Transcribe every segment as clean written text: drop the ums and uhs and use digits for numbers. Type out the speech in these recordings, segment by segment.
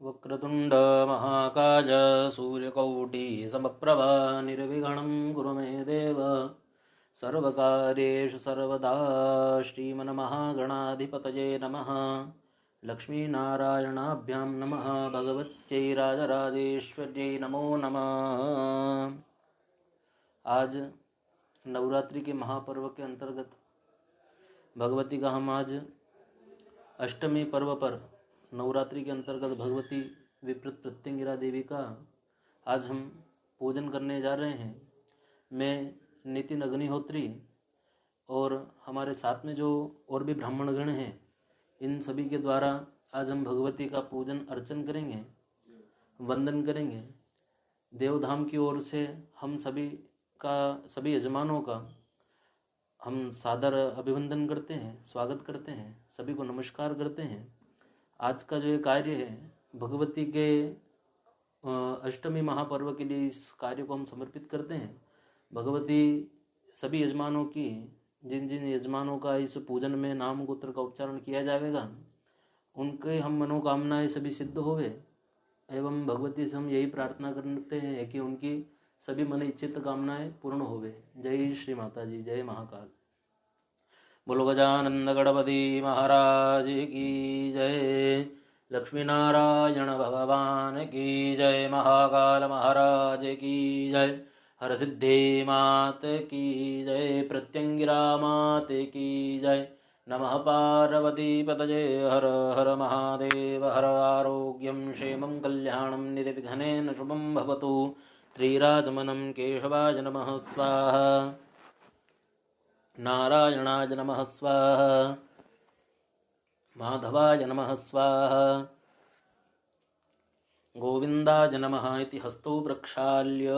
वक्रतुंड महाकाय सूर्यकोटि समप्रभा निर्विघ्नं कुरु मे देव सर्वकार्येषु सर्वदा श्रीमन्महागणाधिपतये नमः। लक्ष्मीनारायणाभ्यां नमः। भगवत्यै राजराजेश्वर्यै नमो नमः। आज नवरात्रि के महापर्व के अंतर्गत भगवती का हम आज अष्टमी पर्व पर नवरात्रि के अंतर्गत भगवती विप्रत प्रत्यंगिरा देवी का आज हम पूजन करने जा रहे हैं। मैं नितिन अग्निहोत्री और हमारे साथ में जो और भी ब्राह्मणगण हैं, इन सभी के द्वारा आज हम भगवती का पूजन अर्चन करेंगे, वंदन करेंगे। देवधाम की ओर से हम सभी यजमानों का हम सादर अभिवंदन करते हैं, स्वागत करते हैं, सभी को नमस्कार करते हैं। आज का जो ये कार्य है भगवती के अष्टमी महापर्व के लिए, इस कार्य को हम समर्पित करते हैं। भगवती सभी यजमानों की, जिन जिन यजमानों का इस पूजन में नाम गोत्र का उच्चारण किया जाएगा, उनके हम मनोकामनाएं सभी सिद्ध होवे एवं भगवती से हम यही प्रार्थना करते हैं कि उनकी सभी मन इच्छित कामनाएं पूर्ण होवे। जय श्री माता जी, जय महाकाल। बोलो गजानंद गणपति महाराज की जय। लक्ष्मी नारायण भगवान की जय। महाकाल महाराज की जय। हर सिद्धि मात की जय। प्रत्यंगिरा मात की जय। नमः पार्वती पतये हर हर महादेव। हर आरोग्यं क्षेमं कल्याणं निर्विघ्नेन शुभं भवतु। त्रिराजमनं केशवाय नमः स्वाहा। नारायणाय नमः स्वाहा। माधवाय नमः स्वाहा। गोविन्दाय नमः इति हस्तौ प्रक्षाल्य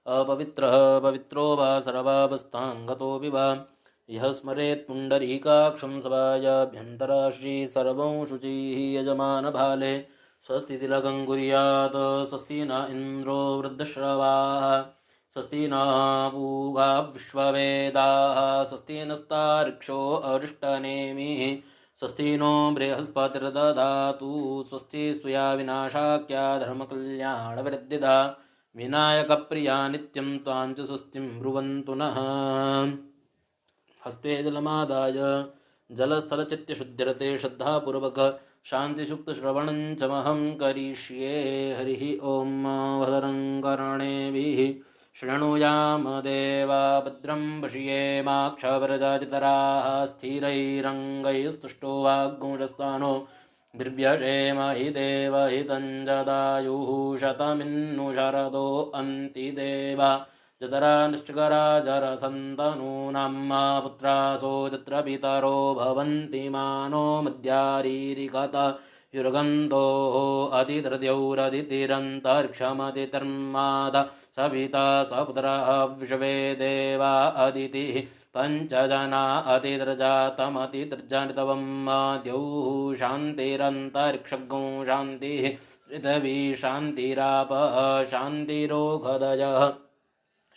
अपवित्रः पवित्रो वा सर्वावस्थाङ्गतोऽपि वा यः स्मरेत् पुण्डरीकाक्षं सभायाभ्यन्तरा श्रीसर्वं शुचिः यजमानभाले स्वस्ति तिलकं कुर्यात्। स्वस्ति न इन्द्रो वृद्धश्रवाः। स्वस्ति न पूगा विश्ववेदाः। स्वस्ति नस्तार्क्ष्यो अरिष्टनेमिः। स्वस्ति नो बृहस्पतिर्दधातु। स्वस्ति स्तुया विनाशाख्या धर्मकल्याणवृद्धिदा। विनायकप्रिया नित्यं त्वां च स्वस्तिं ब्रुवन्तु नः। हस्ते जलमादाय जलस्थलचित्तशुद्धिरते श्रद्धापूर्वक शान्तिसुक्तश्रवणं च महं करिष्ये। हरिः ॐ। भद्रं कर्णेभिः शृणुयाम देवा भद्रं पश्येमाक्षभरजाचितराः स्थिरैरङ्गैस्तुष्टो वाग्गुंशस्तानो दिव्यक्षेम हि देव हितं जदायुः शतमिन्नु शरदो अन्ति देवा जतरा निश्चकरा जरसन्तनूनां पुत्रासो तत्र पितरो भवन्ति मानो मद्यारीरिकत युर्गन्धोः अतिदृद्यौरदितिरन्तरिक्षमतितर्माद सविता सपुत्रः विश्वे देवा अदितिः पञ्चजना अतिदृजातमतिदृजनितवं द्यौः शान्तिरन्तरिक्षगो शान्तिः पृथिवी शान्तिरापः शान्तिरोगदयः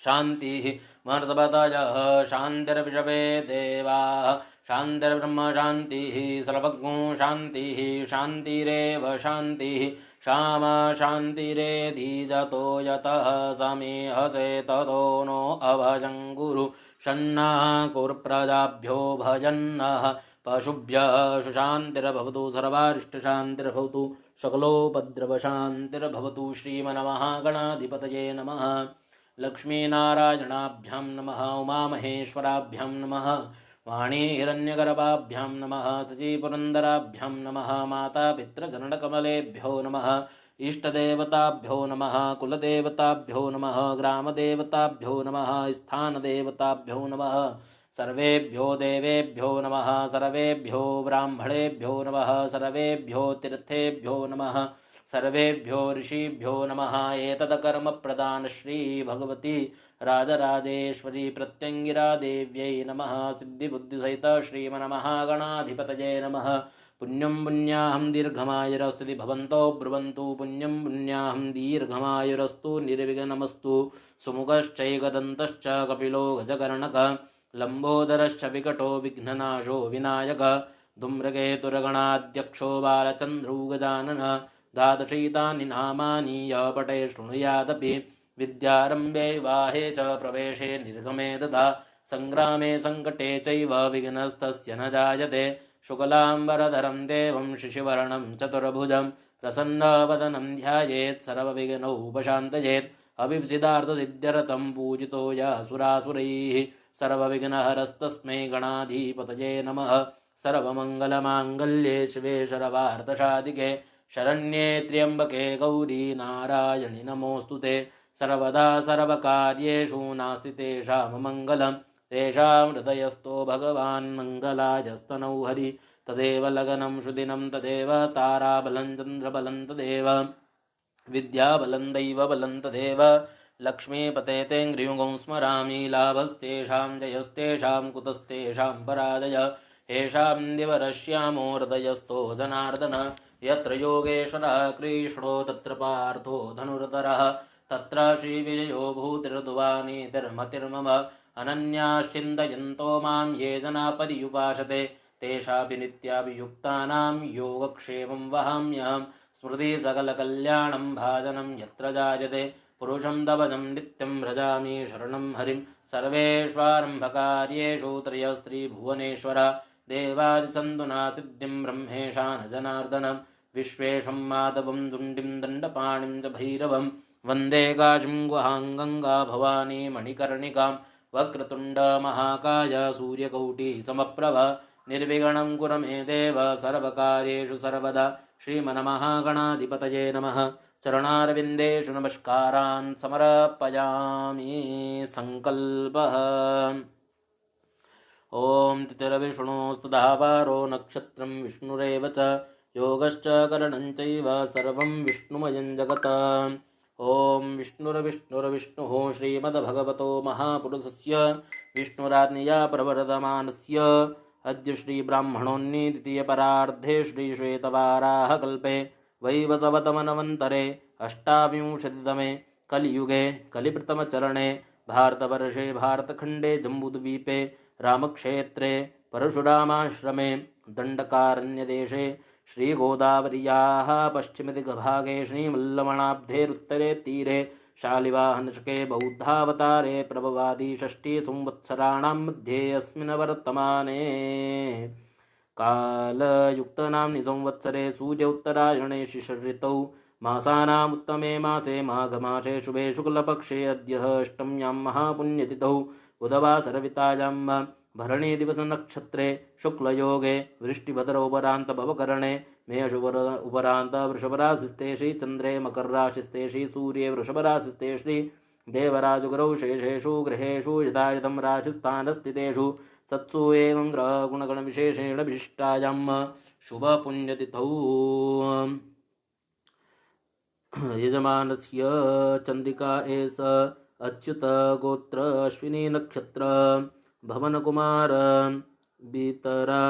शान्तिः मर्तपतयः शान्तिर्विश्वे देवाः शान्तिर्ब्रह्म शान्तिः सर्वज्ञो शान्तिः शान्तिरेव शान्तिः क्षमा शान्तिरेधिजतो यतः समीहसे ततो नो अभजं गुरु शन्नः कुर्प्रजाभ्यो भजन्नः पशुभ्यः सुशान्तिर्भवतु सर्वारिष्टशान्तिर्भवतु सकलोपद्रवशान्तिर्भवतु। श्रीमन्महागणाधिपतये नमः। लक्ष्मीनारायणाभ्यां नमः। उमामहेश्वराभ्यां नमः। वाणी हिरण्यगर्भाभ्यां नमः। शचीपुरन्दराभ्यां नमः। मातापितृजनकमलेभ्यो नमः। इष्टदेवताभ्यो नमः। कुलदेवताभ्यो नमः। ग्रामदेवताभ्यो नमः। स्थानदेवताभ्यो नमः। सर्वेभ्यो देवेभ्यो नमः। सर्वेभ्यो ब्राह्मणेभ्यो नमः। सर्वेभ्यो तीर्थेभ्यो नमः। सर्वेभ्यो ऋषिभ्यो नमः। एतद् प्रदान श्री भगवती राजराजेश्वरी प्रत्यंगिरा देव्यै नमः। सिद्धिबुद्धिसहित श्रीमन्महागणाधिपतये नमः। पुण्यं पुण्याहं दीर्घमायुरस्तु भवन्तो ब्रुवन्तु। पुण्यं पुण्याहं दीर्घमायुरस्तु निर्विघ्नमस्तु। सुमुखश्चैकदन्तश्च कपिलो गजकर्णक लम्बोदरश्च विकटो विघ्ननाशो विनायक धूम्रकेतुर्गणाध्यक्षो बालचन्द्रो गजानन द्वादशैतानि नामानि यः पठेत् शृणुयादपि विद्यारम्भे विवाहे च प्रवेशे निर्गमे तथा सङ्ग्रामे सङ्कटे चैव विघ्नस्तस्य न जायते शुक्लाम्बरधरं देवं शिशिवर्णं चतुर्भुजं प्रसन्नवदनं ध्यायेत् सर्वविघ्नोपशान्तयेत् अभिप्सितार्थसिद्ध्यर्थं पूजितो यासुरासुरैः सर्वविघ्नहरस्तस्मै गणाधिपतये नमः सर्वमङ्गलमाङ्गल्ये शिवे सर्वार्थसाधिके शरण्ये त्र्यम्बके गौरी नारायणि नमोऽस्तु ते सर्वदा सर्वकार्येषु नास्ति तेषां मङ्गलं तेषां हृदयस्थो भगवान् मङ्गलायस्तनौ हरि तदेव लग्नं सुदिनं तदेव ताराबलं चन्द्रबलं तदेव विद्याबलं दैवबलं तदेव लक्ष्मीपते तेऽङ्घ्रियुगं स्मरामि लाभस्तेषां जयस्तेषां कुतस्तेषां पराजय येषां दिवरश्यामो हृदयस्थो जनार्दन यत्र योगेश्वरः कृष्णो तत्र पार्थो धनुर्धरः तत्र श्रीविजयो भूतिर्दुवानीतिर्मतिर्मम अनन्याश्चिन्तयन्तो मां ये जना पर्युपासते तेषापि नित्याभियुक्तानां योगक्षेमं वहाम्यहं स्मृति सकलकल्याणं भाजनं यत्र जायते पुरुषं तवजं नित्यं भजामि शरणं हरिं सर्वेष्वारम्भकार्येषु त्रयस्त्रीभुवनेश्वर देवादिसन्दुना सिद्धिं ब्रह्मेशान जनार्दनं विश्वेशं माधवं दुण्डिं दण्डपाणिं च भैरवं वन्दे काशीं गुहां गङ्गा भवानी मणिकर्णिकां वक्रतुण्ड महाकाय सूर्यकोटि समप्रभ निर्विघ्नं कुरु मे देव सर्वकार्येषु सर्वदा श्रीमन्महागणाधिपतये नमः चरणारविन्देषु नमस्कारान् समर्पयामि संकल्पः ॐ तिथिर्विष्णुस्तुधावारो नक्षत्रं विष्णुरेव च योगश्च करणं चैव सर्वं विष्णुमयं जगत् ॐ विष्णुर्विष्णुर्विष्णुः श्रीमद्भगवतो महापुरुषस्य विष्णुराज्ञया प्रवर्तमानस्य अद्य श्रीब्राह्मणोन्नी द्वितीयपरार्धे श्रीश्वेतवाराहकल्पे वैवस्वतमन्वन्तरे अष्टाविंशतितमे कलियुगे कलिप्रथमचरणे भारतवर्षे भारतखण्डे जम्बूद्वीपे रामक्षेत्रे परशुरामाश्रमे दण्डकारण्यदेशे श्रीगोदावर्याः पश्चिमदिग्भागे श्रीमल्लवणाब्धेरुत्तरे तीरे शालिवाहनशके बौद्धावतारे प्रभवादि 6 संवत्सराणां मध्ये अस्मिन् वर्तमाने कालयुक्तनाम्नि संवत्सरे सूर्योत्तरायणे शिशिरऋतौ मासानाम् उत्तमे मासे माघमासे शुभे शुक्लपक्षे अद्य अष्टम्यां महापुण्यतिथौ बुधवासरवितायां भरणी दिवस नक्षत्रे शुक्लयोगे वृष्टिभद्रोपरान्त भवकरणे मेषुवर उपरान्त वृषभराशिस्ते श्रीचन्द्रे मकरराशिस्ते श्रीसूर्ये वृषभराशिस्ते श्री देवराजगुरौ शेषेषु गृहेषु यथायथं राशिस्थानस्थितेषु सत्सु एवं ग्रहगुणगणविशेषेण विशिष्टायां शुभपुण्यतिथौ यजमानस्य चन्द्रिका एष अच्युत गोत्र अश्विनी नक्षत्र भवनकुमार बीतरा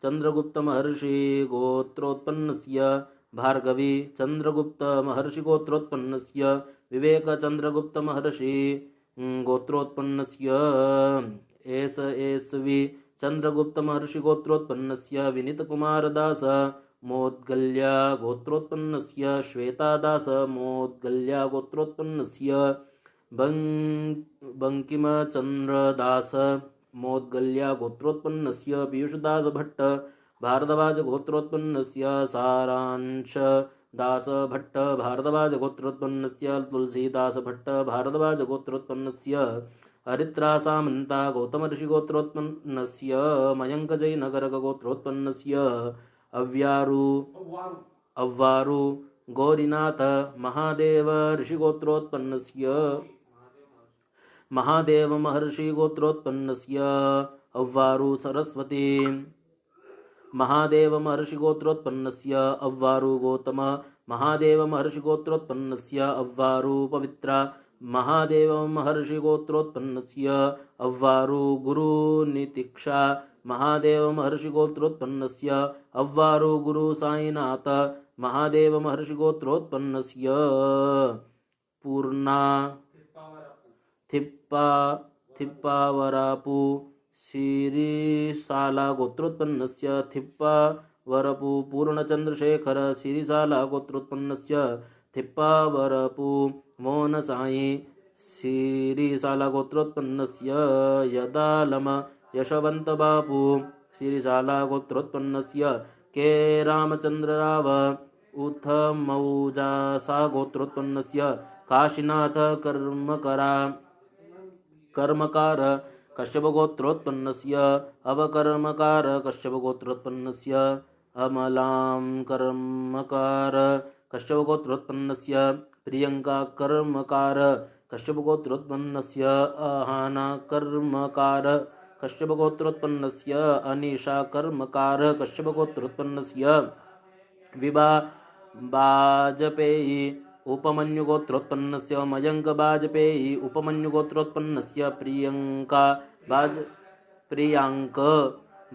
चंद्रगुप्त महर्षि गोत्रोत्पन्नस्य भार्गवी चंद्रगुप्त महर्षि गोत्रोत्पन्नस्य विवेक चंद्रगुप्त महर्षि गोत्रोत्पन्नस्य एसवी चंद्रगुप्त महर्षि गोत्रोत्पन्नस्य विनीत कुमार दास मोद्गल्या गोत्रोत्पन्नस्य श्वेतादास मोद्गल्या गोत्रोत्पन्नस्य बंकिमचंद्रदास मोद्गल्या गोत्रोत्पन्नस्य पीयूषदास भट्ट भारद्वाज गोत्रोत्पन्नस्य सारांश दास भट्ट भारद्वाज गोत्रोत्पन्नस्य तुलसीदास भट्ट भारद्वाज गोत्रोत्पन्नस्य हरित्रा सामन्ता गौतमऋषि गोत्रोत्पन्नस्य मयंक जयनगरक गोत्रोत्पन्नस्य अव्वारु गौरीनाथ महादेव ऋषि गोत्रोत्पन्नस्य महादेव महर्षि गोत्रोत्पन्नस्य अव्वारु सरस्वती महादेव महर्षि गोत्रोत्पन्नस्य अव्वारु गौतम महादेव महर्षि गोत्रोत्पन्नस्य अव्वारु पवित्र महादेव महर्षि गोत्रोत्पन्नस्य अव्वारु गुरु नितिक्षा महादेव महर्षि गोत्रोत्पन्नस्य अव्वारु गुरु साईनाथ महादेव महर्षि गोत्रोत्पन्नस्य पूर्णा थिप्पावरापु श्रीशाला गोत्रोत्पन्नस्य थिप्पा वरपु पूर्णचंद्रशेखर सिरिसाला गोत्रोत्पन्नस्य थिप्पावरपु मोनसाई सिरिसाला गोत्रोत्पन्नस्य यदालम यशवन्तबापु सिरिसाला गोत्रोत्पन्नस्य के रामचंद्रराव उथ मौजासा गोत्रोत्पन्नस्य काशीनाथ कर्मकार कश्यपगोत्रोत्पन्नस्य अवकर्मकार कश्यपगोत्रोत्पन्नस्य अमलां कर्मकार कश्यपगोत्रोत्पन्नस्य प्रियंका कर्मकार कश्यपगोत्रोत्पन्नस्य अहाना कर्मकार कश्यपगोत्रोत्पन्नस्य अनीशा कर्मकार कश्यपगोत्रोत्पन्नस्य विभा वाजपेयी उपमन्युगोत्रोत्पन्नस्य मयंक वाजपेयी उपमन्युगोत्रोत्पन्नस्य प्रियांक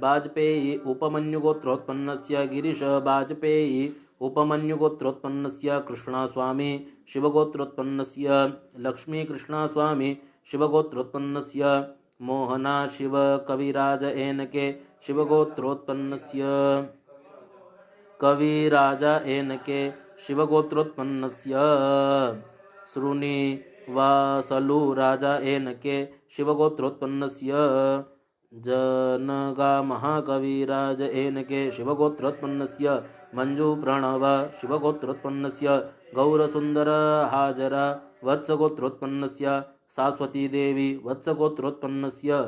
वाजपेयी उपमन्युगोत्रोत्पन्नस्य गिरीश वाजपेयी उपमन्युगोत्रोत्पन्नस्य कृष्णस्वामी शिवगोत्रोत्पन्नस्य लक्ष्मीकृष्णस्वामी शिवगोत्रोत्पन्नस्य मोहना शिवकविराज एनके शिवगोत्रोत्पन्नस्य कविराज एनके शिवगोत्रोत्पन्नस्य श्रुनि वासलु राजा एनके शिवगोत्रोत्पन्नस्य जनगा महाकविराज एनके शिवगोत्रोत्पन्नस्य मंजू प्रणव शिवगोत्रोत्पन्नस्य गौरसुंदर हाजर वत्सगोत्रोत्पन्नस्य सास्वती देवी वत्सगोत्रोत्पन्नस्य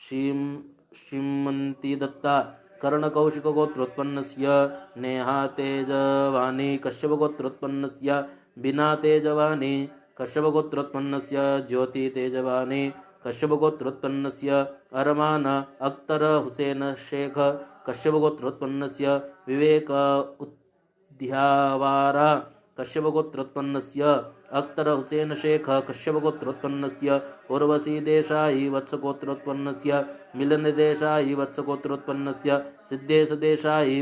श्रीमंती दत्ता कर्णकौशिकगोत्रोत्पन्नस्य नेहा तेजवानी कश्यपगोत्रोत्पन्नस्य बिना तेजवानी कश्यपगोत्रोत्पन्नस्य ज्योति तेजवानी कश्यपगोत्रोत्पन्नस्य अरमान अख्तर हुसैन शेख कश्यपगोत्रोत्पन्नस्य विवेक उद्यावारा कश्यपगोत्रोत्पन्नस्य अख्तर हुसैन शेख कश्यपगोत्रोत्पन्नस्य उर्वशी देशाई वत्सगोत्रोत्पन्नस्य मिलन देशाई वत्सगोत्रोत्पन्नस्य सिद्धेश देशाई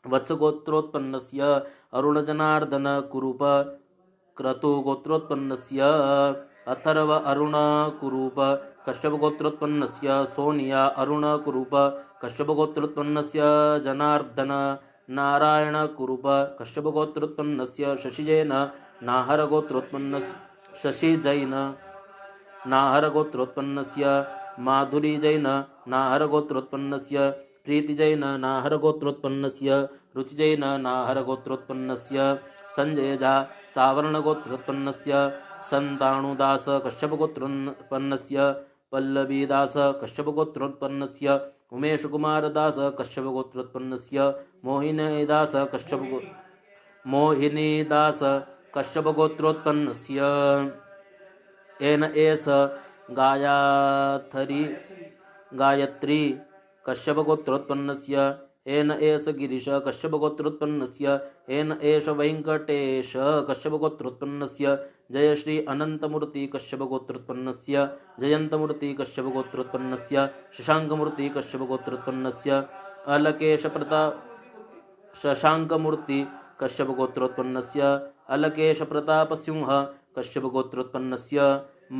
वत्सगोत्रोत्पन्नस्य अरुणजनार्दन कुरूप क्रतुगोत्रोत्पन्नस्य अथर्व अरुण कुरूप कश्यपगोत्रोत्पन्नस्य सोनिया अरुण कुरूप कश्यपगोत्रोत्पन्नस्य जनार्दन नारायण कुरूप कश्यपगोत्रोत्पन्नस्य शशिजैन नाहरगोत्रोत्पन्नस्य शशिजैन नाहरगोत्रोत्पन्नस्य माधुरी जैन नाहरगोत्रोत्पन्नस्य प्रीतिजैन नाहरगोत्रोत्पन्नस्य रुचिजैन नाहरगोत्रोत्पन्नस्य संजय झा सावर्णगोत्रोत्पन्नस्य संताणुदास कश्यपगोत्रोत्पन्नस्य पल्लवीदास कश्यपगोत्रोत्पन्नस्य उमेश कुमार दास कश्यपगोत्रोत्पन्नस्य मोहिनीदास कश्यपगोत्रोत्पन्नस्य एन एस गायत्री कश्यपगोत्रोत्पन्नस्य एन एस गिरीश कश्यपगोत्रोत्पन्नस्य एन एष वेंकटेश कश्यपगोत्रोत्पन्नस्य जयश्री अनंतमूर्ति कश्यपगोत्रोत्पन्नस्य जयंतमूर्ति कश्यपगोत्रोत्पन्नस्य शशांकमूर्ति कश्यपगोत्रोत्पन्नस्य अलकेश प्रताप शशांकमूर्ति कश्यपगोत्रोत्पन्नस्य अलकेश प्रताप सिंह कश्यपगोत्रोत्पन्नस्य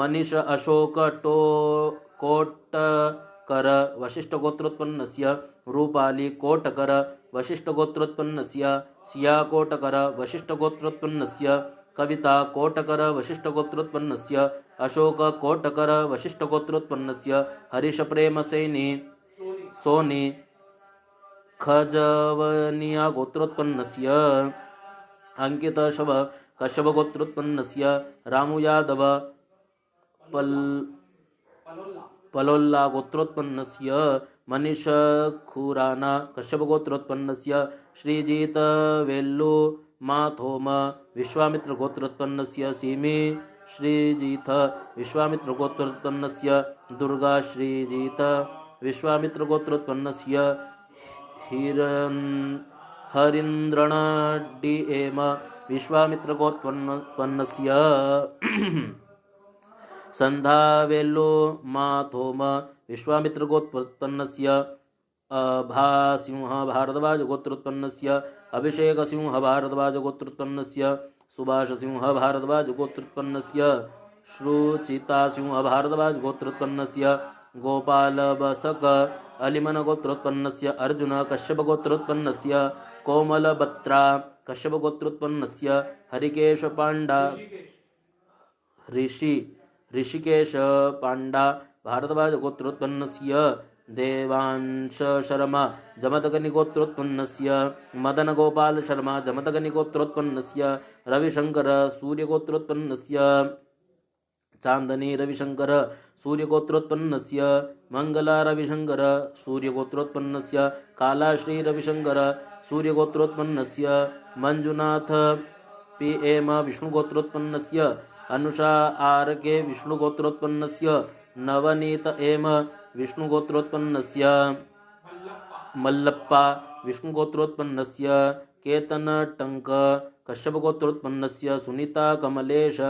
मनीष अशोक कोटकर वशिष्ठगोत्रोत्पन्नस्य रूपाली कोटकर वशिष्ठगोत्रोत्पन्नस्य सिया कोटकर वशिष्ठगोत्रोत्पन्नस्य कविता कोटकर वशिष्ठगोत्रोत्पन्नस्य अशोक कोटकर वशिष्ठगोत्रोत्पन्नस्य हरीश प्रेम सोनी खजवनिया गोत्रोत्पन्नस्य अंकित शव कश्यपगोत्रोत्पन्नस्य Ramu Yadav पलोल्ला गोत्रोत्पन्नस्य Manish Khurana कश्यपगोत्रोत्पन्नस्य Sreejith वेल्लु माथोम Vishwamitra गोत्रोत्पन्नस्य semi Sreejith Vishwamitra गोत्रोत्पन्नस्य Durga Sreejith Vishwamitra गोत्रोत्पन्नस्य हरीन्द्रण DM Vishwamitra गोत्रोत्पन्नस्य संधावेल्लु माथोम Vishwamitra गोत्रोत्पन्नस्य अभासिंह Bhardwaj गोत्रोत्पन्नस्य Abhishek Singh Bhardwaj गोत्रोत्पन्नस्य Subhash Singh Bhardwaj गोत्रोत्पन्नस्य श्रुचिता Singh Bhardwaj गोत्रोत्पन्नस्य गोपालबसक अलिमनगोत्रोत्पन्नस्य Arjun कश्यपगोत्रोत्पन्नस्य कोमलबत्रा कश्यपगोत्रोत्पन्नस्य हरिकेशपाण्डा Rishikesh panda भारद्वाजगोत्रोत्पन्नस्य Devansh Sharma जमदग्निगोत्रोत्पन्नस्य Madangopal Sharma जमदग्निगोत्रोत्पन्नस्य Ravishankar सूर्यगोत्रोत्पन्नस्य चांदनी रविशंकर सूर्यगोत्रोत्पन्नस्य मंगला रविशंकर सूर्यगोत्रोत्पन्नस्य कालाश्री रविशंकर सूर्यगोत्रोत्पन्नस्य मंजुनाथ पी एम विष्णुगोत्रोत्पन्नस्य अनुषा आर के विष्णुगोत्रोत्पन्नस्य नवनीत एम विष्णुगोत्रोत्पन्नस्य मल्लप्पा विष्णुगोत्रोत्पन्नस्य केतन टंक कश्यपगोत्रोत्पन्नस्य सुनीता कमलेश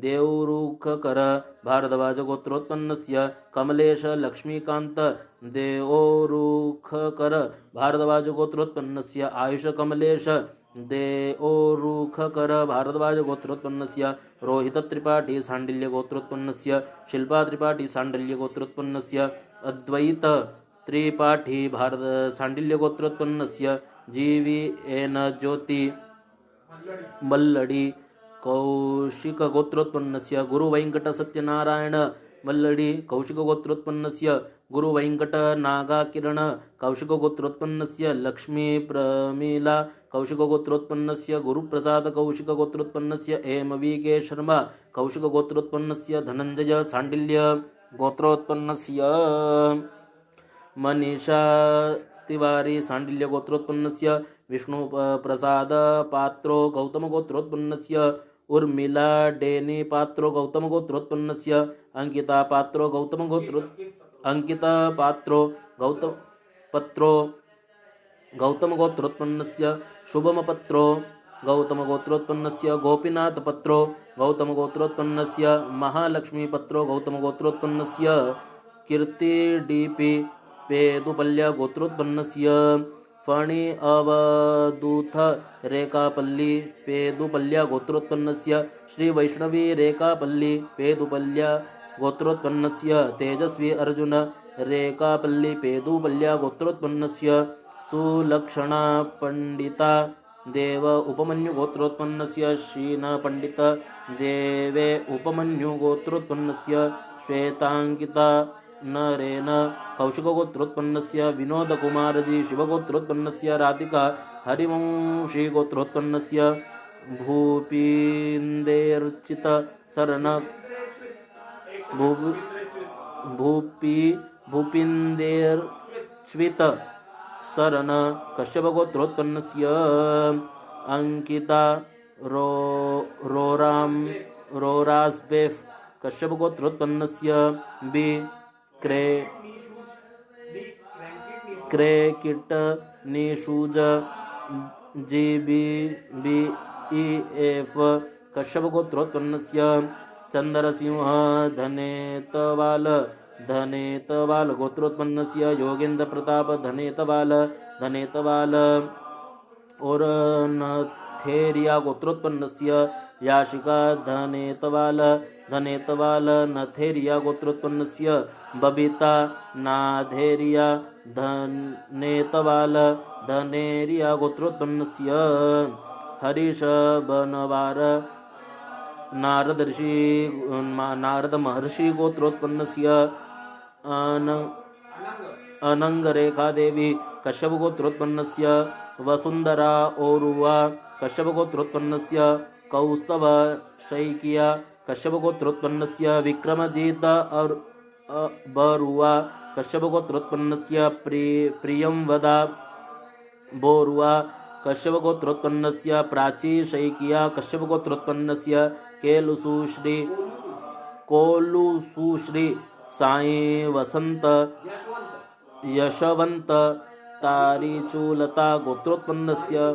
देवरुखकर भारद्वाजगोत्रोत्पन्नस्य कमलेश लक्ष्मीकांत देवरुखकर भारद्वाजगोत्रोत्पन्नस्य आयुष कमलेश देओरुखकर भारद्वाजगोत्रोत्पन्नस्य रोहित त्रिपाठी सांडिल्यगोत्रोत्पन्नस्य शिल्पा त्रिपाठी सांडिल्यगोत्रोत्पन्नस्य अद्वैत त्रिपाठी भारत सांडिल्यगोत्रोत्पन्नस्य जीवी एन ज्योति मल्लड़ी कौशिकगोत्रोत्पन्नस्य गुरुवेंकट सत्यनारायण मल्लड़ी कौशिकगोत्रोत्पन्नस्य गुरुवेंकट नागाकिरण कौशिकगोत्रोत्पन्नस्य लक्ष्मी प्रमीला कौशिकगोत्रोत्पन्नस्य गुरुप्रसाद कौशिकगोत्रोत्पन्नस्य M V K Sharma कौशिकगोत्रोत्पन्नस्य Dhananjay Sandilya गोत्रोत्पन्नस्य Manisha Tiwari Sandilya गोत्रोत्पन्नस्य Vishnu प्रसाद पात्रो गौतम गोत्रोत्पन्नस्य उर्मिला डेनी पात्रो गौतम गोत्रोत्पन्नस्य अंकिता पात्रो गौतम गोत्रो अंकिता पात्रो गौतम पत्रो गौतम गोत्रोत्पन्नस्य शुभम पत्रो गौतम गोत्रोत्पन्नस्य गोपीनाथ पत्रो गौतम गोत्रोत्पन्नस्य महालक्ष्मी पत्रो गौतम गोत्रोत्पन्नस्य कीर्ति डीपी पेदुपल्य गोत्रोत्पन्नस्य फणि अवधूत रेखापल्ली पेदुपल्य गोत्रोत्पन्नस्य श्री वैष्णवी रेखापल्ली पेदुपल्य गोत्रोत्पन्नस्य तेजस्वी अर्जुन रेखापल्ली पेदुपल्य गोत्रोत्पन्नस्य सुलक्षणा पंडिता देव उपमन्यु गोत्रोत्पन्नस्य शीना पंडित देवे उपमन्यु गोत्रोत्पन्नस्य श्वेतांकिता नरेन कौशिकगोत्रोत्पन्नस्य विनोद कुमारजी शिवगोत्रोत्पन्नस्य राधिका हरिवंशी गोत्रोत्पन्नस्य भूपीन्देर्चित शरण भूपिन्देर्च्वित शरण कश्यपगोत्रोत्पन्नस्य अंकिता रोरास्बेफ कश्यपगोत्रोत्पन्नस्य बी क्रेकिट निशूज GBBEF कश्यपगोत्रोत्पन्नस्य चंद्रसिंह धनेतवाल गोत्रोत्पन्नस्य योगेंद्र प्रताप धनेतवाल और नथेरिया गोत्रोत्पन्नस्य याशिका धनेतवाल नथेरिया गोत्रोत्पन्नस्य बबीता नाधेरिया धनेरिया गोत्रोत्पन्नस्य हरीश बनवार नारद महर्षि गोत्रोत्पन्नस्य अनंगरेखा देवी कश्यप गोत्रोत्पन्नस्य वसुंधरा ओरुवा कश्यप गोत्रोत्पन्नस्य कौस्तव शैकिया कश्यप गोत्रोत्पन्नस्य विक्रमजीत और बरुआ कश्यप गोत्रोत्पन्नस्य प्रियंवदा बोरुआ कश्यप गोत्रोत्पन्नस्य प्राची शैकिया कश्यप गोत्रोत्पन्नस्य कोलुसुश्री साई वसंत यशवंत तारीचूलता गोत्रोत्पन्नस्य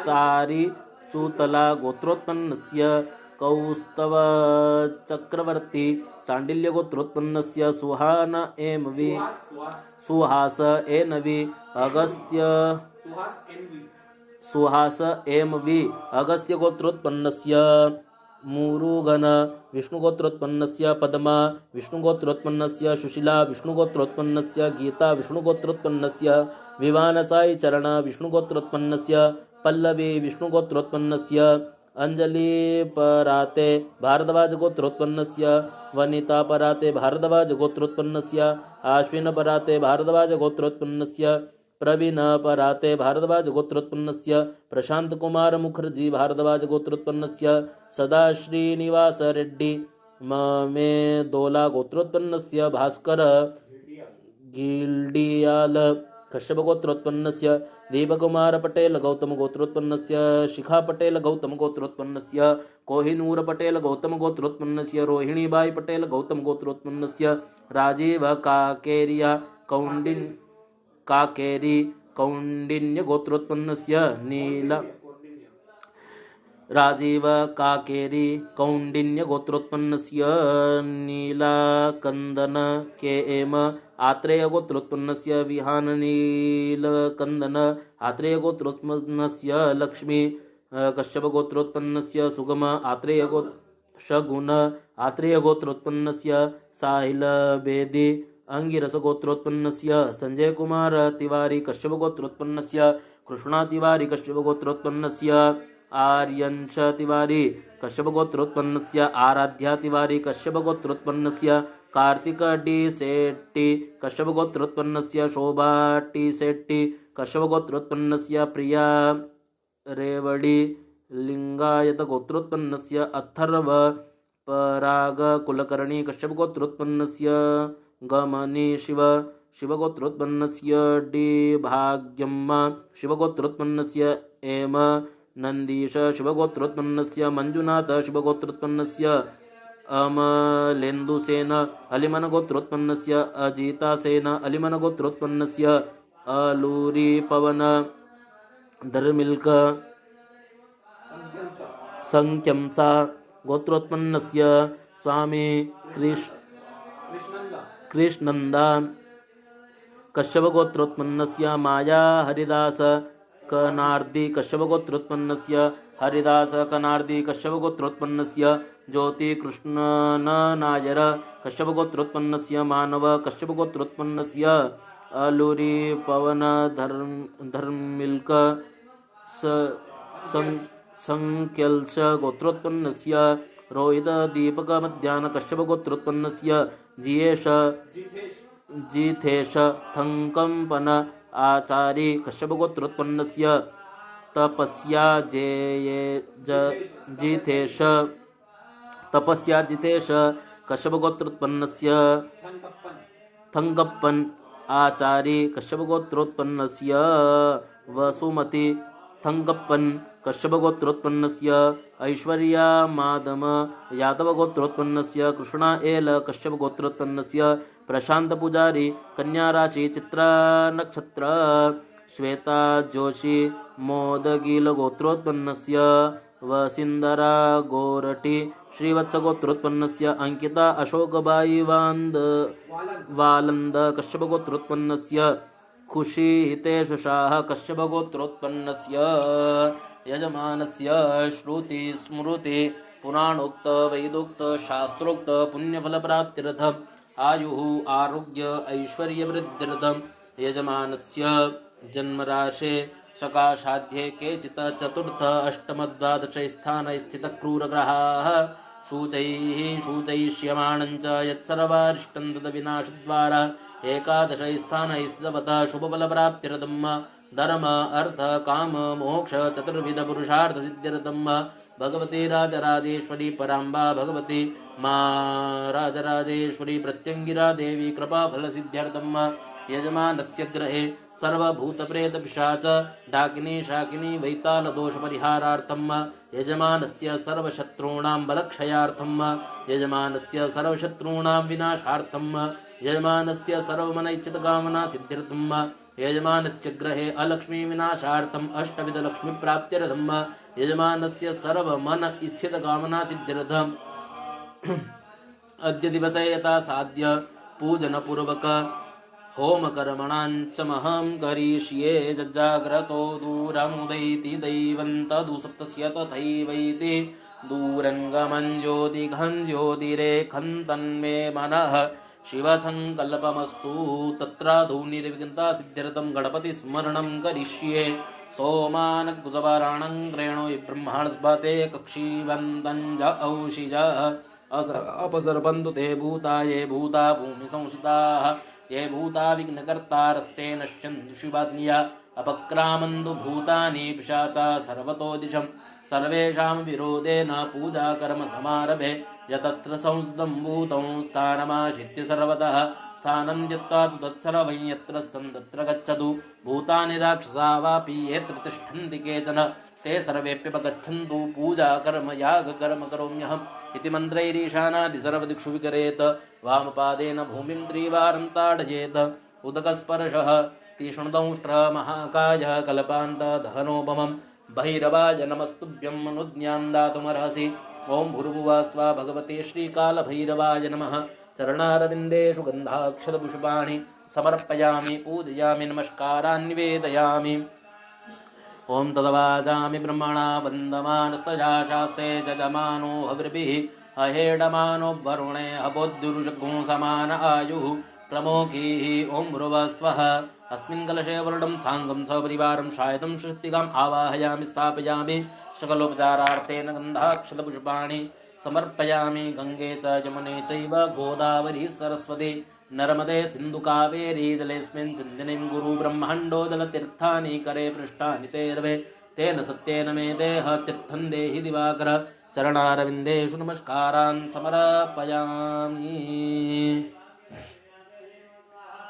तारीचूतला गोत्रोत्पन्नस्य कौस्तव चक्रवर्ती सांडिल्य गोत्रोत्पन्नस्य सुहास एनवी अगस्त्य गोत्रोत्पन्नस्य मुरुगन विष्णुगोत्रोत्पन्नस्य पद्मा विष्णुगोत्रोत्पन्नस्य सुशीला विष्णुगोत्रोत्पन्नस्य गीता विष्णुगोत्रोत्पन्नस्य विवानसाई चरण विष्णुगोत्रोत्पन्नस्य पल्लवी विष्णुगोत्रोत्पन्नस्य अंजलि पराते भारद्वाज गोत्रोत्पन्नस्य वनिता पराते भारद्वाज गोत्रोत्पन्नस्य आश्विन पराते भारद्वाज गोत्रोत्पन्नस्य प्रवीण पराते भारद्वाज गोत्रोत्पन्नस्य प्रशांत कुमार मुखर्जी भारद्वाज गोत्रोत्पन्नस्य सदा श्रीनिवास रेड्डी मेदोला गोत्रोत्पन्नस्य भास्कर गिल्डियाल कश्यप गोत्रोत्पन्नस्य दीपकुमार पटेल गौतम गोत्रोत्पन्नस्य शिखा पटेल गौतम गोत्रोत्पन्नस्य कोहिनूर पटेल गौतम गोत्रोत्पन्नस्य रोहिणीबाई पटेल गौतम गोत्रोत्पन्नस्य राजीव काकेरी कौंडिन्य गोत्रोत्पन्नस्य राजीव काकेरी कौंडिन्य गोत्रोत्पन्नस्य नीलाकंदन के एम आत्रेय गोत्रोत्पन्नस्य विहान नीलकंदन आत्रेय गोत्रोत्पन्नस्य लक्ष्मी कश्यप गोत्रोत्पन्नस्य सुगम आत्रेय शगुन आत्रेय गोत्रोत्पन्नस्य साहिल बेदी अंगिरस गोत्रोत्पन्नस्य संजय कुमार तिवारी कश्यप गोत्रोत्पन्नस्य कृष्णा तिवारी कश्यप गोत्रोत्पन्नस्य आर्यंश तिवारी कश्यप गोत्रोत्पन्नस्य आराध्या तिवारी कश्यप गोत्रोत्पन्नस्य कार्तिक डी सेट्टी कश्यप गोत्रोत्पन्नस्य शोभा टी सेट्टी कश्यप गोत्रोत्पन्नस्य प्रिया रेवड़ी लिंगायत गोत्रोत्पन्नस्य अथर्व पराग कुलकर्णी कश्यप गोत्रोत्पन्नस्य गमनी शिवगोत्रोत्पन्नस्य डी भाग्यम्मा शिवगोत्रोत्पन्नस्य एम नंदीश शिवगोत्रोत्पन्नस्य मंजुनाथ शिवगोत्रोत्पन्नस्य अमलेन्दुसेन अलिमन गोत्रोत्पन्नस्य अजितासेन अलिमन गोत्रोत्पन्नस्य अलूरी पवन धर्मिल्क संख्यंसा गोत्रोत्पन्नस्य स्वामी कृष्णनंदा कश्यप गोत्रोत्पन्नस्य माया हरिदास कनार्दी कश्यप गोत्रोत्पन्नस्य हरिदास कनार्दी कश्यप गोत्रोत्पन्नस्य ज्योति कृष्णन नायर कश्यप गोत्रोत्पन्नस्य मानव कश्यप गोत्रोत्पन्नस्य अलूरी पवन धर्मिल्क संख्यल्स गोत्रोत्पन्नस्य रोहित दीपक मध्यान कश्यप गोत्रोत्पन्नस्य जिथेश थंकंपन आचारी कश्यप गोत्रोत्पन्नस्य तपस्या जिथेश कश्यप गोत्रोत्पन्नस्य थंकप्पन आचारी कश्यप गोत्रोत्पन्नस्य वसुमती थंकप्पन कश्यप गोत्रोत्पन्नस्य ऐश्वर्या मादम यादव गोत्रोत्पन्नस्य कृष्णा एल कश्यप गोत्रोत्पन्नस्य प्रशांत पुजारी कन्या राशि चित्रा नक्षत्र श्वेता जोशी मोदगील गोत्रोत्पन्नस्य वसिंदरा गोरटी श्रीवत्स गोत्रोत्पन्नस्य अंकिता अशोकबाई वालंद कश्यप गोत्रोत्पन्नस्य खुशी हितेश शाह कश्यप गोत्रोत्पन्नस्य यजमानस्य श्रुति स्मृति पुराणोक्त वैदोक्त शास्त्रोक्त पुण्यफल प्राप्त्यर्थम आयुः आरोग्य ऐश्वर्य वृद्ध्यर्थम यजमानस्य जन्मराशे सकाशाध्ये केचित् चतुर्थ अष्टम द्वादश स्थाने स्थित क्रूरग्रहाः शूचयिष्यमाणञ्च यत्सर्वारिष्टं तद्विनाशद्वारा एकादश स्थाने स्थितवतः शुभफलप्राप्त्यर्थं धर्म अर्थ काम मोक्ष चतुर्विध पुरुषार्थ सिद्ध्यर्थं भगवती राजराजेश्वरी पराम्बा भगवती माँ राजराजेश्वरी प्रत्यंगिरा देवी कृपा फल सिद्ध्यर्थं यजमानस्य ग्रहे सर्वभूत प्रेत पिशाच डाकिनी शाकिनी वैताल दोष परिहारार्थं यजमानस्य सर्वशत्रूणां बलक्षयार्थं यजमानस्य सर्वशत्रूणां विनाशार्थं यजमानस्य सर्वमनैच्छितकामना सिद्ध्यर्थं यजमानस्य ग्रहे अलक्ष्मी विनाशार्थं अष्टविध लक्ष्मी प्राप्त्यर्थं यजमानस्य सर्वमन इच्छितकामना सिद्ध्यर्थं अद्य दिवसे यथा साध्य पूजनपूर्वक होम कर्मणाञ्चमहं करिष्ये जज्जाग्रतो दूरमुदैति दैवं तदु सप्तस्य तथैवैति दूरङ्गमं ज्योतिघं ज्योतिरेखं तन्मे मनः शिवसङ्कल्पमस्तु। तत्रादौ निर्विघ्नता सिद्ध्यर्थं गणपतिस्मरणं करिष्ये। सोमानकुसवाराणं क्रेणो ब्रह्माणस्पते कक्षीवन्तं च औषिजः अपसर्पन्तु ते भूता ये भूता भूमिसंस्थिताः ये भूता विघ्नकर्तारस्ते नश्यन्तु शिवाज्ञया अपक्रामन्तु भूतानि पिशाचा सर्वतो दिशं सर्वेषां विरोधेन पूजा कर्म समारभे यतत्र संस्थितं भूतं स्थानमाश्रित्य सर्वतः स्थानं त्यक्त्वा तु तत्सर्वं यत्र स्तं तत्र गच्छतु। भूतानि राक्षसा वापि यत्र तिष्ठन्ति केचन ते सर्वेऽप्यपगच्छन्तु। पूजा कर्म याग कर्म करोम्यहम् इति मन्त्रैरीशानादि सर्वदिक्षु विकरेत्। वामपादेन भूमिं त्रिवारं ताडयेत्। उदकस्पर्शः तीक्ष्णदंष्ट्र महाकाय कल्पान्तदहनोपमं भैरवाय नमस्तुभ्यं अनुज्ञां दातुमर्हसि। ओं भूर्भुवः स्वः भगवते श्रीकालभैरवाय नमः। चरणारविन्देषु गन्धाक्षतपुष्पाणि समर्पयामि पूजयामि नमस्कारान् निवेदयामि। ओं तद्वाचामि ब्रह्मणा वन्दमानस्तजा शास्ते जजमानो हविर्भिः अहेडमानो वरुणे अबोद्युरुषगुं समान आयुः प्रमोखीः। ओं भ्रुवः स्वः अस्मिन् कलशे वर्णं साङ्गं सपरिवारं शायतं स्वस्तिकाम् आवाहयामि स्थापयामि। सकलोपचारार्थेन गन्धाक्षतपुष्पाणि समर्पयामि। गंगे च यमुने चैव गोदावरी सरस्वती नर्मदे सिन्धु कावेरी जलेऽस्मिन् सिन्धिनीं गुरु ब्रह्माण्डो जलतीर्थानि करे पृष्ठानि तेर्वे तेन सत्येन मे देह तीर्थं देहि दिवाकर। चरणारविन्देषु नमस्कारान् समर्पयामि।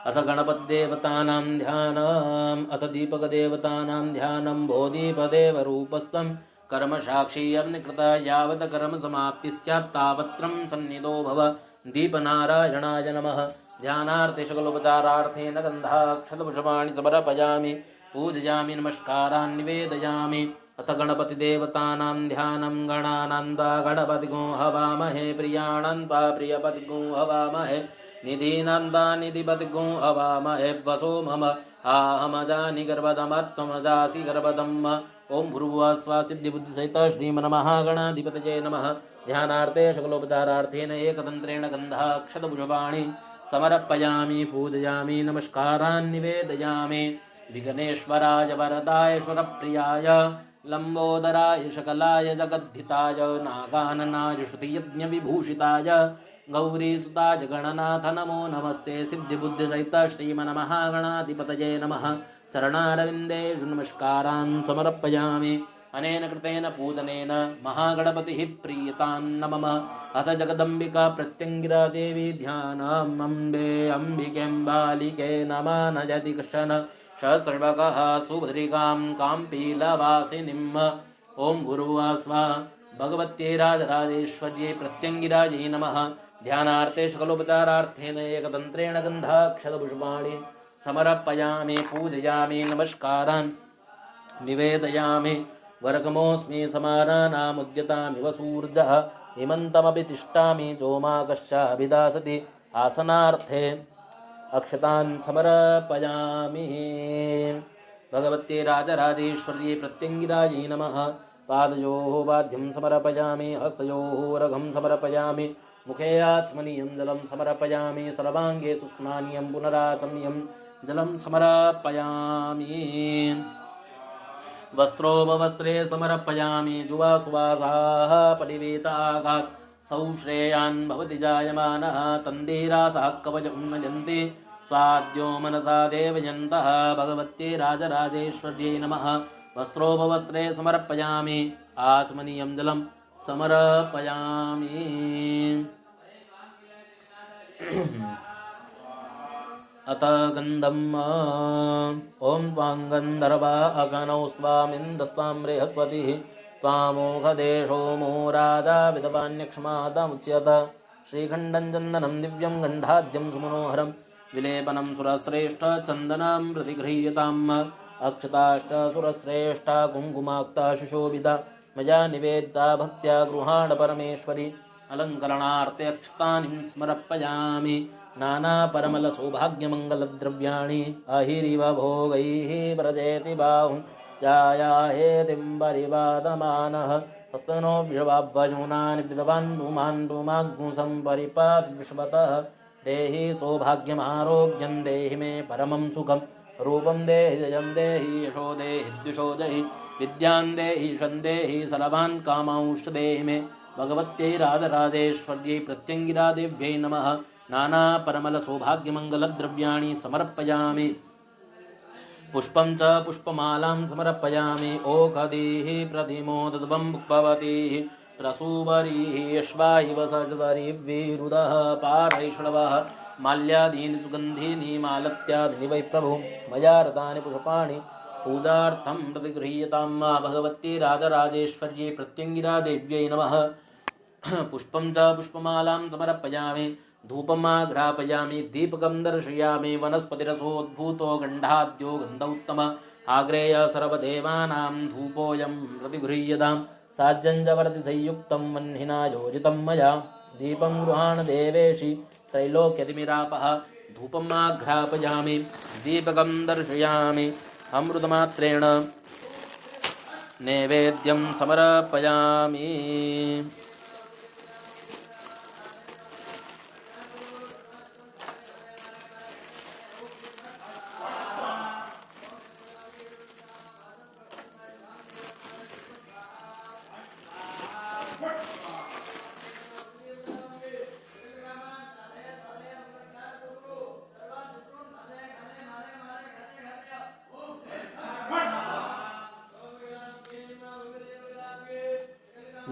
अथ गणपतिदेवतानां ध्यानम् अथ दीपकदेवतानां ध्यानं। बोधीपदेवरूपस्थं कर्म साक्षी अग्निकृत यावत् कर्म समाप्ति स्यात् तावत्रं सन्निधो भव। दीपनारायणाय नमः। ध्यानार्थे सकलोपचारार्थेन गन्धाक्षतपुष्पाणि समर्पयामि पूजयामि नमस्कारान् निवेदयामि। अथ गणपतिदेवतानां ध्यानं। गणानान्त्वा गणपतिगुं हवामहे प्रियाणान्त्वा प्रियपतिगुं हवामहे निधीनान्त्वा निधिपतिगुं हवामहे वसो मम आहमजानि गर्भदमत्वमजासि गर्भदम्। ओं भूर्भुवः स्वः सिद्धिबुद्धिसहित श्रीमन्महागणाधिपतये नमः। ध्यानार्थे सकलोपचारार्थेन एकतन्त्रेण गन्धाक्षतपुष्पाणि समर्पयामि पूजयामि नमस्कारान् निवेदयामि। विघ्नेश्वराय वरदाय सुरप्रियाय लम्बोदराय सकलाय जगद्धिताय नागाननाय श्रुतियज्ञविभूषिताय गौरीसुताय गणनाथ नमो नमस्ते। सिद्धिबुद्धिसहित श्रीमन्महागणाधिपतये नमः। चरणारविन्देषु नमस्कारान् समर्पयामि। अनेन कृतेन पूजनेन महागणपतिः प्रीयतान्न मम। अथ जगदम्बिका प्रत्यङ्गिरा देवी ध्यानम्। अम्बे अम्बिकेऽम्बालिके नमः न यदि कश्चन सहस्रवकः सुभद्रिकां काम्पीलवासिनीम्। ओं भूर्भुवः स्वः भगवत्यै राजराजेश्वर्यै प्रत्यङ्गिरायै नमः। ध्यानार्थे सकलोपचारार्थेन एकतन्त्रेण गन्धाक्षतपुष्पाणि समर्पयामि पूजयामि नमस्कारान् निवेदयामि। वर्गमोऽस्मि समानानामुद्यतामिव सूर्यः हिमन्तमपि तिष्ठामि जोमाकश्चाभिदासति। आसनार्थे अक्षतान् समर्पयामि। भगवत्यै राजराजेश्वर्यै प्रत्यङ्गिरायै नमः। पादयोः वाद्यं समर्पयामि हस्तयोः रघं समर्पयामि मुखे आचमनीयं जलं समर्पयामि सर्वाङ्गे सुस्नानीयं पुनराचमनीयं जलं समर्पयामि। वस्त्रोपवस्त्रे समर्पयामि जुवासुवासाः परिवेतागात् सौश्रेयान् भवति जायमानः तन्दिरासः कवचं नयन्ति स्वाद्यो मनसा देवयन्तः। भगवत्यै राजराजेश्वर्यै नमः। वस्त्रोपवस्त्रे समर्पयामि आचमनीयं जलं समर्पयामि। अत गन्धम्। ॐ त्वां गन्धर्वा अगनौ स्वामिन्दस्त्वां बृहस्पतिः त्वामोघदेशो मो राजा विदपान्यक्ष्मादमुच्यत। श्रीखण्डं चन्दनं दिव्यं गण्डाद्यं सुमनोहरं विलेपनं सुरश्रेष्ठ चन्दनां प्रतिगृह्यताम्। अक्षताश्च सुरश्रेष्ठा कुङ्कुमाक्ता सुशोभिता मया निवेदिता भक्त्या गृहाण परमेश्वरी। अलङ्करणार्थे अक्षतानि समर्पयामि नानापरमलसौभाग्यमङ्गलद्रव्याणि। अहिरिव भोगैः व्रजेति बाहुं जायाहेतिं परिवादमानः हस्तनो विषवाभ्वजूनानि विद्वान् धूमान् धूमाग्नुसं परिपात् विश्वतः देहि सौभाग्यमारोग्यं देहि मे परमं सुखं रूपं देहि जयं देहि यशो देहि द्विषो देहि विद्यां देहि षं देहि सर्वान् कामांश्च देहि मे भगवत्यै राजराजेश्वर्यै प्रत्यङ्गिरादेव्यै नमः नाना परमल सौभाग्यमङ्गलद्रव्याणि समर्पयामि पुष्पं च पुष्पमालां समर्पयामि ओखदीः प्रतिमो तद्वं भवतीः प्रसूवरीः अश्वाइव सजवरिवीरुदः पारैष्णवः माल्यादीनि सुगन्धीनि मालत्यादीनि वै प्रभु मया रतानि पुष्पाणि पूजार्थं प्रतिगृह्यतां मा भगवती राजराजेश्वर्यै प्रत्यङ्गिरादेव्यै नमः पुष्पं च पुष्पमालां समर्पयामि धूपमाघ्रापयामि दीपकं दर्शयामि वनस्पतिरसोद्भूतो गन्धाद्यो गन्ध उत्तम आग्रेय सर्वदेवानां धूपोऽयं प्रतिगृह्यतां साज्यञ्जवरति संयुक्तं वह्निना योजितं मया दीपं गृहाण देवेशि त्रैलोक्यतिमिरापः धूपमाघ्रापयामि दीपकं दर्शयामि अमृतमात्रेण नैवेद्यं समर्पयामि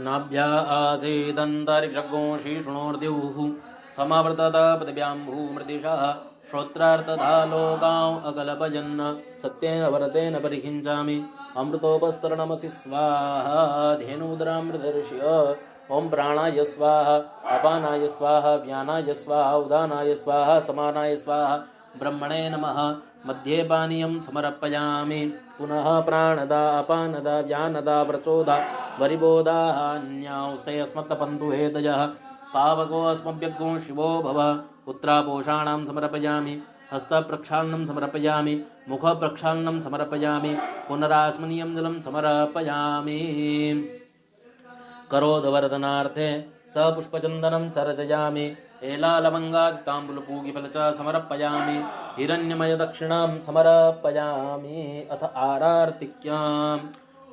नाभ्या आसीदन्तरिक्षगो शीर्ष्णोर्द्युः समावर्तत पृथिव्यां भूमृदिशः श्रोत्रार्थधा लोकाम् अकल्पयन् सत्येन वरतेन परिकिञ्चामि अमृतोपस्तरणमसि स्वाहा धेनूदरामृतर्ष्य ॐ प्राणाय स्वाहा अपानाय स्वाहा व्यानाय स्वाहा उदानाय स्वाहा समानाय स्वाहा ब्रह्मणे नमः मध्ये पानीयं समर्पयामि पुनः प्राणदा अपानदा व्यानदा प्रचोदा वरिबोधान्यास्तयस्मत्तपन्तु हेतयः पावकोऽस्मभ्यग्गो शिवो भव पुत्रापोषाणां समर्पयामि हस्तप्रक्षालनं समर्पयामि मुखप्रक्षालनं समर्पयामि पुनरास्मनीयं जलं समर्पयामि करोदवर्धनार्थे सपुष्पचन्दनं चर्चयामि एलालवङ्गादिताम्बुलपूगिफल च समर्पयामि हिरण्यमयदक्षिणां समर्पयामि अथ आरार्तिक्याम्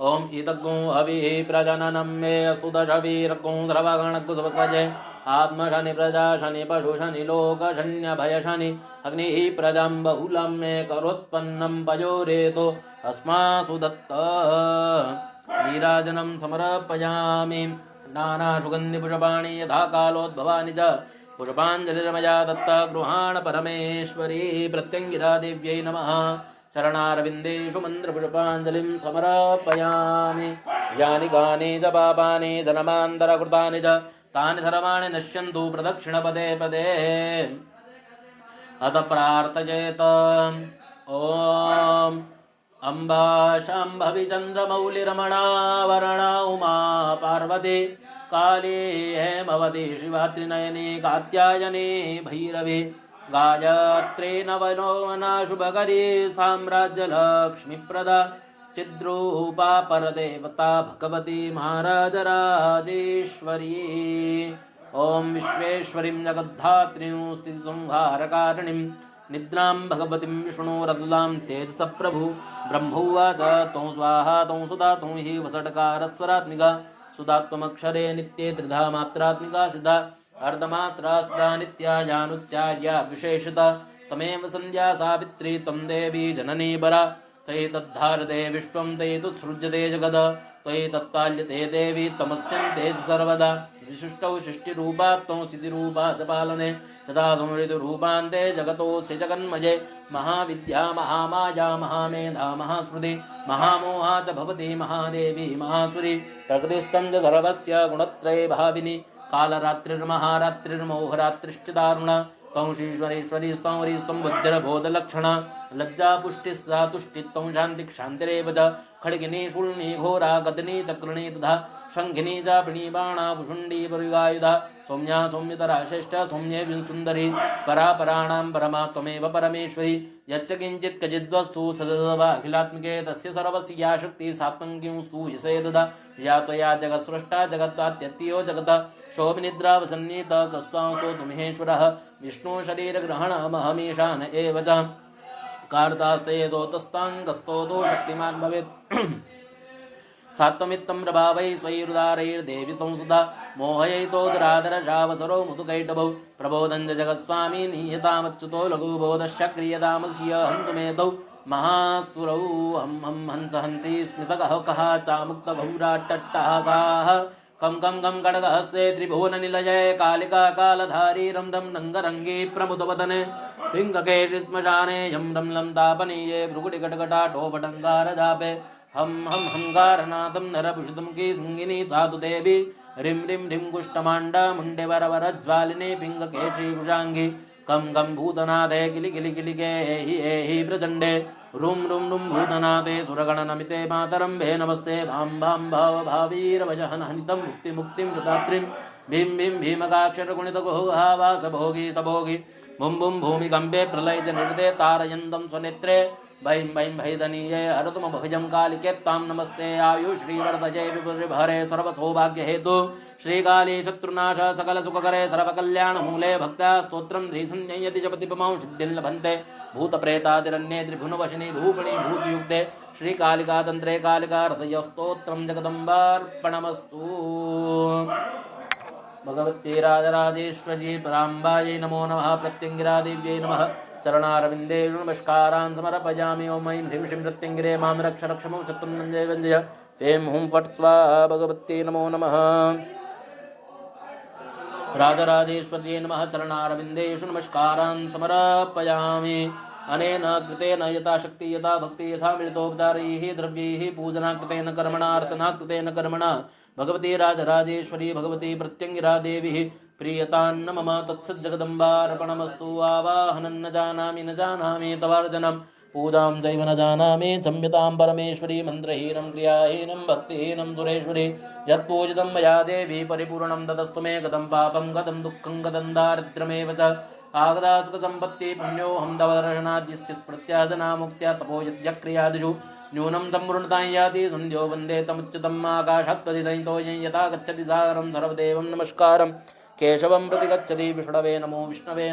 ॐ इतगो हविः प्रजननं मे अस्तु दशवीरगो द्रवगणगुसवस्वजे आत्मशनि प्रजा शनि पशु शनि लोक शन्यभयशनि अग्निः प्रजां बहुलं मे करोत्पन्नं पयोरेतो अस्मासु दत्त नीराजनं समर्पयामि नानासुगन्धिपुष्पाणि यथा कालोद्भवानि च पुष्पाञ्जलिर्मया दत्ता गृहाण परमेश्वरी प्रत्यङ्गिरा देव्यै नमः चरणारविन्देषु मन्त्रपुष्पाञ्जलिं समर्पयामि यानि गानि च पापानि जन्मान्तरकृतानि च तानि सर्वाणि नश्यन्तु प्रदक्षिणपदे पदे अथ प्रार्थयेत ॐ अम्बा शाम्भवी चन्द्रमौलिरमणा वरणा उमा पार्वती काली हेमवती शिवात्रिनयनी कात्यायनी भैरवी गायत्री नवनोमना शुभकरी साम्राज्यलक्ष्मीप्रदा चिद्रूपा परदेवता भगवती महाराजराजेश्वरी ॐ विश्वेश्वरीं जगद्धात्रीं स्थितिसंहारकारिणीं निद्रां भगवतीं विष्णोरदुलां तेजसप्रभु ब्रह्मोवाच त्वं स्वाहा त्वं सुधा त्वं हि वसटकारस्वरात्मिका सुधा त्वमक्षरे नित्ये त्रिधा मात्रात्मिका सिद्धा अर्धमात्रास्ता नित्यायानुच्चार्या विशेषता तमेव संध्या सावित्री त्वं देवी जननी बरा त्वयि तद्धारते विश्वं त्वयि तुत्सृज्यते जगद त्वयि तत्पाल्यते देवी त्वमस्यन्ते सर्वदा विशिष्टौ सृष्टिरूपा त्वं स्थितिरूपा च पालने तथा संहृतिरूपान्ते जगतोऽस्य जगन्मये महाविद्या महामाया महामेधा महास्मृति महामोहा च भवति महादेवी महासुरी प्रकृतिस्थं च सर्वस्य गुणत्रये भाविनी कालरात्रिर्महारात्रिर्मोहरात्रिश्च दारुणा त्वं श्रीश्वरेश्वरी स्तौरीस्त्वं बुद्धिर्बोधलक्षणा लज्जा पुष्टिस्ता तुष्टित्वं शान्तिक्षान्तिरेव च खड्गिनी शूलिनी घोरा गदिनी चक्रिणी तथा शङ्खिनी चापिणी बाणा भुषुण्डी परिगायुधा सौम्या सौम्यतरा श्रेष्ठ सौम्ये सुंदरी परा पराणां परमा त्वमेव परमेश्वरी यच्च किंचित् क्वचिद्वस्तु सदवा अखिलात्मिके तस्य सर्वस्य या शक्ति सात्मं स्तूयसे तदा या त्वया जगत्सृष्टा जगत्वात्यत्यो जगत शोभनिद्रा वसन्नीत कस्त्वांस्तो तुमहेश्वरः विष्णु शरीरग्रहणमहमीशान एव च कार्तास्ते दोतस्ताङ्गस्तोतो शक्तिमान् भवेत् सात्वमित्तं प्रभावै स्वैरुदारैर्देवि संसुता मोहयैतोदरादरशावसरो मुतुकैटभौ प्रबोधञ्च जगत्स्वामी नीयतामच्युतो लघुबोधश्च क्रियतामस्य हन्तुमेतौ महासुरौ हं हं हंस हंसी स्मितकः कः चामुक्तघौराट्टट्टहासाः कं कं कं खड्गहस्ते त्रिभुवननिलये कालिका कालधारी रं रं नङ्गरङ्गी प्रमुदवदने पिङ्गकेशि श्मशाने यं रं लं तापनीये भ्रुकुटिकटकटाटोपटङ्गारजापे हम हम हंगारनादं नरभुषितं की संगिनी साधु देवी रिं रिं रिं कुष्ठमाण्डा मुण्डे वरवरज्वालिनी पिङ्गकेशी कुशाङ्गी कं कं भूतनादे किलि किलि किलि के एहि प्रचण्डे रुं रुं रुं भूतनादे सुरगणनमिते मातरं भे नमस्ते भां भां भाव भावीरवजहन हनितं मुक्तिमुक्तिं प्रदात्रीं भीं भीं भीमकाक्षरगुणितगुहावासभोगी तभोगी बुं बुं भूमिकम्पे प्रलयजनिर्दे तारयन्तं स्वनेत्रे भैं भैं भैदनीये हरतुमभुजं कालिके तां नमस्ते आयु श्रीवरदजय विभरे सर्वसौभाग्य हेतु श्रीकाली शत्रुनाश सकल सुखकरे सर्वकल्याणमूले भक्त्या स्तोत्रं ध्रीसंयति जपति पमां सिद्धिं लभन्ते भूतप्रेतादिरन्ये त्रिभुवनवशिनी रूपिणी भूतयुक्ते श्रीकालिका तन्त्रे कालिका हृदयस्तोत्रं जगदम्बार्पणमस्तु। भगवती राजराजेश्वरी पराम्बायै नमो नमः। प्रत्यङ्गिरादेव्यै नमः। चरणारविन्दे नमस्कारान् समर्पयामि। ओं ऐं ह्रीं श्रीं प्रत्यङ्गिरे मां रक्ष रक्षमं शत्रुं नञ्जय वञ्जय ऐं हुं फट् स्वाहा भगवत्यै नमो नमः। राजराजेश्वर्यै नमः। चरणारविन्देषु नमस्कारान् समर्पयामि। अनेन कृतेन यथाशक्ति यथा भक्ति यथा मिलितोपचारैः द्रव्यैः पूजनाकृतेन कर्मणा अर्चनाकृतेन कर्मणा भगवती राजराजेश्वरी भगवती प्रत्यङ्गिरा देवी प्रीयतान्न मम तत्सज्जगदम्बार्पणमस्तु। आवाहनं न जानामि तवार्जनं पूजां चैव न जानामि क्षम्यतां परमेश्वरी। मन्त्रहीनं क्रियाहीनं भक्तिहीनं सुरेश्वरी यत्पूजितं मया देवी परिपूर्णं ततस्तु मे। गतं पापं गतं दुःखं गतं दारिद्र्यमेव च आगदा सुखसम्पत्ति पुण्योऽहं तव दर्शनाद्यस्य स्मृत्याजना मुक्त्या तपो यज्ञक्रियादिषु न्यूनं सम्पूर्णतां याति सन्ध्यो वन्दे तमुच्युतम्। आकाशात्पतिदयितो यथा गच्छति सागरं सर्वदेवं नमस्कारं केशवं प्रति गच्छति। विष्णवे नमो विष्णवे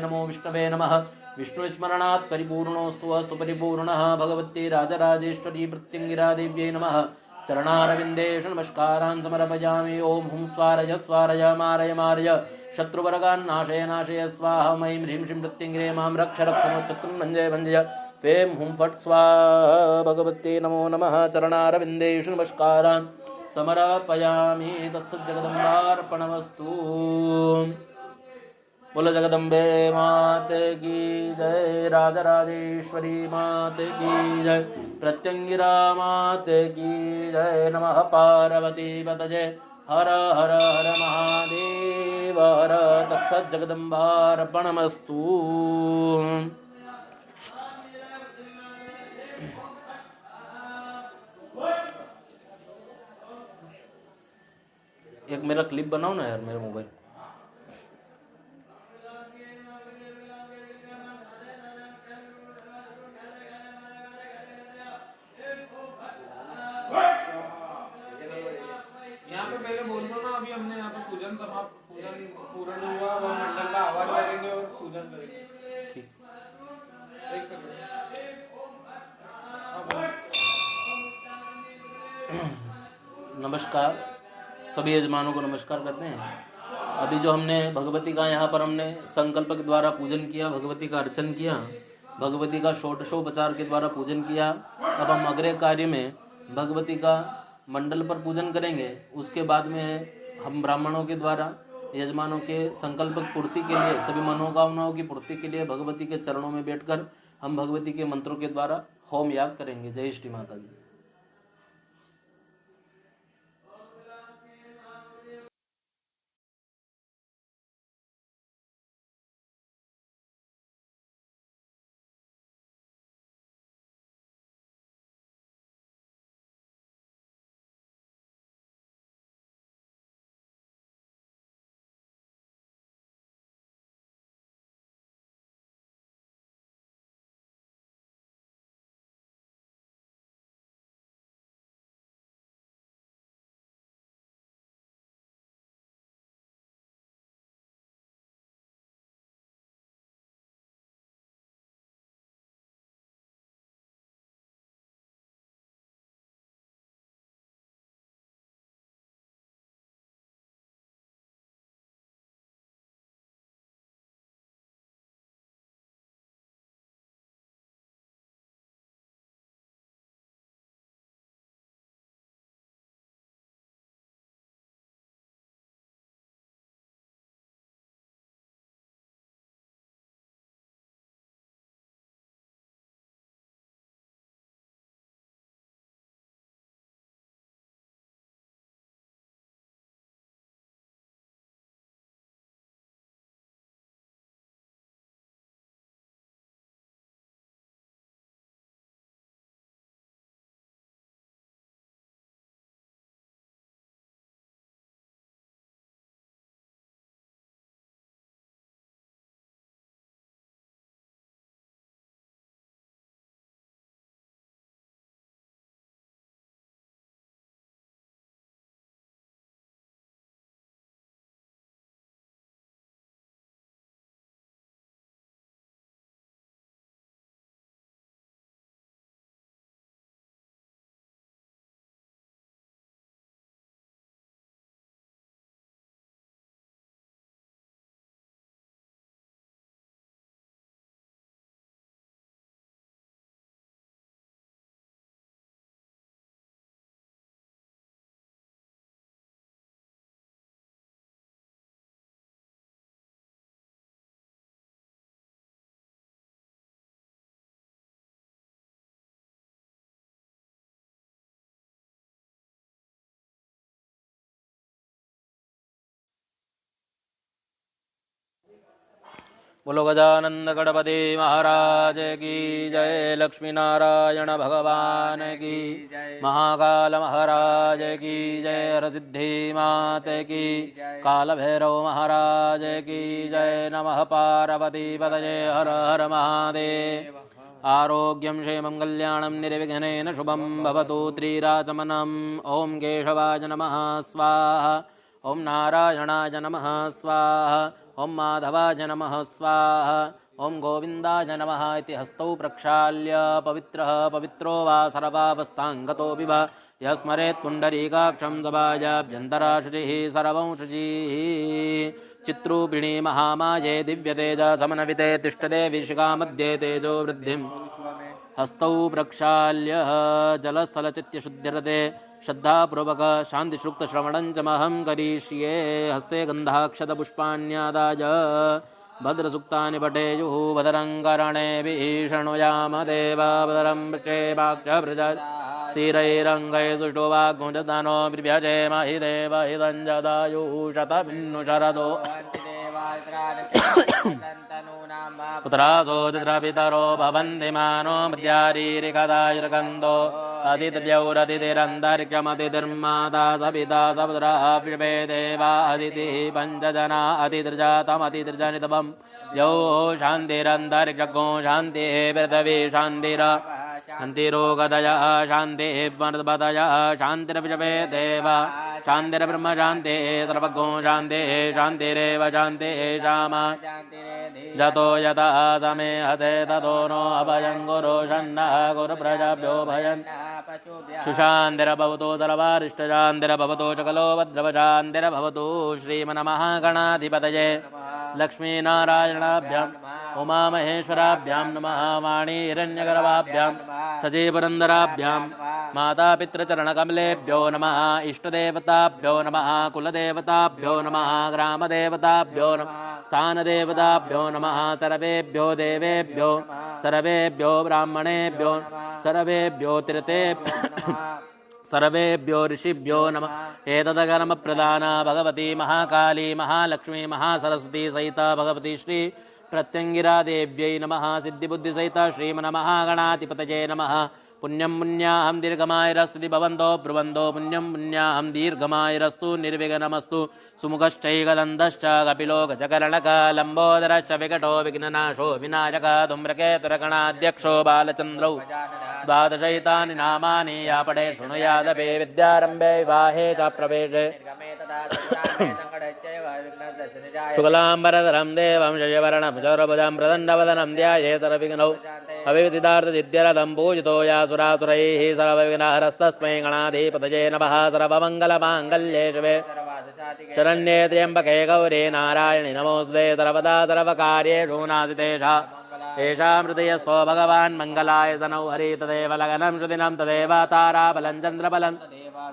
नमः। विष्णुस्मरणात् परिपूर्णोऽस्तु अस्तु परिपूर्णः। भगवती राजराजेश्वरी प्रत्यङ्गिरा देव्यै नमः। चरणारविन्देषु नमस्कारान् समर्पयामि। ओं हुं स्वारय स्वारय मारय मारय शत्रुवर्गान् नाशय नाशय स्वाहा। ऐं ह्रीं श्रीं प्रत्यङ्गिरे मां रक्ष रक्षमं शत्रुं भञ्जय भञ्जय ऐं हुं फट् स्वाहा भगवते नमो नमः। चरणारविन्देषु नमस्कारान् समर्पयामि। तत्सज्जगदम्बार्पणमस्तु। बोलो जगदम्बे मात की जय। राजराजेश्वरी मात की जय। प्रत्यङ्गिरा मात की जय। नमः पार्वती पतये हर हर हर महादेव हर। तत्सज्जगदम्बार्पणमस्तु। एक मेरा क्लिप बनाओ ना यार मेरे मोबाइल। यहाँ पे पहले बोल दो ना। अभी हमने यहाँ पे पूजन पूर्ण हुआ और मंडल का आवाज करेंगे और पूजन करेंगे। ठीक। एक सेकंड। नमस्कार सभी यजमानों को नमस्कार करते हैं। अभी जो हमने भगवती का यहाँ पर हमने संकल्प के द्वारा पूजन किया, भगवती का अर्चन किया, भगवती का षोडशोपचार के द्वारा पूजन किया। अब हम अग्रे कार्य में भगवती का मंडल पर पूजन करेंगे। उसके बाद में हम ब्राह्मणों के द्वारा यजमानों के संकल्प पूर्ति के लिए, सभी मनोकामनाओं की पूर्ति के लिए भगवती के चरणों में बैठकर हम भगवती के मंत्रों के द्वारा होम याग करेंगे। जय श्री माता जी। बोलो गजानंद गणपति महाराज की जय। लक्ष्मी नारायण भगवान की, महाकाल महाराज की जय। हरसिद्धि मात की, काल भैरव महाराज की जय। नमः पार्वती पतये हर हर महादेव। आरोग्यं क्षेमं कल्याणं निर्विघ्नेन शुभं भवतु त्रिराचमनम्। ओं केशवाय नमः स्वाहा, ओं नारायणाय नमः स्वाहा, ओं माधवाय नमः स्वाहा, ओं गोविन्दाय नमः इति हस्तौ प्रक्षाल्य पवित्रः पवित्रो वा सर्वावस्थाङ्गतो विभ यस्मरेत् पुण्डरीकाक्षं सभायाभ्यन्तरा शुचिः सर्वं शुचिः। चित्रूपिणी महामाये दिव्यतेज समन्विते तिष्ठते विशिखामध्ये तेजो वृद्धिं हस्तौ प्रक्षाल्य जलस्थलचित्यशुद्धिरते श्रद्धापूर्वक शान्तिश्रुक्तश्रवणं च महं करिष्ये। हस्ते गन्धाक्षतपुष्पाण्यादाय भद्रसूक्तानि पठेयुः भद्रं कर्णेभिः शृणुयाम देवा भद्रं पश्येमाक्षभृज स्थिरैरङ्गैः सुष्ठुवाग्मुञ्जदानो बिभ्यजेम हि देव हितं जदायुः शतमिन्नु शरदो पुत्रासो तत्रपितरो भवन्ति मानो मध्यारीरिकदायुर्गन्धो अतिद्यौरतिथिरन्तरिक्षमतिर्माता सपिता सपुत्रः विश्वे देवा अदितिः पञ्चजना अतिदृजातमतिदृजनितपं यौ शान्तिरन्तरिक्षगो शान्तिः पृथिवी शान्तिर शान्तिरोगदयः शान्तिः वर्धपदयः शान्तिर्विश्वे देवा शान्तिर्ब्रह्म शान्तिः सर्वगो शान्तिः शान्तिरेव शान्तिः श्यामा जतो यतः समे हते ततो नो अभयं गुरु षण्णः गुरु प्रजाभ्यो भयन् सुशान्तिर्भवतु सर्वारिष्टशान्तिर्भवतु सकलो भद्रवशान्तिर्भवतु। श्रीमन्महागणाधिपतये लक्ष्मीनारायणाभ्याम् उमामहेश्वराभ्यां नमः। वाणी हिरण्यगर्भाभ्यां सजीवरन्दराभ्यां मातापितृचरणकमलेभ्यो नमः। इष्टदेवताभ्यो नमः, कुलदेवताभ्यो नमः, ग्रामदेवताभ्यो नमः, स्थानदेवताभ्यो नमः। सर्वेभ्यो देवेभ्यो सर्वेभ्यो ब्राह्मणेभ्यो सर्वेभ्यो तीर्थेभ्यो सर्वेभ्यो ऋषिभ्यो नमः। एतदकर्मप्रदाना भगवती महाकाली महालक्ष्मी महासरस्वती सहिता भगवती श्री प्रत्यंगिरा देव्यै नमः। सिद्धिबुद्धिसहिता श्रीमन्महागणाधिपतये नमः। पुण्यं पुण्याहं दीर्घमायुरस्तु भवन्तो ब्रुवन्तो पुण्यं पुण्याहं दीर्घमायुरस्तु निर्विघ्नमस्तु। सुमुखश्चैकदन्तश्च कपिलो गजकर्णक लम्बोदरश्च विकटो विघ्ननाशो विनायक धूम्रकेतुरगणाध्यक्षो बालचन्द्रौ द्वादशैतानि नामानि या पठे शृणुयादपि विद्यारम्भे विवाहे च प्रवेशे शुक्लाम्बरधरं देवं शशिवर्णं चतुर्भुजं प्रदण्डवदनं ध्याये सर्वविघ्नौ अविद्यार्थसिद्ध्यर्थं पूजितो यासुरासुरैः सर्वविघ्नहरस्तस्मै गणाधिपतये नमः। सर्वमङ्गलमाङ्गल्ये शिवे शरण्ये त्र्यम्बके गौरी नारायणि नमोऽस्तुते। सर्वदा सर्वकार्येषु नास्तितेषा येषां हृदयस्थो भगवान् मङ्गलाय सनौ हरि तदेव लगनं श्रुतिनं तदेव ताराबलं चन्द्रबलं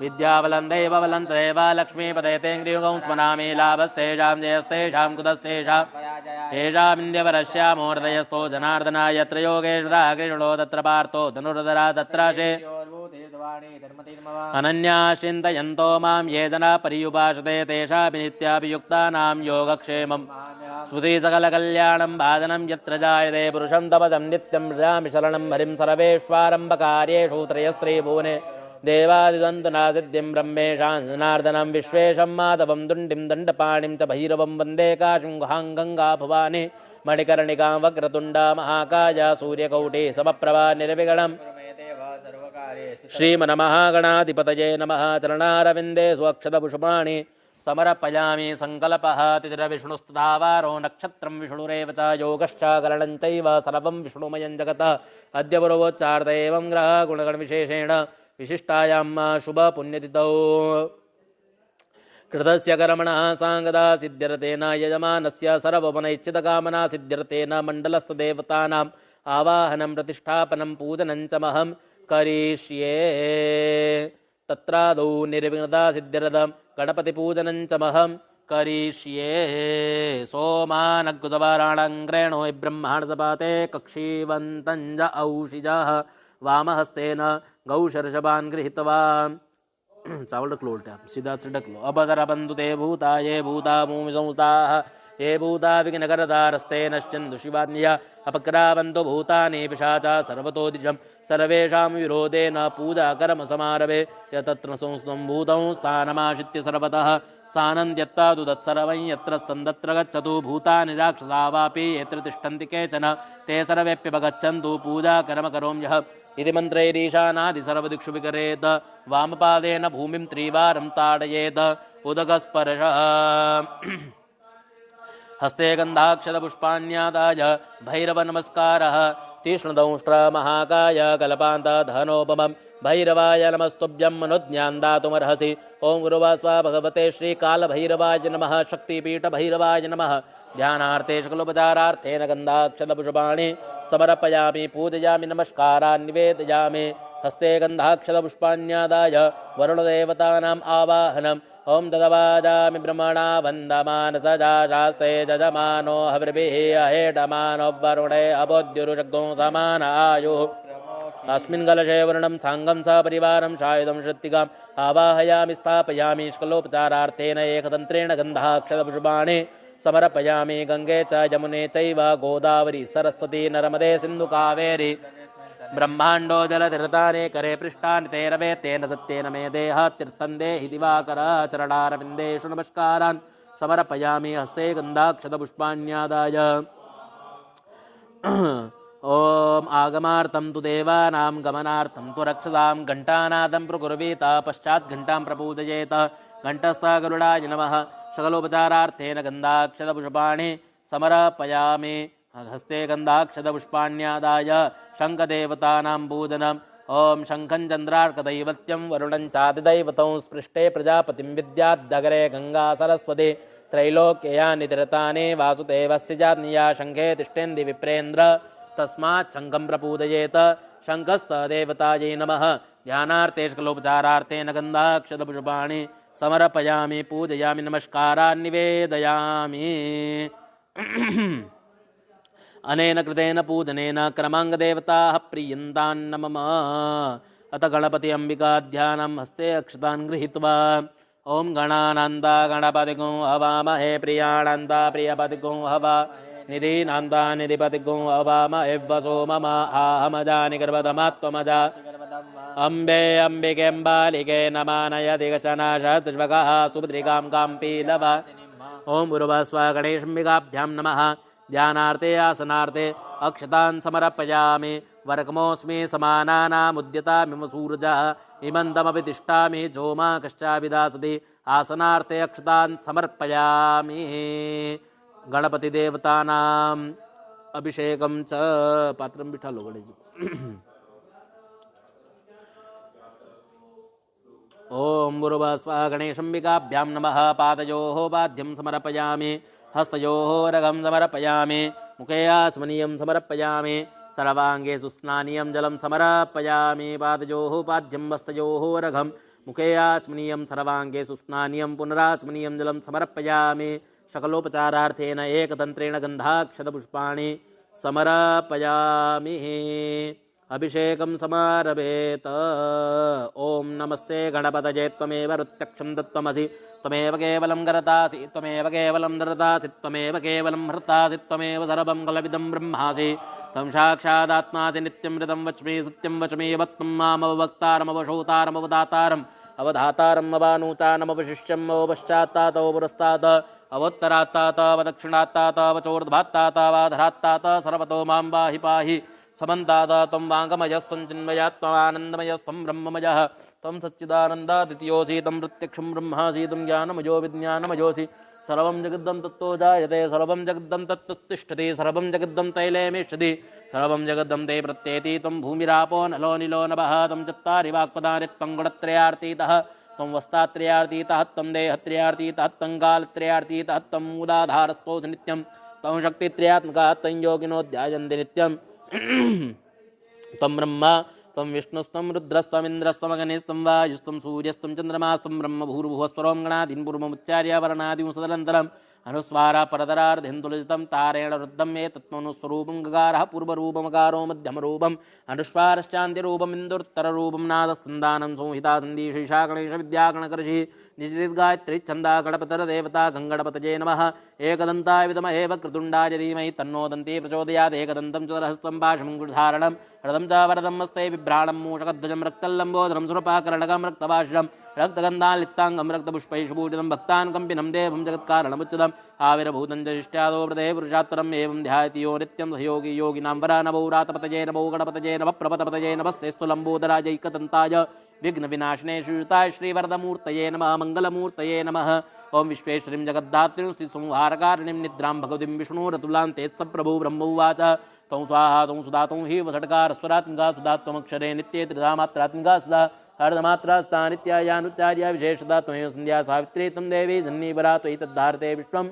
विद्याबलं दैवबलं तदेव लक्ष्मीपदे तेङ्ग्रियुगं स्मरामि। लाभस्तेषां जयस्तेषां कुतस्तेषां येषामिन्द्यवरस्यामो हृदयस्थो जनार्दनाय यत्र योगेश्वरः कृष्णो तत्र पार्थो धनुर्धरा तत्राशे अनन्याश्चिन्तयन्तो मां ये जना पर्युपासते तेषापि नित्याभियुक्तानां योगक्षेमम् स्मृति सकलकल्याणं भाजनं यत्र जायते पुरुषं तपदं नित्यं भजामि शरणं हरिं सर्वेष्वारम्भकार्येषु त्रयस्त्रीभुवने देवादिदन्तनासिद्धिं ब्रह्मेशां जनार्दनं विश्वेशं माधवं दुण्डिं दण्डपाणिं च भैरवं वन्दे काशीं गुहां गङ्गा भवानी मणिकर्णिकां वक्रतुण्डा महाकाय सूर्यकौटी समप्रभा निर्विघ्नं श्रीमन्महागणाधिपतये नमः। चरणारविन्दे स्वक्षतपुष्पाणि समर्पयामि। सङ्कल्पः तिथिर्विष्णुस्तदावारो नक्षत्रं विष्णुरेव च योगश्च करणं चैव सर्वं विष्णुमयं जगतः। अद्य पुरोच्चार्थ एवं ग्रह गुणगणविशेषेण विशिष्टायां शुभपुण्यतिथौ कृतस्य कर्मणः साङ्गदा सिद्ध्यर्थेन यजमानस्य सर्वोपनैच्छितकामना सिद्ध्यर्थेन मण्डलस्थदेवतानाम् आवाहनं प्रतिष्ठापनं पूजनं च महं करिष्ये। तत्रादौ निर्विघ्नता सिद्ध्यर्थं गणपतिपूजनं च महं करिष्ये। सोमानग्गुतवाराणाङ्ग्रेणो ब्रह्माण्डसपाते कक्षीवन्तं च औषिजः वामहस्तेन गौशर्षभान् गृहीतवान्। चावल रख लो उल्टा सीधा से ढक लो। अब जरा बंधु ते भूता ये भूता भूमि संस्थाः ये भूता विघ्नकरतारस्ते नश्यन्तु शिवान्या अपक्रावन्तु भूतानि पिशाचा सर्वतो दिशं सर्वेषां विरोधेन पूजा कर्म समारभे यतत्र संस्तं भूतं स्थानमाश्रित्य सर्वतः स्थानं त्यक्त्वा तु तत्सर्वं यत्र स्तन्दत्र गच्छतु भूतानि राक्षसा वापि यत्र तिष्ठन्ति केचन ते सर्वेऽप्यपगच्छन्तु पूजा कर्म करोम्यः इति मन्त्रैरीशानादि सर्वदिक्षु विकरेत् वामपादेन भूमिं त्रिवारं ताडयेत् उदकस्पर्शः हस्ते गन्धाक्षतपुष्पाण्यादाय भैरवनमस्कारः तीक्ष्णदंष्ट्रमहाकाय कल्पान्तधनोपमं भैरवाय नमस्तुभ्यं मनोज्ञां दातुमर्हसि ओं गुरुवास्वा भगवते श्रीकालभैरवाय नमः शक्तिपीठभैरवाय नमः ध्यानार्थे शकलोपचारार्थेन गन्धाक्षतपुष्पाणि समर्पयामि पूजयामि नमस्कारान् निवेदयामि हस्ते गन्धाक्षतपुष्पाण्यादाय वरुणदेवतानाम् आवाहनम् ओं तदवाजामि ब्रह्मणा वन्दमानसजा शास्ते जजमानो हविर्भिः अहेटमानो वरुणे अबोध्युरुषग्गो समान आयुः अस्मिन् कलशे वर्णं साङ्गं सपरिवारं शायुधं श्रुत्तिकाम् आवाहयामि स्थापयामि श्कलोपचारार्थेन एकतन्त्रेण गन्धाक्षतपुष्पाणि समर्पयामि गङ्गे च यमुने चैव गोदावरी सरस्वती नर्मदे सिन्धु कावेरी ब्रह्माण्डो जलतीर्थानि करे पृष्ठानि ते रवे तेन सत्येन मे देह तीर्थं देहि दिवाकर चरणारविन्देषु नमस्कारान् समर्पयामि हस्ते गन्धाक्षतपुष्पाण्यादाय ॐ आगमार्थं तु देवानां गमनार्थं तु रक्षसां घण्टानादं प्रकुर्वीत पश्चात् घण्टां प्रपूजयेत घण्टस्था गरुडाय नमः सकलोपचारार्थेन गन्धाक्षतपुष्पाणि समर्पयामि हस्ते गन्धाक्षतपुष्पाण्यादाय शङ्खदेवतानां पूजनम् ॐ शङ्खं चन्द्रार्कदैवत्यं वरुणं चादिदैवतं स्पृष्टे प्रजापतिं विद्याद्दगरे गङ्गा सरस्वती त्रैलोक्ययानि तीर्थानि वासुदेवस्य जात्निया शङ्खे तिष्ठेन्दि विप्रेन्द्र तस्मात् शङ्खं प्रपूजयेत शङ्खस्थदेवतायै नमः ध्यानार्थे शकलोपचारार्थेन गन्धाक्षतपुष्पाणि समर्पयामि पूजयामि नमस्कारान् निवेदयामि अनेन कृतेन पूजनेन क्रमाङ्गदेवताः प्रीयन्तान्न मम अथ गणपति अम्बिका ध्यानं हस्ते अक्षतान् गृहीत्वा ॐ गणानान्ता गणपतिगुं हवामहे प्रियाणान्ता प्रियपतिगुं हवा निधीनान्ता निधिपतिगुं हवामहे वसो मम आहमजानि गर्भधमात्वमजा अम्बे अम्बिकेऽम्बालिके नमानय दिगचनाशत्रिवकः सुभद्रिकां काम्पीलव ॐ उर्वस्व गणेशम्बिकाभ्यां नमः ध्यानार्थे आसनार्थे अक्षतान् समर्पयामि वर्कमोऽस्मि समानानामुद्यतामिम सूर्यः इमन्तमपि तिष्ठामि झोमा कश्चाभिदासति आसनार्थे अक्षतान् समर्पयामि गणपतिदेवतानाम् अभिषेकं च पात्रं बिठालो गणेशजी ॐ गुरुवास्वा गणेशम्बिकाभ्यां नमः पादयोः पाद्यं समर्पयामि हस्तयोः रगं समर्पयामि मुखे आस्मनीयं समर्पयामि सर्वाङ्गेषु स्नानीयं जलं समर्पयामि पादयोः पाद्यं हस्तयोः रघं मुखे आस्मनीयं सर्वाङ्गेषु स्नानीयं पुनरास्मनीयं जलं समर्पयामि सकलोपचारार्थेन एकतन्त्रेण गन्धाक्षतपुष्पाणि समर्पयामि अभिषेकं समारभेत ॐ नमस्ते गणपतये त्वमेव प्रत्यक्षं दत्तमसि त्वमेव केवलं गरतासि त्वमेव केवलं दरतासि त्वमेव केवलं हर्तासि त्वमेव सर्वं कलविदं ब्रह्मासि त्वं साक्षादात्मासि नित्यमृतं वच्मि सत्यं वच्मि वक्तं मामवक्तारमवशोतारमवदातारम् अवधातारम् अवानूतानमवशिष्यम् अवपश्चात्तात् अवपुरस्तात् अवोत्तरात्तात् अवदक्षिणात्तात् अवचोर्ध्वात्तात् अवाधरात्तात् सर्वतो मां पाहि पाहि समन्तात् त्वं वाङ्गमयस्त्वं चिन्मयात्मानन्दमयस्त्वं ब्रह्ममयः त्वं सच्चिदानन्दादित्योऽसि तं प्रत्यक्षं ब्रह्मासि तं ज्ञानमयो विज्ञानमयोऽसि सर्वं जगद्धं तत्तो जायते सर्वं जगद्धं तत्तुतिष्ठति सर्वं जगद्धं तैलेमेष्यति सर्वं जगद्धं ते प्रत्येति त्वं भूमिरापो नलो निलो नभः तं चत्वारि वाक्पदानि त्वं गुणत्रयार्तीतः त्वं वस्तात्रयार्तीतः त्वं देहत्रयार्तीतः त्वं कालत्रयार्तीतः त्वं मूलाधारस्थोऽसि नित्यं त्वं शक्तित्रयात्मकः त्वं योगिनो ध्यायन्ति नित्यं त्वं ब्रह्मा त्वं विष्णुस्त्वं रुद्रस्त्वमिन्द्रस्त्वमग्निस्त्वं वायुस्त्वं सूर्यस्त्वं चन्द्रमास्त्वं ब्रह्म भूर्भुवः स्वरों गणादीन् पूर्वमुच्चार्य वर्णादिं सदनन्तरं अनुस्वारा परतरार्धेन्दुलितं तारेण रुद्धं मे तत्त्वनुस्वरूपं गकारः पूर्वरूपमकारो मध्यमरूपम् अनुस्वारश्चान्त्यरूपम् इन्दुत्तररूपं नादसन्दानं संहिता सन्धिशेषा गणेश विद्यागणकर्षि निजगायत्री छन्दा गणपतिर्देवता गङ्गणपतये नमः एकदन्ताय विद्महे वक्रतुण्डाय धीमहि तन्नो दन्ती प्रचोदयात् एकदन्तं चतुरहस्तं पाशमङ्कुशधारणं रथं च वरदं मस्ते बिभ्राणं मूषकध्वजं रक्तल्लम्बोदरं सुरपाकरणकं रक्तभाष्यं रक्तगन्धालिप्ताङ्गं रक्तपुष्पैषभूषितं भक्तान् कम्पिनं देवं जगत्कारणमुच्युतम् आविर्भूतं च शिष्ट्यादो वृदे पुरुषात्तरम् एवं ध्यायति यो नित्यं सहयोगी योगिनां वरा नभो रातपतये नभो गणपतये नभः प्रपतपतये नमस्तेस्तु लम्बोदराजैकदन्ताय विघ्नविनाशिने श्रीयुताय श्रीवरदमूर्तये नमः मङ्गलमूर्तये नमः ओं विश्वेश्वरीं जगद्धात्रीं स्थितिसंहारकारिणीं निद्रां भगवतीं विष्णुरतुलान्तेत्सप्रभो ब्रह्मोवाच तौ स्वाहा तौ सुधा तौ हि वषट्कारस्वरात्मिका सुधा त्वमक्षरे नित्ये त्रिधामात्रात्मिका सुधा अर्धमात्रास्ता नित्यायानुच्चार्या विशेषता त्वमेव सन्ध्या सावित्री तं देवी जह्नीवरा त्वयि तद्धारते विश्वम्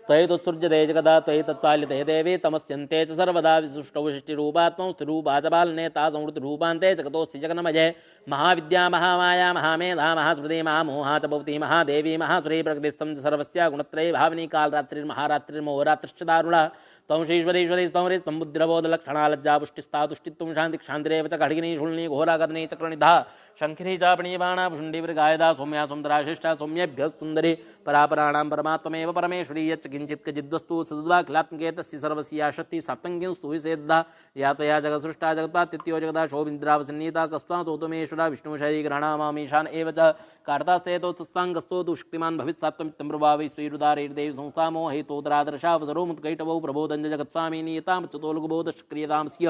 त्वयि तुत्सृज्यते जगदा त्वयि तत्पाल्यते देवी तमस्यन्ते च सर्वदा विशिष्टौ विशिष्टिरूपात्मौ स्थिरूपा च बालनेता संवृत्तिरूपान्ते जगतोऽस्ति जगन्मये महाविद्या महामाया महामेधा महास्मृति महामोहा च भवती महादेवी महासुरी प्रकृतिस्थं च सर्वस्य गुणत्रये भावनी कालरात्रिर्महारात्रिर्महोरात्रिश्च दारुणा त्वं श्रीश्वरीश्वरी स्तौरी त्वं बुद्धिरबोधलक्षणा लज्जा पुष्टिस्ता तुष्टित्वं शान्ति क्षान्तिरेव च खड्गिनी शूलिनी घोरागर्णी चक्रणिधा शङ्खिनी चापणी बाणा पुष्ण्डीवृगायदा सौम्या सुन्दरा शिष्टा सौम्येभ्यः सुन्दरी परापराणां परमात्ममेव परमेश्वरी यच्च किञ्चित् कचिद्वस्तु सद्वाखिलात्मके तस्य सर्वस्या शक्ति सप्तङ्गिंस्तु विसेद्धा या त्वया जगत्सृष्टा जगत्पातिथ्यो जगदा शोभिन्द्रावसन्नीता कस्त्वातोतमेश्वरा विष्णुशरीगणानामामीशान एव च कार्तास्तेतोत्साङ्गस्तो तु शक्तिमान् भवित् सात्वमित्यं प्रभावै स्वीरुदारैर्देवी संस्थामो हेतोदरादर्शावसरो मुत्कैटवौ प्रबोधञ्च जगत्स्वामी नियतामच्युतो लघुबोधश्क्रियतामस्य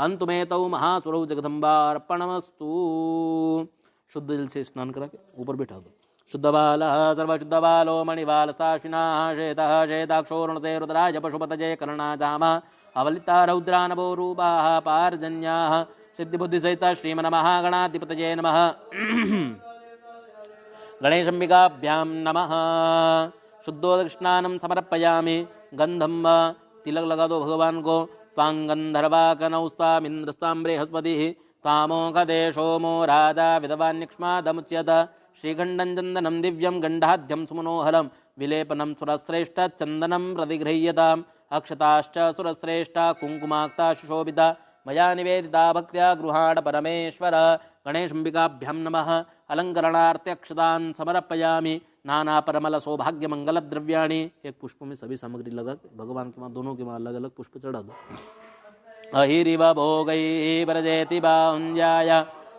हन्तुमेतौ महासुरौ जगदम्बार्पणमस्तु। शुद्ध जल से स्नान करा के ऊपर बैठा दो। शुद्ध बाल सर्वशुद्ध बालो मणिबाल साश्विनाः शेतः शेताक्षोर्णते रुद्राय पशुपतये कर्णाजामा अवलिता रौद्रानभो रूपाः पार्जन्याः सिद्धिबुद्धिसहिता श्रीमन्महागणाधिपतये नमः। गणेशम्बिकाभ्यां नमः। शुद्धोदकस्नानं समर्पयामि। गंधम तिलक लगा दो भगवान को। त्वांगंधर्वाकनौस्तामिन्द्रस्तां बृहस्पतिः तामोकदे सोमो राजा विधवान्यक्ष्मादमुच्यत। श्रीगण्डं चन्दनं दिव्यं गण्डाद्यं सुमनोहरं विलेपनं सुरश्रेष्ठचन्दनं प्रतिगृह्यताम्। अक्षताश्च सुरश्रेष्ठा कुङ्कुमाक्ता सुशोभिता मया निवेदिता भक्त्या गृहाण परमेश्वर। गणेशम्बिकाभ्यां नमः। अलङ्करणार्थ्यक्षतान् समर्पयामि। नाना परमल सौभाग्य मंगल द्रव्याणि। एक पुष्प में सभी सामग्री लगा भगवान के वहाँ दोनों के वहाँ अलग अलग पुष्प चढ़ा दो। अहिरिव भोगैः प्रजेति बाहुञ्जाय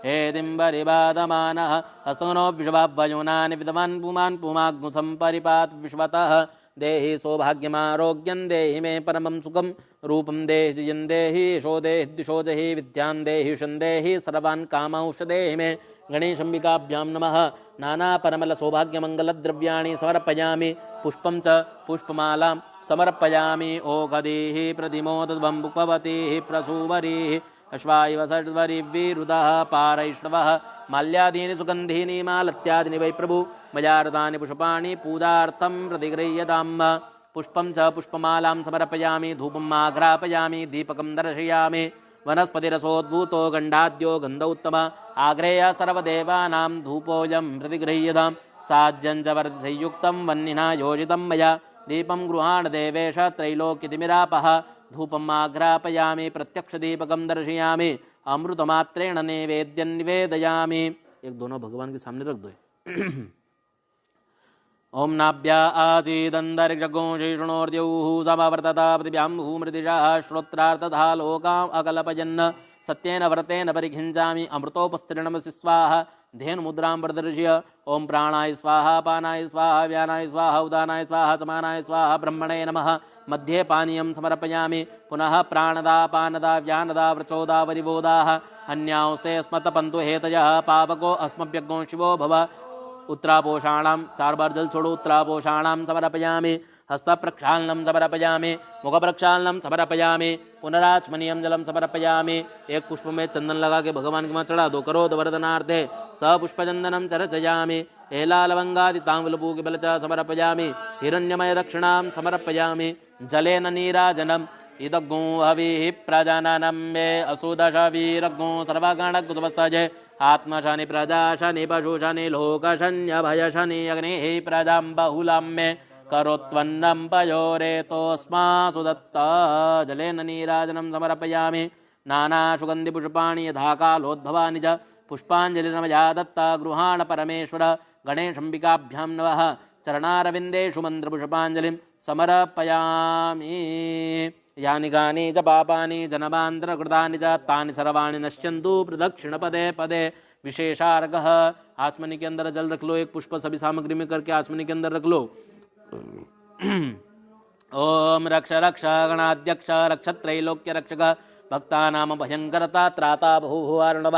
हेदिम्बरिबाधमानः हस्तनो विषवावयोनानि विद्वान् पुमान् पुमाग्मुसं परिपात् विश्वतः। देहि सौभाग्यमारोग्यं देहि मे परमं सुखं रूपं देहि जयं देहि यशो देहि दिशो देहि विद्यां देहि देहि सर्वान् कामांश्च देहि मे। गणेशम्बिकाभ्यां नमः। नाना परमल सौभाग्य मंगल द्रव्याणि समर्पयामि। पुष्पं च पुष्पमालां समर्पयामि। ओकदीः प्रतिमोदद्वम्बुपवतीः प्रसूवरीः अश्वायव षड्वरिवीरुदः पारैष्णवः माल्यादीनि सुगन्धीनि मालत्यादीनि वै प्रभु मया रतानि पुष्पाणि पूजार्थं प्रतिगृह्यताम्। पुष्पं च पुष्पमालां समर्पयामि। धूपम् आघ्रापयामि। दीपकं दर्शयामि। वनस्पतिरसोद्भूतो गण्डाद्यो गन्धोत्तम आग्रेय सर्वदेवानां धूपोऽयं प्रतिगृह्यताम्। साज्यं च वर्धसंयुक्तं वह्निना योजितं मया। दीपं गृहाण देवेश त्रैलोक्यतिमिरापः। धूपम् आघ्रापयामि। प्रत्यक्षदीपकं दर्शयामि। अमृतमात्रेण नैवेद्यं निवेदयामि। एक दोनों भगवान के सामने रख दो। ओं नाभ्या आसीदन्तरिक्षगोषीष्णोर्द्यौः समवर्तता पृथिव्यां भूमृदिशः श्रोत्रार्थधा लोकाम् अकल्पयन् सत्येन व्रतेन परिखिञ्चामि। अमृतोपस्त्रीणमसि स्वाहा धेनुमुद्रां प्रदर्श्य। ओं प्राणाय स्वाहा पानाय स्वाहा व्यानाय स्वाहा उदानाय स्वाहा समानाय स्वाहा ब्रह्मणे नमः। मध्ये पानीयं समर्पयामि। पुनः प्राणदा पानदा व्यानदा व्रचोदा वरिवोदाः अन्यांस्ते स्मतपन्तु हेतयः पावको अस्मभ्यग्नो शिवो भव। उत्तरापोषाणां 4 बार जल छोड़ो। उत्तरापोषाणां समर्पयामि। हस्तप्रक्षालनं समर्पयामि। मुखप्रक्षालनं समर्पयामि। पुनराचमनीयं जलं समर्पयामि। एक पुष्प में चंदन लगा के भगवान के वहाँ चढ़ा दो। करोद वरदनार्थे स पुष्पचंदनं चर्चयामि। एलालवंगादि तांबूलपूगिबल च समर्पयामि। हिरण्यमय दक्षिणां समर्पयामि। जलेन नीराजनम् इदग्गो हविः प्रजननं मे असुदशवीरग्गो सर्वगणकुतुबस्तजे आत्मशनि प्रजाशनि पशुशनि लोकशन्यभयशनि अग्निः प्रजां बहुलं मे करोत्वन्नं पयोरेतोऽस्मासु दत्ता जलेन नीराजनं समर्पयामि नानासुगन्धिपुष्पाणि यथा कालोद्भवानि च पुष्पाञ्जलिर्मया दत्ता गृहाण परमेश्वर गणेशम्बिकाभ्यां नमः चरणारविन्देषु मन्त्रपुष्पाञ्जलिं समर्पयामि यानि कानि च पापानि जन्मान्तरकृतानि च तानि सर्वाणि नश्यन्तु प्रदक्षिणपदे पदे विशेषार्घः आचमनी के अंदर जल रख लो एक पुष्प सभी सामग्री में करके आचमनी के अंदर रख लो ओम रक्ष रक्ष गणाध्यक्ष रक्षत्रैलोक्य रक्षक भक्तानाम भयंकरता त्राता बहुभुवार्णव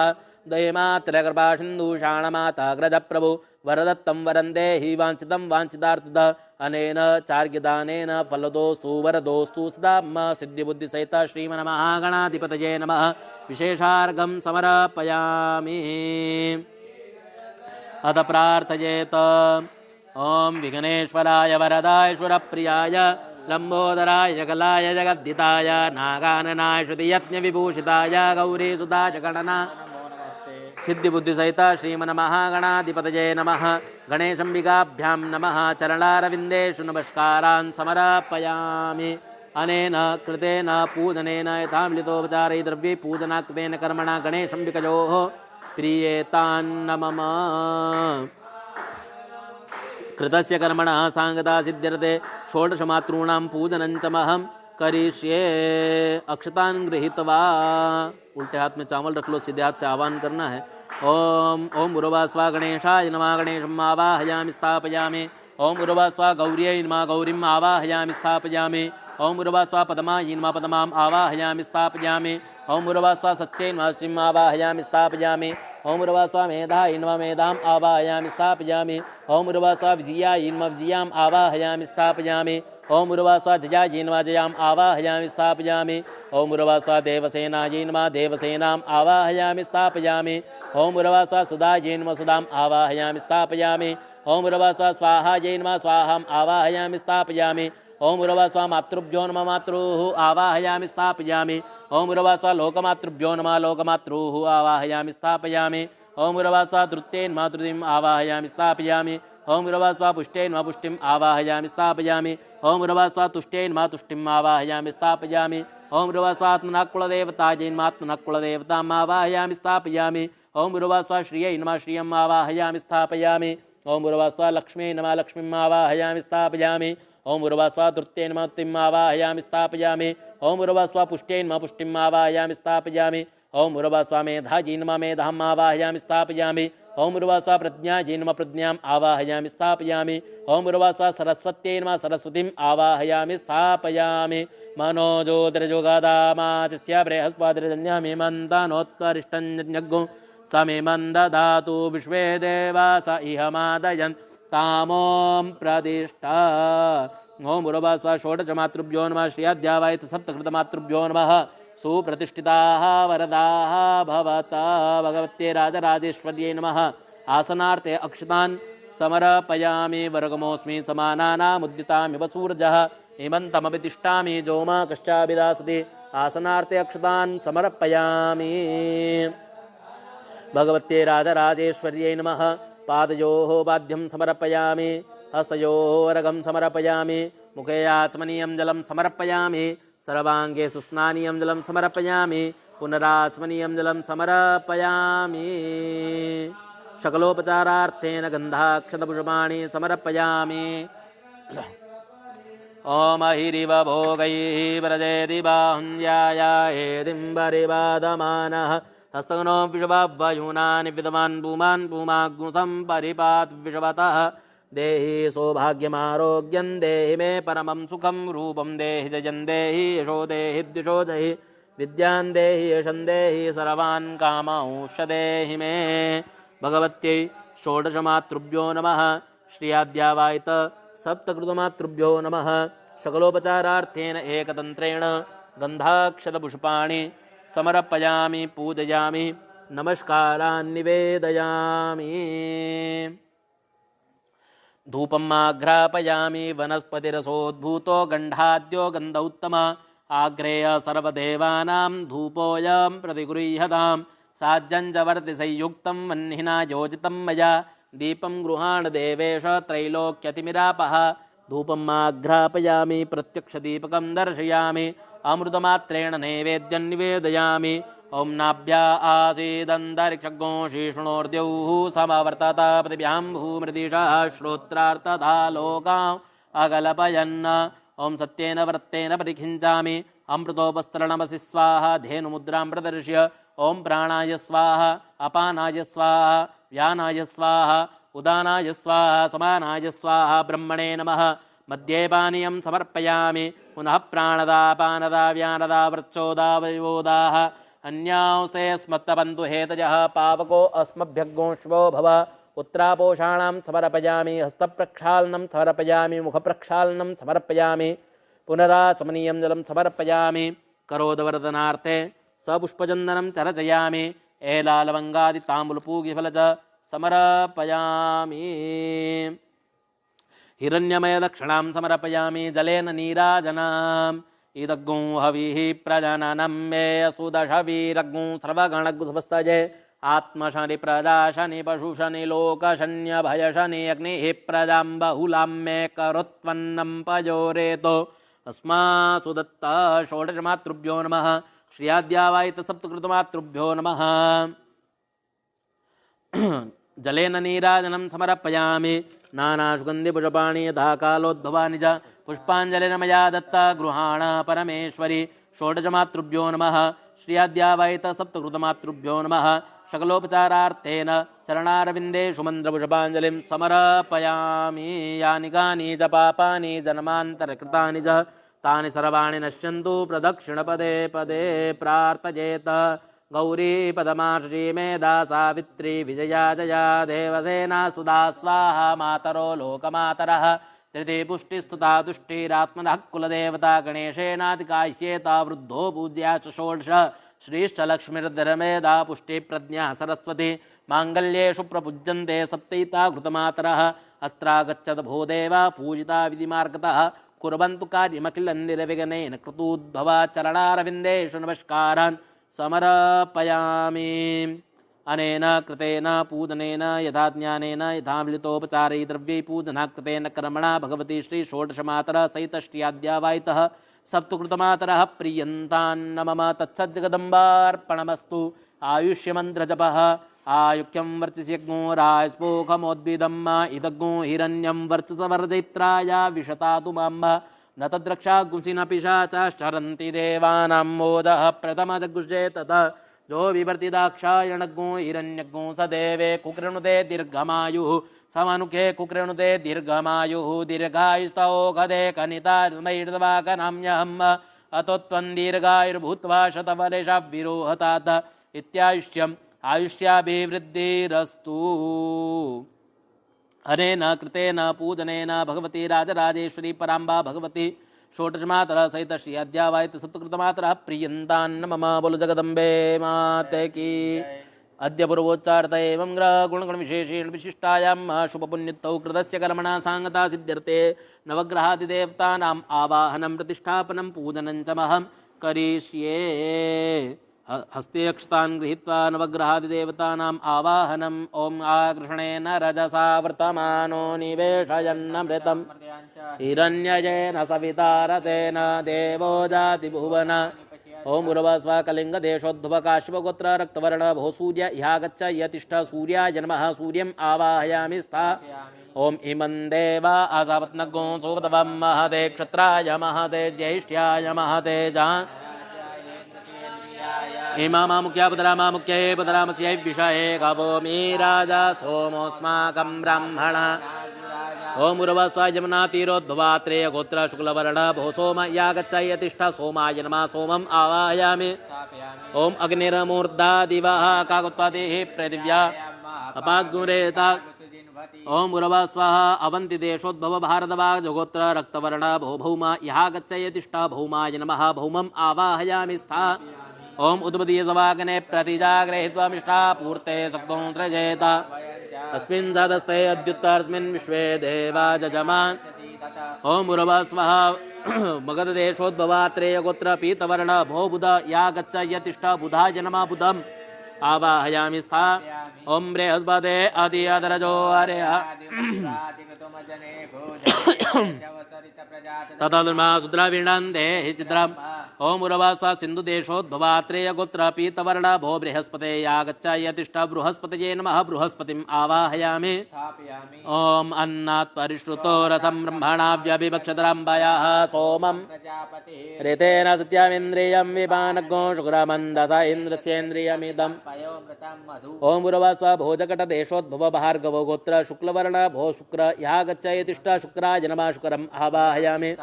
दयमात्र कृपा सिन्धु शाणमाता ग्रज प्रभु वरदत्तं वरं देहि वाञ्छितं वाञ्छितार्थद अनेन चार्ग्यदानेन फलदोस्तु वरदोस्तु सदा मम सिद्धिबुद्धिसहित श्रीमन्महागणाधिपतये नमः विशेषार्घं समर्पयामि अथ प्रार्थयेत ओम विघ्नेश्वराय वरदाय सुरप्रियाय लंबोदराय जगलाय जगद्दिताय नागाननाय श्रुतियज्ञविभूषिताय गौरीसुताय गणना सिद्धिबुद्धिसहित श्रीमन्महागणाधिपतये नमः गणेशम्बिकाभ्यां नमः चरणारविन्देषु नमस्कारान् समर्पयामि अनेन कृतेन पूजनेन यथामृतोपचारै द्रव्ये पूजनाकृतेन कर्मणा गणेशम्बिकयोः प्रीयेतान्नमः कृतस्य कर्मणः सांगता सिद्ध्यर्थे षोडशमातॄणां पूजनञ्च महं करिष्ये अक्षतान् गृहीत्वा उल्टे हाथ में चावल रख लो सीधे हाथ से आह्वान करना है ओम ओम उर्वास्वा गणेशाय नमः गणेशम् आवाहयामि स्थापयामि ओम उर्वास्वा गौर्यै नमः गौरीम् आवाहयामि स्थापयामि ओम उर्वास्वा पदमायै नमः पदमाम् आवाहयामि स्थापयामि ओम उर्वास्वा सच्चै नमः सच्चिम् आवाहयामि स्थापयामि ओम उर्वास्वा मेधायै नमः मेधाम् आवाहयामि स्थापयामि ओम उर्वास्वा विजयायै नमः विजयाम् आवाहयामि स्थापयामि ओम उर्वास्वा जयायै नमः जयाम् आवाहयामि स्थापयामि ओम उर्वास्वा देवसेनायै नमः देवसेनाम् आवाहयामि स्थापयामि ओम उर्वास्वा सुधायै नमः सुधाम् आवाहयामि स्थापयामि ओम उर्वास्वा स्वाहायै नमः स्वाहाम् आवाहयामि स्थापयामि ओम उर्वास्वा मातृभ्यो नमः मातृः आवाहयामि स्थापयामि ओम उर्वास्वा लोकमातृभ्यो नमः लोकमातृः आवाहयामि स्थापयामि ओम उर्वास्वा तृतीयेन नमः तृतीयम् आवाहयामि स्थापयामि ओम उर्वास्वा पुष्टेन नमः पुष्टिम् आवाहयामि स्थापयामि ओम उर्वास्वा तुष्टेन नमः तुष्टिम् आवाहयामि स्थापयामि ओम उर्वास्वा आत्मनः कुलदेवतायै नमः आत्मनः कुलदेवताम् आवाहयामि स्थापयामि ओम उर्वास्वा श्रियै नमः श्रियम् आवाहयामि स्थापयामि ओम उर्वास्वा लक्ष्मी नमः लक्ष्मीम् आवाहयामि स्थापयामि ओम उर्वास्वा तृतीयेन नमः तृतीयम् आवाहयामि स्थापयामि ओम उर्वास्वा पुष्टेन नमः पुष्टिम् आवाहयामि स्थापयामि ओम उर्वास्वा मेधायै नमः मेधाम् आवाहयामि स्थापयामि ओम उर्वास्वा प्रज्ञायै नमः प्रज्ञाम् आवाहयामि स्थापयामि ओम उर्वास्वा सरस्वत्यै नमः सरस्वतीम् आवाहयामि स्थापयामि मनोजोतिर्जुगदामाचिस्य बृहस्पतिर्जन्यमिमन्तनोत्तरिष्टं यज्ञो समिमं ददातु विश्वे देवा स इह मादयन् तामों प्रतिष्ठा ओम उर्वास्वा षोडशमातृभ्यो नमः श्रियाद्यावायत सप्तकृतमातृभ्यो नमः सुप्रतिष्ठिताः वरदाः भवता भगवत्यै राजराजेश्वर्यै नमः आसनार्थे अक्षतान् समर्पयामि वर्गमोऽस्मि समानानामुद्दितामिव सूरजः हेमन्तमपि तिष्ठामि जोमा कश्चाभिदासति आसनार्थे अक्षतान् समर्पयामि भगवत्यै राजराजेश्वर्यै नमः पादयोः पाद्यं समर्पयामि हस्तयोः अर्घं समर्पयामि मुखे आचमनीयं जलं समर्पयामि सर्वाङ्गे सुस्नानीयं जलं समर्पयामि पुनराचमनीयं जलं समर्पयामि सकलोपचारार्थेन गन्धाक्षतपुष्पाणि समर्पयामि ओम हिरिव भोगैः व्रजेति बाहुन्याय हेदिम्बरिवादमानः हस्तगनो विषवायुनानि विद्वान् पुमान् पुमाग्नुसं परिपात् विषवतः देहि सौभाग्यमारोग्यं देहि मे परमं सुखं रूपं देहि जयं देहि यशो देहि द्विषो देहि विद्यां देहि यशं देहि सर्वान् कामांश देहि मे भगवत्यै षोडशमातृभ्यो नमः श्रियाद्यावायत सप्तकृतमातृभ्यो नमः सकलोपचारार्थेन एकतन्त्रेण गन्धाक्षतपुष्पाणि समर्पयामि पूजयामि नमस्कारान् निवेदयामि धूपम् आघ्रापयामि वनस्पतिरसोद्भूतो गन्धाद्यो गन्ध उत्तम आग्रेय सर्वदेवानां धूपोऽयं प्रतिगृह्यतां साज्यं च वर्तिसंयुक्तं वह्निना योजितं मया दीपं गृहाण देवेश त्रैलोक्यतिमिरापः धूपम् आघ्रापयामि प्रत्यक्षदीपकं दर्शयामि अमृतमात्रेण नैवेद्यं निवेदयामि ॐ नाभ्या आसीदन्तरिक्षगो शीर्ष्णोर्द्यौः समवर्तत पृथिव्यां भूमृदिशः श्रोत्रार्थधा लोकाम् अकल्पयन् ॐ सत्येन व्रतेन परिखिञ्चामि अमृतोपस्तरणमसि स्वाहा धेनुमुद्रां प्रदर्श्य ॐ प्राणाय स्वाहा अपानाय स्वाहा व्यानाय स्वाहा उदानाय स्वाहा समानाय स्वाहा ब्रह्मणे नमः मध्ये पानीयं समर्पयामि पुनः प्राणदा पानदा व्यानदा वृक्षोदावयोदाः अन्यांस्ते स्मत्तपन्तु हेतजः पावको अस्मभ्यग्गोष्वो भव उत्तरापोषाणां समर्पयामि हस्तप्रक्षालनं समर्पयामि मुखप्रक्षालनं समर्पयामि पुनराचमनीयं जलं समर्पयामि करोदवर्धनार्थे सपुष्पचन्दनं चर्चयामि एलालवङ्गादिताम्बूलपूगिफल च समर्पयामि हिरण्यमयदक्षिणां समर्पयामि जलेन नीराजनम् इदग्गुं हविः प्रजननं मे सुदशवीरग्गुं सर्वगणगुस्वस्तजे आत्मशनि प्रजाशनि पशुशनि लोकशन्यभयशनि अग्निः प्रजां बहुलां मे करोत्वन्नं पयोरेतो अस्मासु दत्ता षोडशमातृभ्यो नमः श्रियाद्यावायितसप्तकृतमातृभ्यो नमः जलेन नीराजनं समर्पयामि नानासुगन्धिपुष्पाणि यथा कालोद्भवानि च पुष्पाञ्जलिर् मया दत्ता गृहाण परमेश्वरि षोडशमातृभ्यो नमः श्रियाद्यावायितसप्तकृतमातृभ्यो नमः सकलोपचारार्थेन चरणारविन्देषु मन्त्रपुष्पाञ्जलिं समर्पयामि यानि कानि च पापानि जन्मान्तरकृतानि च तानि सर्वाणि नश्यन्तु प्रदक्षिणपदे पदे प्रार्थयेत गौरी पदमाश्री मेधा सावित्री विजया जया देवसेना सुधा स्वाहा मातरो लोकमातरः तृतीय पुष्टिस्तुता तुष्टिरात्मनः कुलदेवता गणेशेनाधिकाह्येता वृद्धो पूज्या षोडश श्रीश्च लक्ष्मीर्धर्मेधा पुष्टिप्रज्ञा सरस्वती माङ्गल्येषु प्रपूज्यन्ते सप्तैता घृतमातरः अत्रागच्छत भो देवा पूजिता विधिमार्गतः कुर्वन्तु कार्यमखिलं निर्विघ्नेन कृतोद्भवा चरणारविन्देषु नमस्कारान् समर्पयामि अनेन कृतेन पूजनेन यथा ज्ञानेन यथा मिलितोपचारै द्रव्यै पूजना कृतेन कर्मणा भगवती श्री षोडशमातरः सहित श्रियाद्यावायितः सप्तकृतमातरः प्रीयन्तान्न मम तत्सज्जगदम्बार्पणमस्तु आयुष्यमन्त्रजपः आयुक्यं वर्चस्यग्नो राजस्पोखमोद्भिदम् इदग्नो हिरण्यं वर्चसवर्जैत्राया विशतातु मम न तद्रक्षागुंसिन पिशाचाश्चरन्ति देवानां मोदः प्रथमजगुषे ततः जो विवर्ति दाक्षायणग्नो हिरण्यग्नो स देवे कुकृणुते दीर्घमायुः समनुखे कुकृणुते दीर्घमायुः दीर्घायुस्तौखदे कनितामैर्वाकनाम्यहम् अतो त्वं दीर्घायुर्भूत्वा शतवर्षा विरोहतात इत्यायुष्यम् आयुष्याभिवृद्धिरस्तु अनेन कृतेन पूजनेन भगवती राजराजेश्वरी पराम्बा भगवती षोडशमातरः सहित श्री अद्यावायित सप्तकृतमातरः प्रीयन्तान्न मम बोलो जगदम्बे माते की अद्य पूर्वोच्चार्थ एवं ग्रहगुणगुणविशेषेण विशिष्टायां शुभपुण्यत्तौ कृतस्य कर्मणा सांगता सिद्ध्यर्थे नवग्रहादिदेवतानाम् आवाहनं प्रतिष्ठापनं पूजनं च महं करिष्ये हस्ते अक्षतान् गृहीत्वा नवग्रहादिदेवतानाम् आवाहनम् ॐ आकृष्णेन रजसा वर्तमानो निवेशयन्नमृतं हिरण्यजेन सवितारतेन देवो जातिभुवन ॐ उर्वस्व कलिङ्गदेशोद्भवकाश्यपगोत्र रक्तवर्ण भो सूर्य ह्यागच्छ यतिष्ठ सूर्याय नमः सूर्यम् आवाहयामि स्था ॐ इमं देवा आसापत्नगो सोपतवं महते क्षत्राय महते ज्येष्ठ्याय महते जा इमा मुख्या पदरामुख्ये पदरामस्यै विषये गवो मे राजा सोमोऽस्माकं ब्राह्मण ओम उर्वस्व यमुनातीरोद्भवात्रे गोत्र शुक्लवर्ण भो सोम यागच्छ यतिष्ठ सोमाय नमः सोमम् आवाहयामि ओम अग्निर्मूर्धा दिवः काकोत्पत्तिः पृथिव्या अपाग्निरेता ओम उर्वस्व अवन्ति देशोद्भव भारतवाज गोत्र रक्तवर्ण भो भौम यागच्छ यतिष्ठ भौमाय नमः भौमम् आवाहयामि स्था ओम उद्बदीयसवाग्ने प्रतिजाग्रहित्वामिष्टा पूर्ते सक्तो सृजेत अस्मिन् सदस्ते अद्युत्तरस्मिन् विश्वे देवा जजमान् ओम उर्वस्वः मगधदेशोद्भवात्रेय गोत्र पीतवर्ण भो बुध या गच्छ यतिष्ठ बुधाय नमः बुधम् आवाहयामि स्था ओम बृहस्पते अधिअदरजो हर्यः तथाधर्मा सुद्रावीणान्ते चित्रम् ओम उर्वासा सिंधु देशोद्भवात्रेय गोत्र पीतवर्ण भो बृहस्पते यागच्छ बृहस्पतये नमः बृहस्पतिम् आवाहयामि ओम अन्नात् परिश्रुतो रथं ब्रह्मणाव्यभिभक्षतराम्बयाः सोमं ऋतेन सत्यमिन्द्रियं विपानगो शुक्रमन्दस इन्द्रस्येन्द्रियमिदम् ओम उर्वासा भोजकट देशोद्भव भार्गवो गोत्र शुक्लवर्ण भो शुक्र यागच्छ शुक्राय नमः शुक्रम् आवाहयामि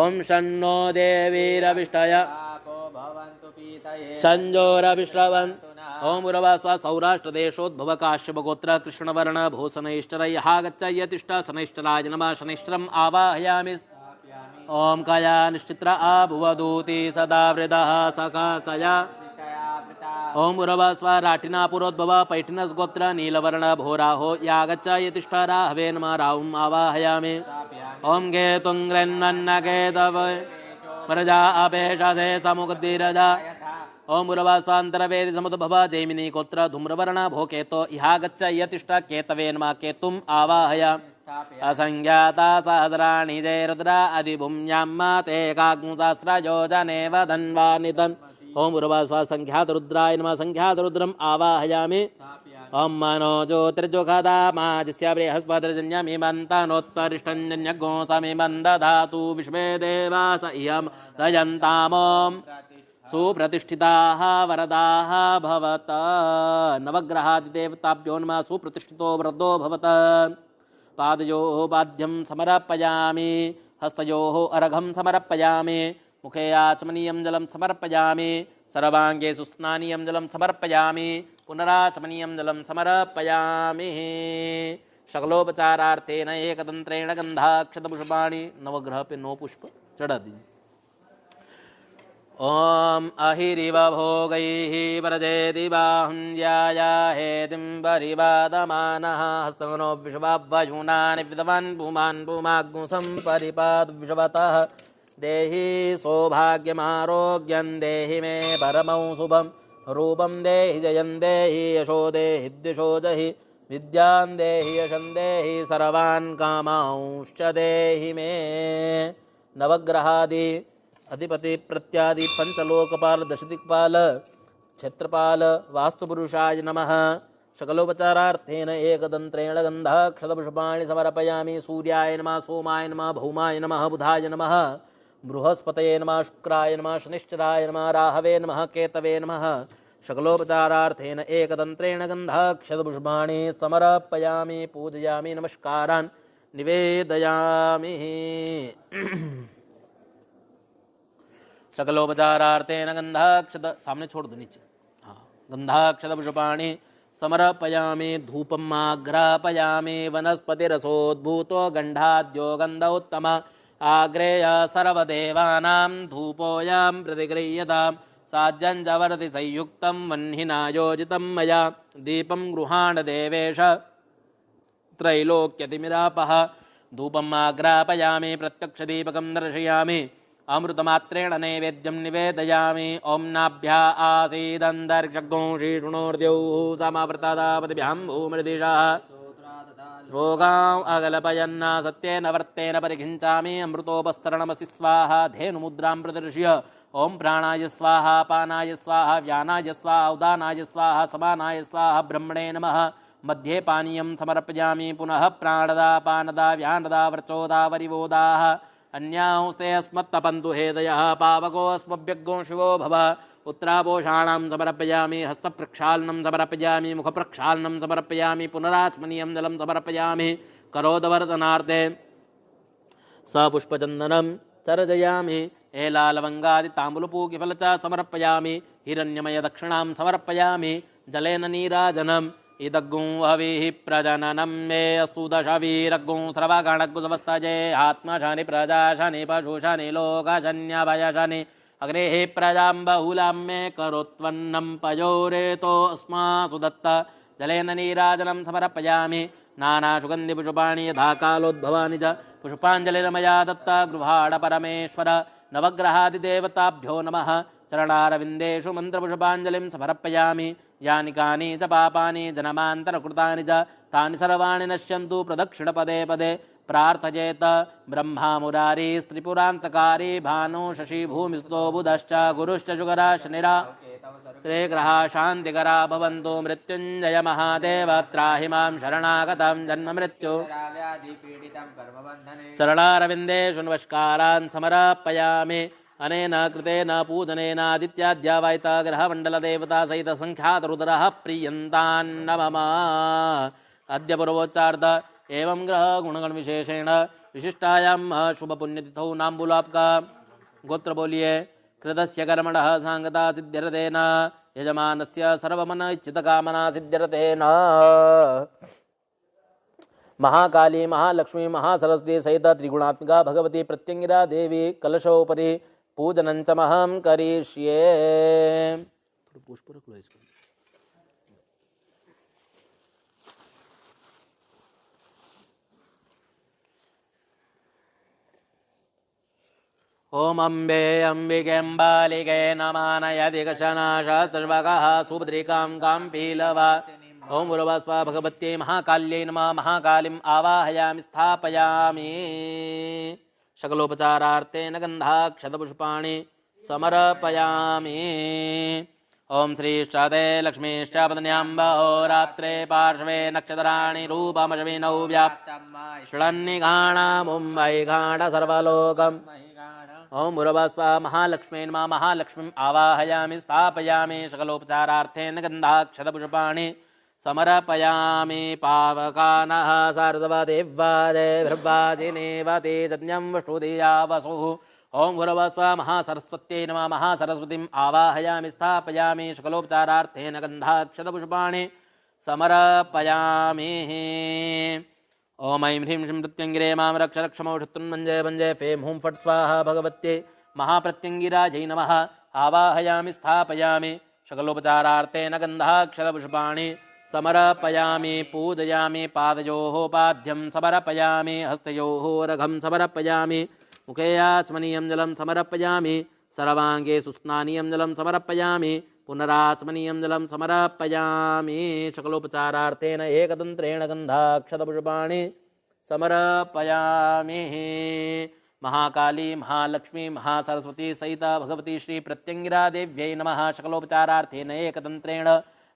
ओम शन्नो देवीरविष्टय संजोरविश्रवन् ओम उर्वासा सौराष्ट्र देशोद्भव काश्यप गोत्र कृष्णवर्ण भो शनैश्चर यागच्छ शनैश्चराय नमः शनैश्चरम् आवाहयामि ओम कया निश्चित्र आभुवदूति सदा वृदः सखा कया ओम उर्वास्वा राटिना पुरोद्भव पैठिनस् गोत्र नीलवर्ण भोराहो यागच्छ राहवे नमः राहुम् आवाहयामि ओम गेतुङ्ग्रन्नकेतव प्रजा अपेशसे समुद्धिरजा ओम उर्वास्वान्तरवेदि समुद्भव जैमिनी गोत्र धूम्रवर्ण भोकेतो यागच्छ केतवे नमः केतुम् आवाहयामि असंज्ञाता सहस्राणि जय रुद्रा अधिभूम्याम्मा ते काग्मुसहस्रयोजने वदन्वानितन् ओम उर्वास्वा संख्यात रुद्राय नमः संख्यात रुद्रम् आवाहयामि ओम मनो ज्योतिर्जुखदा माजस्य बृहस्पतिर्जन्यमिमन्तानोत्तरिष्टञ्जन्यगो समिमन्दधातु विश्वे देवास इयं दयन्तामोम सुप्रतिष्ठिताः वरदाः भवत नवग्रहादिदेवताभ्यो नमः सुप्रतिष्ठितो वरदो भवत पादयोः पाद्यं समर्पयामि हस्तयोः अर्घं समर्पयामि मुखे आचमनीयं जलं समर्पयामि सर्वाङ्गे सुस्नानीयं जलं समर्पयामि पुनराचमनीयं जलं समर्पयामि शकलोपचारार्थेन एकदंत्रेण गन्धाक्षतपुष्पाणि नवग्रह पे 9 पुष्प चढ़ा दीजिए ओम अहिरिव भोगैः व्रजेति बाहुञ्ज्याया हेतिं परिवादमानः हस्तगनो विश्वाभ्वयूनानि विद्वान् पुमान् पुमाग्मुसं परिपाद विश्वतः देहि सौभाग्यमारोग्यं देहि मे परमं शुभं रूपं देहि जयं देहि यशो देहि द्विषो जहि विद्यां देहि यशं देहि सर्वान् कामांश्च देहि मे नवग्रहादि अधिपति प्रत्यादि पंचलोकपाल दशदिक्पाल क्षेत्रपाल वास्तुपुरुषाय नमः सकलोपचारार्थेन एकदंत्रेण गन्धाक्षतपुष्पाणि समर्पयामि सूर्याय नमः सोमाय नमः भौमाय नमः बुधाय नमः बृहस्पतये नमः शुक्राय नमः शनिश्चराय नमः राहवे नमः केतवे नमः सकलोपचारार्थेन एकदंत्रेण गन्धाक्षतपुष्पाणि समर्पयामि पूजयामि नमस्कारान् निवेदयामि सकलोपचारार्थेन गंधाक्षत सामने छोड़ दो नीचे हाँ गंधाक्षत पुष्पाणि समर्पयामि धूपम् आघ्रापयामि वनस्पतिरसोद्भूतो गंधाद्यो गन्धोत्तम आग्रेय सर्वदेवानां धूपोऽयं प्रतिगृह्यताम् साज्यं च वरति संयुक्तं वह्निना योजितं मया दीपं गृहाण देवेश त्रैलोक्यतिमिरापः धूपम् आघ्रापयामि प्रत्यक्षदीपकं दर्शयामि अमृतमात्रेण नैवेद्यं निवेदयामि ओम नाभ्या आसीदन्तरिक्षगो शीर्षणोर्द्यौः समप्रतदापतिभ्यां भूमृदिशः रोगाम् अगलपयन्न सत्येन वर्तेन परिघिञ्चामि अमृतोपस्तरणमसि स्वाहा धेनुमुद्रां प्रदर्श्य ओम प्राणाय स्वाहा पानाय स्वाहा व्यानाय स्वाहा उदानाय स्वाहा समानाय स्वाहा ब्रह्मणे नमः मध्ये पानीयं समर्पयामि पुनः प्राणदा पानदा व्यानदा व्रचोदा वरिवोदाः अन्यांस्ते अस्मत्तपन्तु हेदयः पावको अस्मभ्यग्गो शिवो भव उत्तरापोषाणां समर्पयामि हस्तप्रक्षालनं समर्पयामि मुखप्रक्षालनं समर्पयामि पुनराचमनीयं जलं समर्पयामि करोदवर्धनार्थे सपुष्पचन्दनं चर्जयामि एलालवङ्गादिताम्बूलपूगिफल च समर्पयामि हिरण्यमयदक्षिणां समर्पयामि जलेन नीराजनम् इदग्गुं हविः प्रजननं मे अस्तु दशवीरग्गुं स्रवगणग्गुसमस्तजे आत्मशनि प्रजाशनि पशुशनि लोकशन्यभयशनि अग्नेः प्रजां बहुलां मे करोत्वन्नं पयोरेतो अस्मासु दत्त जलेन नीराजनं समर्पयामि नानासुगन्धिपुष्पाणि यथा कालोद्भवानि च पुष्पाञ्जलिर्मया दत्ता गृहाण परमेश्वर नवग्रहादिदेवताभ्यो नमः चरणारविन्देषु मन्त्रपुष्पाञ्जलिं समर्पयामि यानि कानि च पापानि जन्मान्तरकृतानि च तानि सर्वाणि नश्यन्तु प्रदक्षिणपदे पदे प्रार्थयेत ब्रह्मा मुरारी स्त्रिपुरान्तकारी भानु शशि भूमिस्तो बुधश्च गुरुश्च शुकरा शनिरा श्रीग्रहा शान्तिकरा भवन्तु मृत्युञ्जय महादेव त्राहि मां शरणागतं जन्म मृत्यु चरणारविन्देषु नमस्कारान् समर्पयामि अनेन कृतेन पूजनेन आदित्याद्यावायिता ग्रहमण्डलदेवता सहित संख्यातरुद्रः प्रीयन्तान्न मम अद्य पूर्वोच्चार्थ एवं ग्रह गुणगण विशेषेण विशिष्टायां शुभपुण्यतिथौ नाम बोलो आपका, गोत्र बोलिए। कृतस्य कर्मणः सांगता सिद्ध्यर्थेन यजमानस्य सर्वमन इच्छितकामना सिद्ध्यर्थेन। महाकाली महालक्ष्मी महासरस्वती सहित त्रिगुणात्मिका भगवती प्रत्यंगिरा देवी कलशोपरि पूजनं च महं करिष्ये। पुष्प रख लो इसको। ओम अम्बे अम्बिकेऽम्बालिके नमानयदिकशनाशास्त्रवगः सुभद्रिकां काम्पीलवा। ओम उर्वस्वा भगवत्यै महाकाल्यै नमः। महाकालीम् आवाहयामि स्थापयामि। सकलोपचारार्थेन गन्धाक्षतपुष्पाणि समर्पयामि। ओम श्रीष्टादे लक्ष्मीश्च पत्न्याम्बहोरात्रे पार्श्वे नक्षत्राणि रूपमश्विनौ व्याप्तं षडन्निघाणामुम्बैघाण सर्वलोकम्। ओम उर्वस्वा महालक्ष्मी नमः। महालक्ष्मीम् आवाहयामि स्थापयामि। सकलोपचारार्थेन गन्धाक्षतपुष्पाणि समर्पयामि। पावकानः सार्धवदेवादे भ्रवाजिनेवते यज्ञं वष्टुधिया वसुः। ओम उर्वस्वा महासरस्वत्यै नमः। महासरस्वतीम् आवाहयामि स्थापयामि। सकलोपचारार्थेन गन्धाक्षतपुष्पाणि समर्पयामि। ओम ऐं ह्रीं श्रीं प्रत्यङ्गिरे मां रक्ष रक्षमौषत्तुन्मञ्जय भञ्जय फें हुं फट् स्वाहा भगवत्यै महाप्रत्यङ्गिराजै नमः। आवाहयामि स्थापयामि। सकलोपचारार्थेन गन्धाक्षतपुष्पाणि समर्पयामि। पूजयामि। पादयोः पाद्यं समर्पयामि। हस्तयोः रघं समर्पयामि। मुखे आचमनीयं जलं समर्पयामि। सर्वाङ्गे सुस्नानीयं जलं समर्पयामि। पुनराचमनीयं जलं समर्पयामि। सकलोपचारार्थेन एकदन्त्रेण गन्धाक्षतपुष्पाणि समर्पयामि। महाकाली महालक्ष्मी महासरस्वती सहित भगवती श्री प्रत्यङ्गिरा देव्यै नमः। सकलोपचारार्थेन एकदन्त्रेण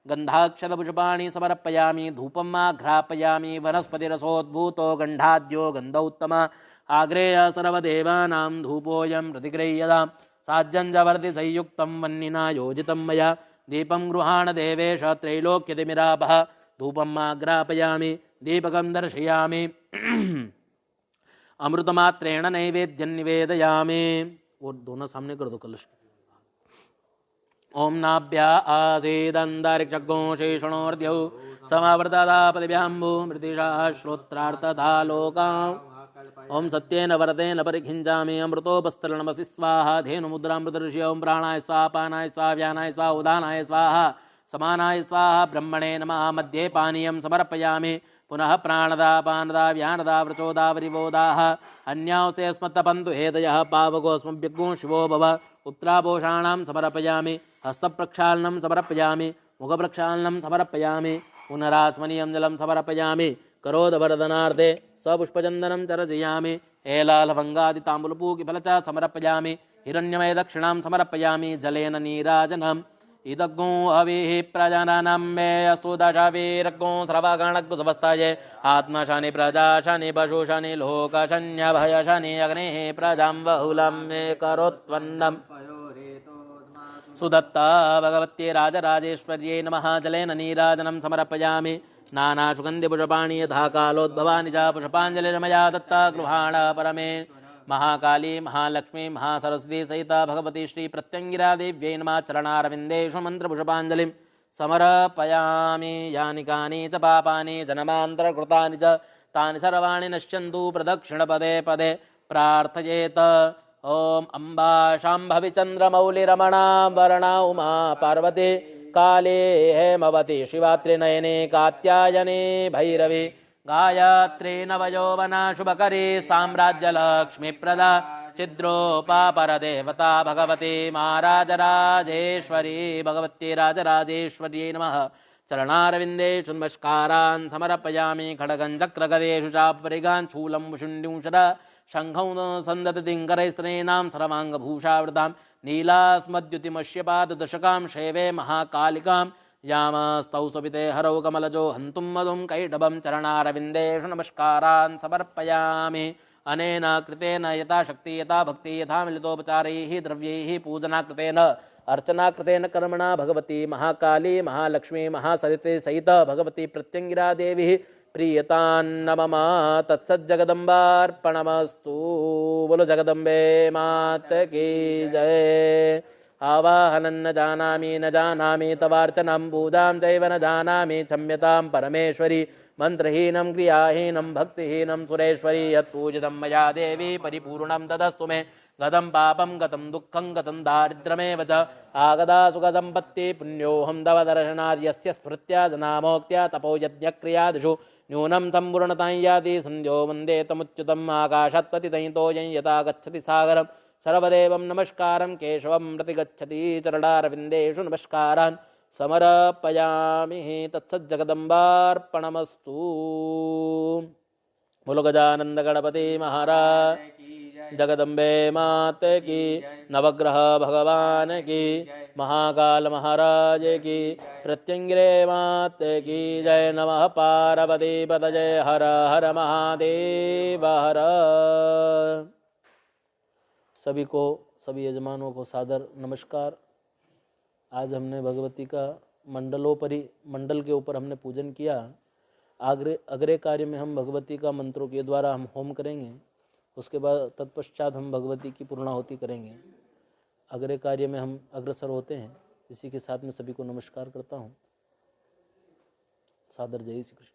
गन्धाक्षतपुष्पाणि समर्पयामि। धूपम् आघ्रापयामि। वनस्पतिरसोद्भूतो गन्धाद्यो गन्धोत्तम आग्रेय सर्वदेवानां धूपोऽयं प्रतिगृह्यताम्। साज्जञ्जवर्ति संयुक्तं वह्निना योजितं मया दीपं गृहाण देवेश त्रैलोक्यतिमिरापः। धूपम् आग्रापयामि। दीपकं दर्शयामि। अमृतमात्रेण नैवेद्यं निवेदयामि। और दोनों सामने कर दो कलश। ओम नाभ्या आसीदन्तरिक्षगो शेषणोर्द्यौ समावर्तता पतिभ्याम्बु मृतिषा श्रोत्रार्थता लोकाम्। ओम सत्येन वरदेन परिखिञ्चामि। अमृतोपस्तरणमसि स्वाहा। धेनुमुद्रामृतऋषि। ओम प्राणाय स्वाहा पानाय स्वाहा व्यानाय स्वाहा उदानाय स्वाहा समानाय स्वाहा। ब्रह्मणे नमः। मध्ये पानीयं समर्पयामि। पुनः प्राणदा पानदा व्यानदा व्रचोदा वरिवोदाः अन्यास्ते स्मत्तपन्तु हेतयः पावकोऽस्मभ्यग्गो शिवो भव। उत्तरापोषाणां समर्पयामि। हस्तप्रक्षालनं समर्पयामि। मुखप्रक्षालनं समर्पयामि। पुनराचमनीयं जलं समर्पयामि। करोदवर्धनार्थे सपुष्पचन्दनं चर्चयामि। एलालभङ्गादिताम्बूलपूगिफल च समर्पयामि। हिरण्यमय दक्षिणां समर्पयामि। जलेन नीराजनम् इदग्गो हविः प्रजननं मे अस्तु दशवीरग्गो स्रवगणग्गो समस्ताये आत्मशनि प्रजाशनि पशुशनि लोकशन्यभयशनि अग्निः प्रजां बहुलं मे करोत्वन्नम्। सुदत्ता भगवत्यै राजराजेश्वर्यै नमः। जलेन नीराजनं समर्पयामि। नानासुगन्धिपुष्पाणि यथा कालोद्भवानि च पुष्पाञ्जलिर्मया दत्ता गृहाण परमे। महाकाली महालक्ष्मी महासरस्वती सहित भगवती श्री प्रत्यङ्गिरा देव्यै नमः। चरणारविन्देषु मन्त्रपुष्पाञ्जलिं समर्पयामि। यानि कानि च पापानि जन्मान्तरकृतानि च तानि सर्वाणि नश्यन्तु प्रदक्षिणपदे पदे प्रार्थयेत। ओम अम्बा शाम्भवी चन्द्रमौलिरमणा वरणा उमा पार्वती काले हेमवती शिवात्रिनयने कात्यायने भैरवी गायत्री नवयौवना शुभकरी साम्राज्यलक्ष्मीप्रदा छिद्रोपापरदेवता भगवती महाराजराजेश्वरी भगवती राजराजेश्वर्यै नमः। चरणारविन्देषु नमस्कारान् समर्पयामि। खड्गं चक्रगदेषु चापरिगान् शूलं शुण्डिंशर शङ्खं सन्दतिङ्करैस्त्रीणां सर्वाङ्गभूषावृतां नीलास्मद्युतिमश्यपाददशकां शैवे महाकालिकां यामस्तौ सुविते हरौ कमलजो हन्तुं मधुं कैटभं। चरणारविन्देषु नमस्कारान् समर्पयामि। अनेन कृतेन यथा शक्ति यथा भक्ति यथा मिलितोपचारैः द्रव्यैः पूजनाकृतेन अर्चनाकृतेन कर्मणा भगवती महाकाली महालक्ष्मी महासरिते सहित भगवती प्रत्यङ्गिरा देवी प्रीयतान्नमम। तत्सज्जगदम्बार्पणमस्तु। बोलो जगदम्बे मात की जय। आवाहनं न जानामि तवार्चनं पूजां चैव न जानामि क्षम्यतां परमेश्वरी। मंत्रहीनं क्रियाहीनं भक्तिहीनं सुरेश्वरी। यत्पूजितं मया देवी परिपूर्णं तदस्तु मे। गतं पापं गतं दुःखं गतं दारिद्र्यमेव च आगदा सुखसम्पत्ति पुण्योऽहं तव दर्शनात्। यस्य स्मृत्या जनामोक्त्या तपो यज्ञक्रियादिषु न्यूनं सम्पूर्णतां याति सन्ध्यो वन्दे तमुच्युतम्। आकाशात् पतितैतोऽयं यथा गच्छति सागरं सर्वदेवं नमस्कारं केशवं प्रति गच्छति। चरणारविन्देषु नमस्कारान् समर्पयामि। तत्सज्जगदम्बार्पणमस्तु। बोलो गजानंद गणपति महाराज जगदम्बे मात की। नवग्रह भगवान की। महाकाल महाराज की। प्रत्यंगिरे मात की जय। नमः पार्वती पतये हर हर महादेव हर। सभी यजमानों को सादर नमस्कार। आज हमने भगवती का मंडल के ऊपर हमने पूजन किया। अगले कार्य में हम भगवती का मंत्रों के द्वारा हम होम करेंगे। उसके बाद तत्पश्चात हम भगवती की पूर्णाहुति करेंगे। अगले कार्य में हम अग्रसर होते हैं। इसी के साथ में सभी को नमस्कार करता हूँ। सादर जय श्री कृष्ण।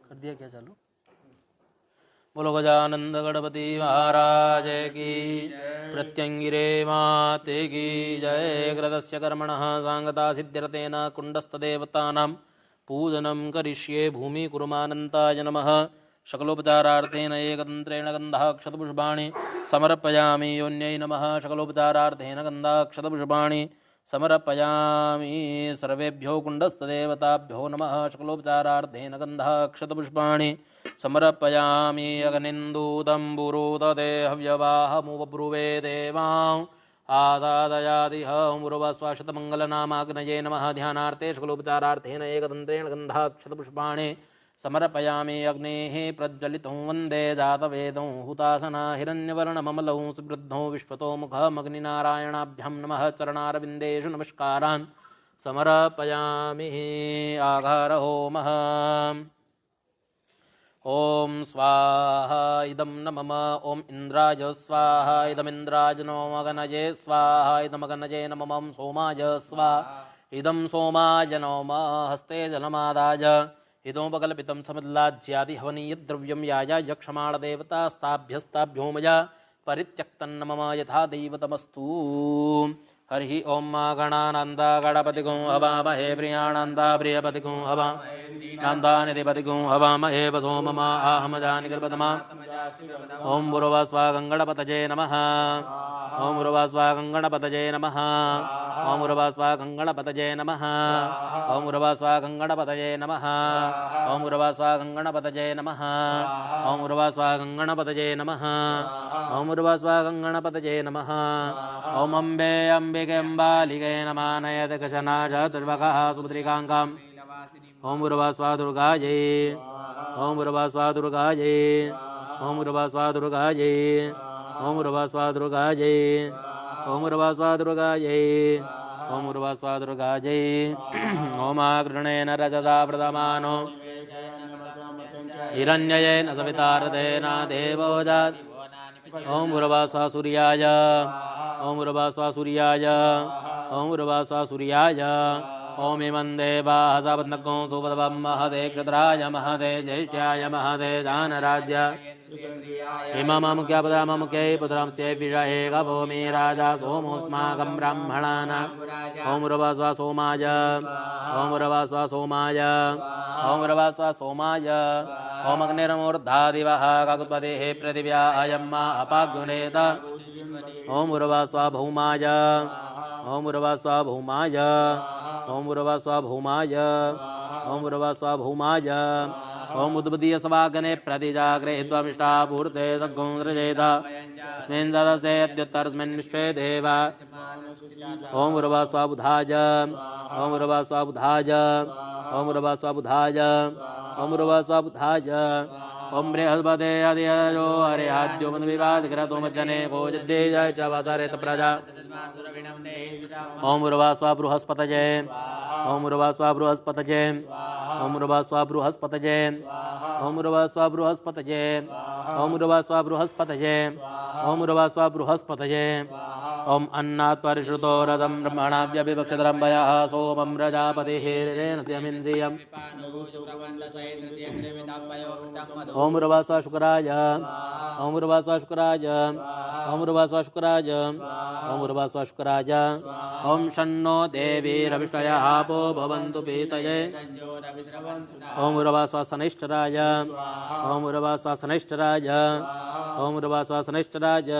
कर दिया क्या चालू? बोलो गजानंद गणपति महाराज की। प्रत्यंगिरे माते की जय। कृतस्य कर्मणः सांगता सिद्ध्यर्थेन कुण्डस्थदेवतानां पूजनं करिष्ये। भूमि कुर्मानन्ताय नमः। शकलोपचारार्थेन एकतन्त्रेण गन्धाक्षतपुष्पाणि समर्पयामि। योन्यै नमः। शकलोपचारार्थेन गन्धाक्षतपुष्पाणि समर्पयामि। सर्वेभ्यो कुण्डस्थदेवताभ्यो नमः। शकलोपचारार्थेन गन्धाक्षतपुष्पाणि समर्पयामि अग्निन्दूतं पुरोदते हव्यवाहमुपब्रुवे देवां आदादयादिह मुरुवस्वाशतमङ्गलनामाग्नये नमः। ध्यानार्थे शुक्लोपचारार्थेन एकदन्त्रेण गन्धाक्षतपुष्पाणि समर्पयामि। अग्नेः प्रज्वलितं वन्दे जातवेदं हुतासना हिरण्यवर्णममलौ सुवृद्धौ विश्वतो मुखमग्निनारायणाभ्यां नमः। चरणारविन्देषु नमस्कारान् समर्पयामि। आघारहोमः। ॐ स्वाहा इदं न मम ॐ इन्द्राय स्वाहा इदमिन्द्राय नमगनये स्वाहा इदमगनये नमः। सोमाय स्वाहा इदं सोमाय नमः। हस्ते जलमादाय इदोपकल्पितं समिल्लाज्यादि हवनीयद्रव्यं याया यक्षमाणदेवतास्ताभ्यस्ताभ्यो मया परित्यक्तन्न मम यथा दैवतमस्तु। हरि ओं मा गणानन्दा गणपतिगुं हवामहे प्रियानन्दा प्रियपतिगुं हवामहे हवामहे वसो मम आहमजानि कृपतमा। ओं गुरुवास्वा गङ्गणपतये नमः। ओं गुरुवास्वा गङ्गणपतये नमः। ओं गुरुवास्वा गङ्गणपतये नमः। ओं गुरुवास्वा गङ्गणपतये नमः। ओं गुरुवास्वा गङ्गणपतये नमः। ओं गुरुवास्वा गङ्गणपतये नमः। ओं गुरुवास्वा गङ्गणपतये नमः। ओं अम्बे अम्बिके अम्बालिके नमः। नयत कशना चतुर्भगः सुभद्रिकाङ्काम्। ओं गुरुवास्वा दुर्गायै। ओं गुरुवास्वा दुर्गायै। ओं गुरुवास्वा दुर्गायै। ओं गुरुवास्वा दुर्गायै। ओं गुरुवास्वा दुर्गायै। ओं गुरुवास्वा दुर्गायै। ओं कृष्णेन रजसा प्रदमानो हिरण्ययेन सवितारतेन देवो जात। ओं गुरुवास्वा सूर्याय। ओं गुरुवास्वा सूर्याय। ओं गुरुवास्वा सूर्याय। ओं इमं देवाः सपत्नकं सुपदवं महदे क्षत्राय महदे ज्येष्ठ्याय महदे जानराज्य इममुख्यपुत्रमुख्यै पुत्रस्य विषये गभूमि राजा सोमोऽस्माकं ब्राह्मणानां। ओं गुरुवास्वा सोमाय। ओं गुरुवास्वा सोमाय। ओं गुरुवास्वा सोमाय। ओं अग्निर्मूर्धादिवः काकुत्पतेः पृथिव्या अयं मा अपाग्नेत। ओं गुरुवास्वा भौमाय। ओं गुरुवास्वा भौमाय। ओं गुरुवास्वा भौमाय। ओं गुरुवास्वा भौमाय। ओं उद्बदीय सवागने प्रतिजाग्रे त्वमिष्टापूर्ते सद्गुं रजेत अस्मिन् सदस्ते अद्युत्तरस्मिन् विश्वे देवा। ओं गुरुवास्वा बुधाय। ओं गुरुवास्वा बुधाय। ओं गुरुवास्वा बुधाय। ओं गुरुवास्वा बुधाय। ओं बृहस्पते अधिराजो हरिहाद्यो मद्विवादिक्रतो मज्जने गोजद्देय च वासरेत प्रजा। ओं गुरुवास्वा बृहस्पतये। ओं गुरुवास्वा बृहस्पतये। ओं गुरुवास्वा बृहस्पतये। ओं गुरुवास्वा बृहस्पतये। ओं गुरुवास्वा बृहस्पतये। ओं गुरुवास्वा बृहस्पतये। ओं अन्नात् परिश्रुतो रसं ब्रह्मणाव्यभिवक्षद्रम्भयः सोमं प्रजापतिः ऋतेन्द्रियम्। ओं गुरुवास्वा शुक्राय। ओं गुरुवास्वा शुक्राय। ओं गुरुवास्वा शुक्राय। ओं गुरुवास्वा शुक्राय। ओं शन्नो देवीरविष्टयः आपो भवन्तु पीतये। ओं गुरुवास्वा शनैश्चराय। ओं गुरुवास्वा शनैश्चराय। ओं गुरुवास्वा शनैश्चराय।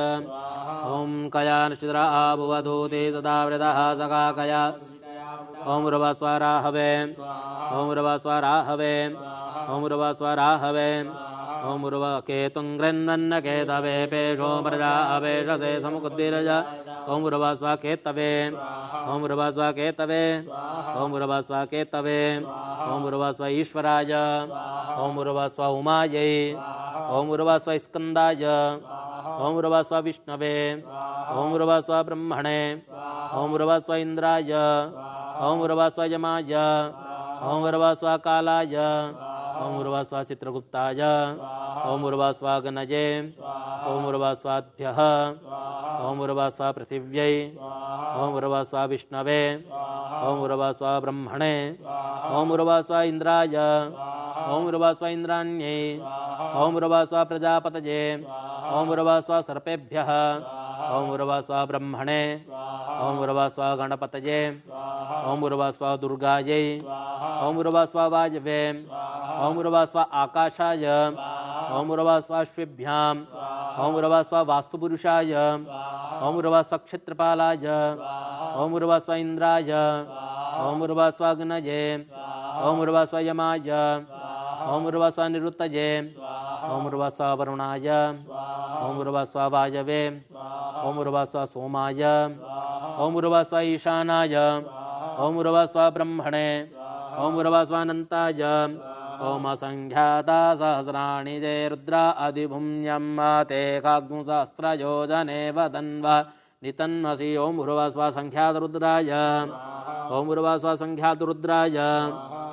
ओं कया निश्चिद्रा भुवधूते सदा वृतः सखा कया। ओं गुरुवास्वा राहवे। ओं गुरुवास्वा राहवे। ओं गुरुवास्वा राहवे। ओं गुरुवा केतुं गृह्णन्न केतवे पेशो प्रजा अपेशसे समुद्दिरज। ओं गुरुवास्वा केतवे। ओं गुरुवास्वा केतवे। ओं गुरुवास्वा केतवे। ओं गुरुवास्वा ईश्वराय। ओं गुरुवास्वा उमायै। ओं गुरुवास्वा स्कन्दाय। ओं गुरुवास्वा विष्णवे। ओं गुरुवास्वा ब्रह्मणे। ओं गुरुवास्वा इन्द्राय। ओं गुरुवास्वा यमाय। ओं गुरुवास्वा कालाय। ओं गुरुवास्वा चित्रगुप्ताय। ओं गुरुवास्वा गणजे। ओं गुरुवास्वाभ्यः। ओं गुरुवास्वा पृथिव्यै। ओं गुरुवास्वा विष्णवे। ओं गुरुवास्वा ब्रह्मणे। ओं गुरुवास्वा इन्द्राय। ओं गुरुवास्वा इन्द्राण्यै। ओं गुरुवास्वा प्रजापतये। ओं गुरुवास्वा सर्पेभ्यः। ओं गुरुवास्वा ब्रह्मणे। ओं गुरुवास्वा गणपतये। ओं गुरुवास्वा दुर्गायै। ओं गुरुवास्वा वायवे। ओं गुरुवास्वा आकाशाय। ओं गुरुवास्वाश्वेभ्याम्। ओं गुरुवास्वा वास्तुपुरुषाय। ओं गुरुवास्वा क्षेत्रपालाय। ओं गुरुवास्वा इन्द्राय। ओं गुरुवास्वा गणजे। ओं गुरुवास्वा यमाय। ओं गुरुवास्वा निरुत्तये। ओम भूर्भुवस्सुः वरुणाय ओम भूर्भुवस्सुः वायवे ओम भूर्भुवस्सुः सोमाय ओम भूर्भुवस्सुः ईशानाय ओम भूर्भुवस्सुः ब्रह्मणे ओम भूर्भुवस्सुः अनन्ताय ओम असंख्याता सहस्राणि जय रुद्रा अधिभुम्यं ते काग्नुसहस्रयोजने वदन्व नितन्मसि ओम भूर्भुवस्सुः संख्यात रुद्राय ओम भूर्भुवस्सुः संख्यात रुद्राय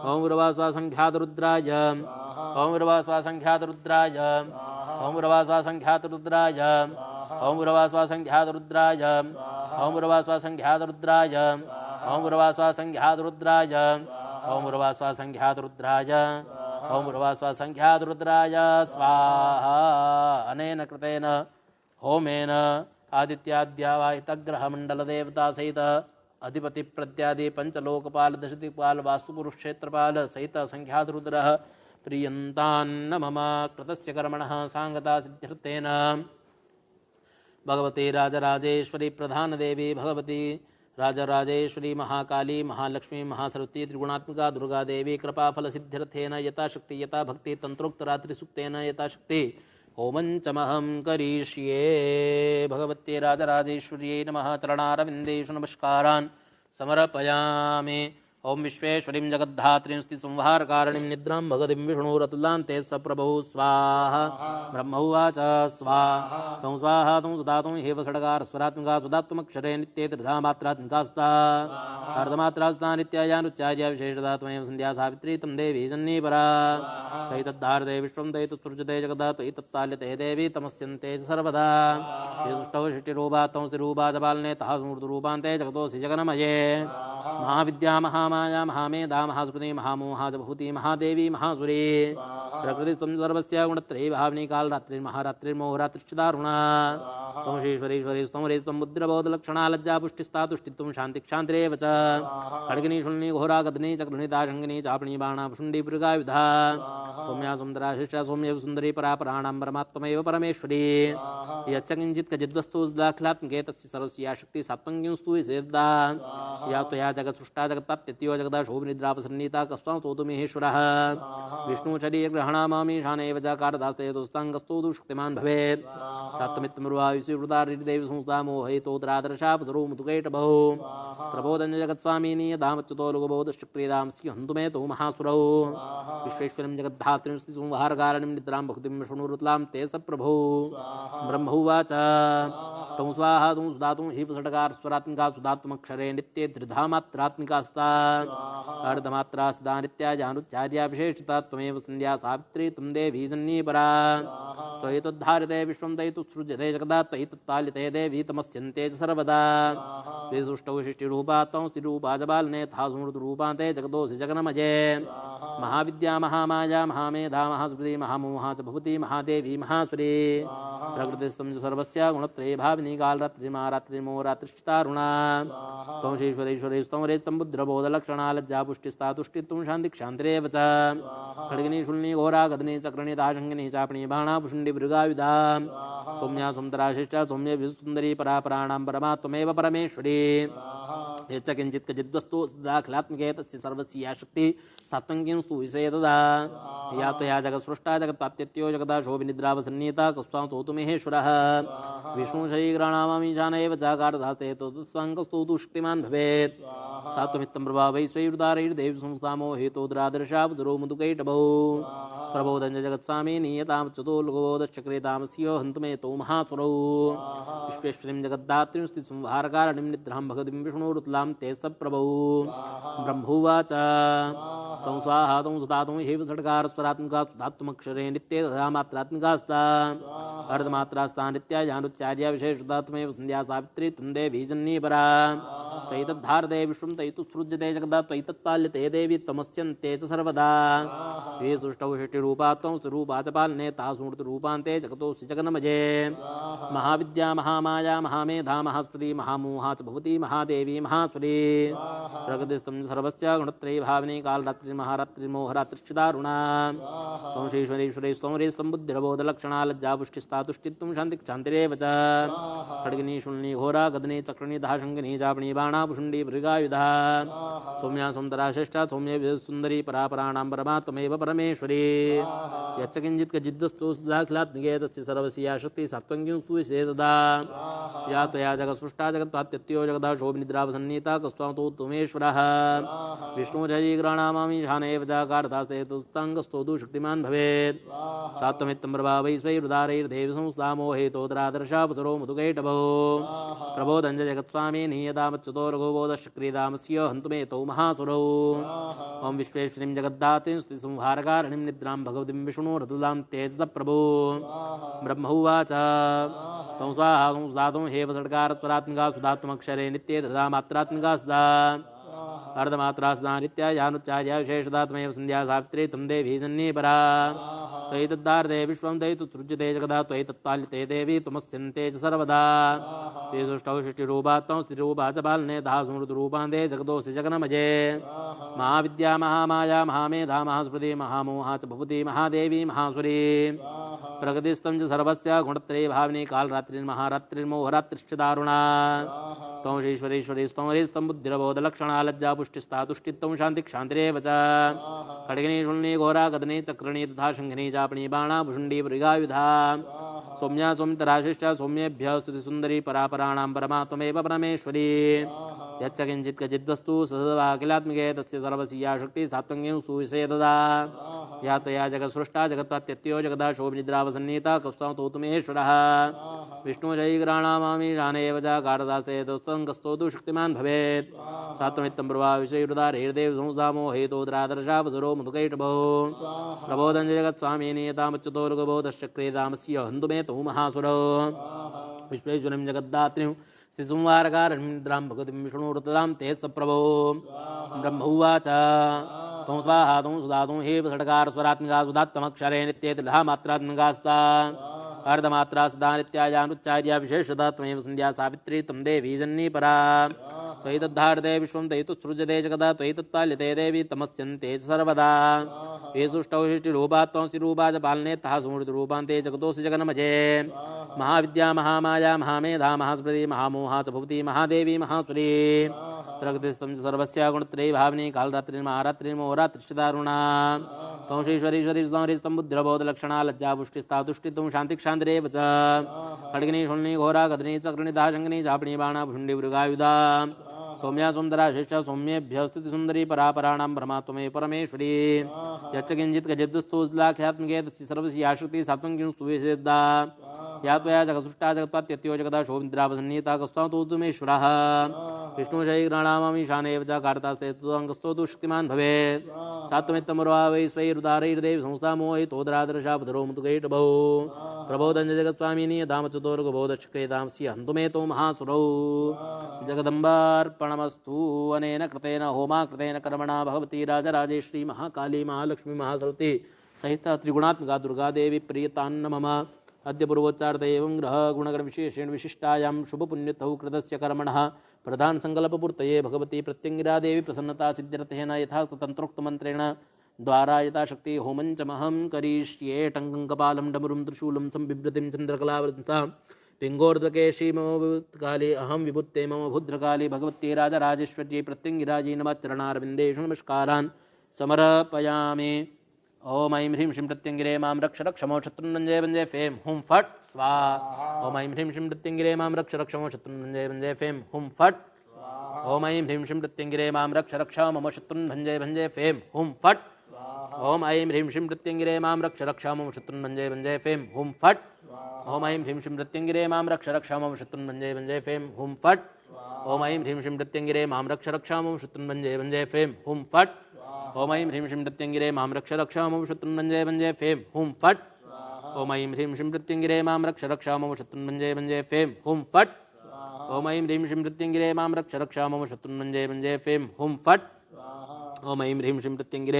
ओम भूर्भुवस्सुः संख्यात रुद्राय ओम भूर्भुवस्सुः संख्यात रुद्राय ओम भूर्भुवस्सुः संख्यात रुद्राय ओम भूर्भुवस्सुः संख्यात रुद्राय ओम भूर्भुवस्सुः संख्यात रुद्राय ओम भूर्भुवस्सुः संख्यात रुद्राय ओम भूर्भुवस्सुः संख्यात रुद्राय ओम भूर्भुवस्सुः संख्यात रुद्राय स्वाहा। अनेन कृतेन होमेन आदित्याद्यावाहितग्रहमण्डल देवता सहित अधिपति प्रत्यादि पंचलोकपाल दशदिक्पाल वास्तुपुरुषक्षेत्रपाल सहित संख्यात रुद्रः प्रियन्तान्न मम कृतस्य कर्मणः सांगता सिद्ध्यर्थेन भगवती राजराजेश्वरी प्रधान देवी भगवती राजराजेश्वरी महाकाली महालक्ष्मी महासरस्वती त्रिगुणात्मिका दुर्गा देवी कृपाफल सिद्ध्यर्थेन यथाशक्ति यथा भक्ति तंत्रोक्त रात्रि सुक्तेन यथाशक्ति होमञ्चमहं करिष्ये। भगवत्यै राजराजेश्वर्यै नमः। चरणारविन्देषु नमस्कारान् समर्पयामि। ओम विश्वेश्वरीं जगद्धात्रीं स्थितिसंहारकारिणीं निद्रां भगवतीं विष्णुरतुलान्ते सप्रभो स्वाहा। ब्रह्म उवाच स्वाहा तं स्वाहा तं सुधा तं हेव षड्कार स्वरात्मिका सुधात्मक्षरे नित्ये त्रिधा मात्रात्मिकास्ता अर्धमात्रास्ता नित्यायानुच्चार्या विशेषदा त्वमेव सन्ध्या सावित्री तं देवी जन्नीपरा त्वयि तद्धारते विश्वं त्वयि तत्सृजते जगदा त्वयि तत्ताल्यते देवी तमस्यन्ते च सर्वदा ये दुष्टौ षष्टिरूपा तं स्त्रीरूपा च पालने तः मूर्तिरूपान्ते जगतोऽसि जगन्मये महाविद्या महामाया महामेधा महास्मृति महामोहा जभूति महादेवी महासुरी प्रकृतिस्त्वं सर्वस्य गुणत्रयी भावनी कालरात्रि महारात्रिर्मोहरात्रिश्चदारुणा त्वं श्रीश्वरीश्वरी स्तमरे त्वं बुद्धिर्बोधलक्षणा लज्जा पुष्टिस्ता तुष्टित्वं शान्तिक्षान्तिरेव च खड्गिनी शूलिनी घोरा गदनी चक्रणी दाशङ्गिनी चापणी बाणा पुषुण्डी मृगायुधा सौम्या सुन्दरा शिष्या सौम्येव सुन्दरी परापराणां परमात्मैव परमेश्वरी यच्च किञ्चित् क्वचिद्वस्तु दाखलात्मके तस्य सर्वस्य या शक्ति सात्वङ्गिंस्तु विसेद्दा या त्वया जगत्सृष्टा जगत्पात्यत्यो जगदा शोभनिद्रापसन्नीता कस्त्वां स्तोतु महेश्वरः विष्णुशरीरग्रहणामामीशानेव च कारदास्ते दोस्ताङ्गस्तोतु शक्तिमान् भवेत् सात्वमित्तमरुवायुषुवृतारिदेव संस्था मोहयितोद्रादर्शापसरो मुदुकैटभौ प्रबोधन्य जगत्स्वामिनी दामच्युतो लघुबोधश्चक्रीदांसि हन्तु मे तु महासुरौ विश्वेश्वरीं जगद्धात्रीं संहारकारिणीं निद्रां भक्तिं विष्णुरुतलां ते सप्रभो ब्रह्म उवाच तं स्वाहा तं सुधा तं हि षड्कार स्वरात्मिका सुधात्मक्षरे नित्ये त्रिधा मात्रात्मिकास्ता अर्धमात्रा सदा नित्याजानुच्चार्या विशेषता त्वमेव सन्ध्या सावित्री तं देवी जन्नीपरा त्वयि तद्धारिते विश्वं त्वयि तुत्सृज्यते जगदा त्वयि तत्ताल्यते देवी तमस्यन्ते च सर्वदा त्रिसुष्टौ शिष्टिरूपा त्वं स्त्रीरूपा च बालने तथा स्मृतिरूपान्ते जगतोऽसि जगन्मये महाविद्या महामाया महामेधा महास्मृति महामोहा च भवती महादेवी महासुरी प्रकृतिस्त्वं च सर्वस्य गुणत्रये भाविनी कालरात्रिर्महारात्रिर्मोहरात्रिश्चदारुणा त्वं श्रीश्वरेश्वरी स्तमरे त्वं बुद्धिर्बोधलक्षणा लज्जा पुष्टिस्ता तुष्टित्वं शान्तिक्षान्तिरेव च खड्गिनी शूलिनी घोरा गदनी चक्रिणी दाशङ्गिनी चापणी बाणा पुषुण्डी मृगायुधा सौम्या सुन्दरा शिष्टा सौम्येभिः सुन्दरी परापराणां परमात्मैव परमेश्वरी यच्च किञ्चित् क्वचिद्वस्तु दाखलात्मके तस्य सर्वस्य या शक्ति सात्वङ्गिंस्तु विषेददा या त्वया जगत्सृष्टा जगत्पात्यत्यो जगदा शोभिनिद्रावसन्नीता कस्त्वां स्तोतु महेश्वरः विष्णुशरीरग्रहणामामीशान एव चाकारदास्ते तत्सङ्गस्तोतु शक्तिमान् भवेत् सात्वमित्तं प्रभावै स्वैर्दारैर्देवी संस्थामो हेतोद्रादर्शावसरो मुदुकैटभौ प्रबोधन्य जगत्स्वामी नीयतामच्युतो लघुबोधश्चक्रेतामस्यो हन्तु मे तौ महासुरौ विश्वेश्वरीं जगद्धात्रीं स्थितिसंहारकारिणीं निद्रां भगवतीं विष्णुरुतलां ते सप्रभौ ब्रह्मोवाच तं स्वाहा तं सुधा तं हेव षड्कार स्वरात्मिका सुधात्मक्षरे नित्ये तथा मात्रात्मिकास्ता अर्धमात्रास्ता नित्याजानुच्चार्या विशेषता त्वमेव सन्ध्या सावित्री त्वं देवी जन्नीपरा त्वयि तद्धारते विश्वं त्वयि तुत्सृज्यते जगदा त्वयि तत्ताल्यते देवी तमस्यन्ते च सर्वदा ये सुष्टौ षष्टिरूपा त्वं स्वरूपा च पालने तासु मूर्तिरूपान्ते जगतोऽसि जगन्मये महाविद्या महामाया महामेधा महास्मृति महामोहा च भवती महादेवी महासुरी प्रकृतिस्त्वं सर्वस्य गुणत्रयी भाविनी कालरात्रिर्महारात्रिर्मोहरात्रिश्चदारुणा त्वं श्रीश्वरेश्वरी स्तमरे बुद्धिर्बोधलक्षणा लज्जा पुष्टिस्ता तुष्टित्वं शान्तिक्षान्तिरेव च खड्गिनी शूलिनी घोरा गदनी चक्रिणी दाशङ्गिनी चापणी बाणा बाणाभुषुण्डी मृगायुधा सौम्या सुन्दरा श्रेष्ठा सौम्य सुन्दरी परापराणां परमा त्वमेव परमेश्वरी यच्च किञ्चित् क्वचिद्वस्तु सुधाखिलात्मिके तस्य सर्वस्य शक्ति सात्वं स्तूयसे तदा या त्वया जगत्सृष्टा जगत्पात्यत्यो जगदा शोभनिद्रावसन्नीता कस्त्वां तु त्वमेश्वरः विष्णुरजीग्राणामामि शानेव चाकारदास्ते तुस्ताङ्गस्तोतु शक्तिमान् भवेत् सात्वमित्तं प्रभावैश्वैरुदारैर्देवी संस्थामोहेतोदरादर्शावसरो मधुकैटभो प्रबोधञ्च जगत्स्वामी नियतामच्युतो रघुबोधश्चक्रीदामस्य हन्तु मे तौ महासुरौ ॐ विश्वेश्वरीं जगद्धात्रीं स्तुतिसंहारकारिणीं निद्रां भगवतीं विष्णोरतुलां तेजसप्रभो ब्रह्म उवाच तं स्वाहा तं सुधातुं हेव षड्कारस्वरात्मिका सुधात्मक्षरे नित्ये तथा मात्रात्मिका सुधा अर्धमात्रा सुधा नित्या यानुच्चार्या विशेषदा त्वमेव सन्ध्या सावित्री तं देवी सन्निपरा त्वयि तद्दार्दे विश्वं त्वयि तुसृज्यते जगदा त्वयि तत्पाल्यते देवी त्वमस्यन्ते च सर्वदा ते सुष्ठौ सृष्टिरूपा त्वं स्त्रीरूपा च पालने तथा स्मृतिरूपान्ते जगदोऽसि जगन्मजे महाविद्या महामाया महामेधा महास्मृति महामोहा च भवति महादेवी महासुरी प्रगतिस्तं च सर्वस्य गुणत्रये भाविनी कालरात्रिर्महारात्रिर्मोहरात्रिश्च दारुणा त्वं श्रीश्वरेश्वरी स्तंहरिस्तं बुद्धिर्बोधलक्षणा लज्जा पुष्टिस्ता तुष्टित्वं शान्तिक्षान्तिरेव च खड्गिनी शूलिनी घोरा गदनी चक्रिणी तथा शङ्खिनी चापणी बाणा भुषुण्डी मृगायुधा सौम्या सौमितराशिष्टा सौम्येभ्यः स्तुतिसुन्दरी परापराणां परमा त्वमेव परमेश्वरी यच्च किञ्चित् क्वचिद्वस्तु सदवाखिलात्मिके तस्य सर्वस्या शक्तिः सात्वं स्तूयसे तदा या त्वया जगत्सृष्टा जगत्पात्यत्यो जगदा शोभनिद्रावसन्नीता कस्त्वां तु त्वमेश्वरः विष्णुजयिग्राणामामि शानेव चाकारदास्ते तुस्तं कस्तोतु शक्तिमान् भवेत् सात्वमित्तं प्रभाविषैरुदारैर्देव संस्थामो हेतोदरादर्शावसरो मधुकैटभो प्रबोधञ्च जगत्स्वामी नियतामच्युतो रघुबोधश्चक्रीदामस्य हन्तु मे तौ महासुरौ विश्वेश्वरीं जगद्धात्रीं श्रीसंहारकारिणीं भगवतीं विष्णोरतुलां तेजसप्रभो ब्रह्म उवाच त्वं स्वाहा त्वं सुधातुं हेव षड्कारस्वरात्मिका सुधात्मक्षरे नित्ये त्रिधा मात्रात्मिका स्तः अर्धमात्रा सदा नित्यायानुच्चार्या विशेषतः त्वमेव सन्ध्या सावित्री तं देवी जन्नीपरा त्वयि तद्धार्दे विश्वं त्वयि तुसृज्यते जगदा त्वयि तत्पाल्यते देवी तमस्यन्ते च सर्वदा ये सुष्ठौ सृष्टिरूपा त्वं स्त्रीरूपा च पालने तथा स्मृतिरूपान्ते जगतोऽसि जगन्मजे महाविद्या महामाया महामेधा महास्मृति महामोहा च भवति महादेवी महासुरी प्रगतिस्तं च सर्वस्य गुणत्रये भाविनी कालरात्रिर्महारात्रिर्मोहरात्रिश्च दारुणा त्वं श्रीश्वरीश्वरी संहरिस्तं बुद्धिर्बोधलक्षणा लज्जा पुष्टिस्ता तुष्टित्वं शान्तिक्षान्तिरेव च खड्गिनी शूलिनी घोरा गदनी चक्रिणी तथा शङ्खिनी चापणी बाणा भुषुण्डी मृगायुधा सौम्या सुन्दरा श्रेष्ठा सौम्येभ्यः स्तुतिसुन्दरी परापराणां परमा त्वमेव परमेश्वरी यच्च किञ्चित् क्वचिद्वस्तु लाख्यात्मिके तस्य सर्वस्या शक्तिः सात्वं स्तूयसे तदा या त्वया जगत्सृष्टा जगत्पात्यत्यो जगदा शोभनिद्रावसन्नीता कस्त्वां तु त्वमेश्वरः विष्णुजयिग्राणामामि शानेव चाकारदास्ते तुस्तं शक्तिमान् भवेत् सात्वमित्तं प्रभावैश्वैरुदारैर्देवी संस्थामो हेतोदरादर्शावसरो मधुकैटभो प्रबोधञ्च जगत्स्वामी नियतामच्युतो रघुबोधश्चक्रीदामस्य हन्तु मे तौ महासुरौ जगदम्बार्पणमस्तु अनेन कृतेन होमा कृतेन कर्मणा भगवती राजराजेश्वरी महाकाली महालक्ष्मी महासरस्वती सहिता त्रिगुणात्मिका दुर्गादेवी प्रियतान्न मम अद्य पूर्वोच्चार्थ एवं ग्रह गुणगणविशेषेण विशिष्टायां शुभपुण्यतौ कृतस्य कर्मणः प्रधानसङ्कल्पपूर्तये भगवती प्रत्यङ्गिरादेवी प्रसन्नता सिद्ध्यर्थेन यथा तन्त्रोक्तमन्त्रेण द्वारा यथाशक्ति होमञ्चमहं करिष्ये टङ्कङ्कपालं डमरुं त्रिशूलं संबिभ्रतिं चन्द्रकलावृतां पिङ्गोर्ध्वकेशी मम विभुत्काले अहं विभुत्ते मम भुद्रकाले भगवत्यै राजराजेश्वर्यै प्रत्यङ्गिराजी नमश्चरणारविन्देषु नमस्कारान् समर्पयामि ओम ऐं ह्रीं श्रीं प्रत्यङ्गिरे मां रक्ष रक्षमो शत्रुन्नञ्जय वञ्जय फें हुं फट् स्वाहा ओम ऐं ह्रीं श्रीं प्रत्यङ्गिरे मां रक्ष रक्षमो शत्रुन्नञ्जय वञ्जय फें हुं फट् ओम ऐं ह्रीं श्रीं प्रत्यङ्गिरे मां रक्ष रक्ष मम शत्रुन्भञ्जय भञ्जय फें हुं फट् ओम ऐं ह्रीं श्रीं प्रत्यङ्गिरे मां रक्ष रक्ष मम शत्रुन्भञ्जय भञ्जय फें हुं फट् ओम ऐं ह्रीं श्रीं प्रत्यङ्गिरे मां रक्ष रक्ष मम शत्रुन्भञ्जय भञ्जय फें हुं फट् ओम ऐं ह्रीं श्रीं प्रत्यङ्गिरे मां रक्ष रक्ष मम शत्रुन्भञ्जय भञ्जय फें हुं फट् ओम ऐं ह्रीं श्रीं प्रत्यङ्गिरे मां रक्ष रक्ष मम शत्रुन्भञ्जय भञ्जय फें हुं फट् ओम ऐं ह्रीं श्रीं प्रत्यङ्गिरे मां रक्ष रक्ष मम शत्रुन्भञ्जय भञ्जय फें हुं फट् ओम ऐं ह्रीं श्रीं प्रत्यङ्गिरे मां रक्ष रक्ष मम शत्रुन्भञ्जय भञ्जय फें हुं फट् ओम ऐं ह्रीं श्रीं प्रत्यङ्गिरे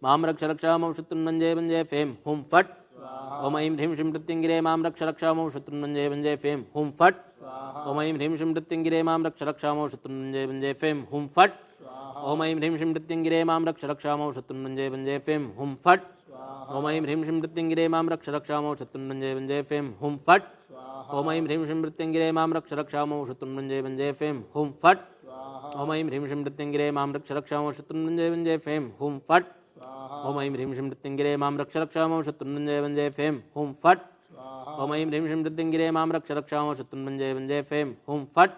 मां रक्ष रक्ष मम शत्रुन्भञ्जय भञ्जय फें हुं फट् ओम ऐं ह्रीं श्रीं प्रत्यङ्गिरे मां रक्ष रक्ष मम शत्रुन्भञ्जय भञ्जय फें हुं फट् ओम ऐं ह्रीं श्रीं प्रत्यङ्गिरे मां रक्ष रक्ष मम शत्रुन्भञ्जय भञ्जय फें हुं फट् ओम ऐं ह्रीं श्रीं प्रत्यङ्गिरे मां रक्ष रक्ष मम शत्रुन्भञ्जय भञ्जय फें हुं फट् ओम ऐं ह्रीं श्रीं प्रत्यङ्गिरे मां रक्ष रक्ष मम शत्रुन्भञ्जय भञ्जय फें हुं फट् ओम ऐं ह्रीं श्रीं प्रत्यङ्गिरे मां रक्ष रक्ष मम शत्रुन्भञ्जय भञ्जय फें हुं फट् ओम ऐं ह्रीं श्रीं मृत्युंजये मां रक्ष रक्षामो शत्रुंजय वंजय फेम हुम फट ओम ऐं ह्रीं श्रीं मृत्युंजये मां रक्ष रक्षामो शत्रुंजय वंजय फेम हुम फट ओम ऐं ह्रीं श्रीं मृत्युंजये मां रक्ष रक्षामो शत्रुंजय वंजय फेम हुम फट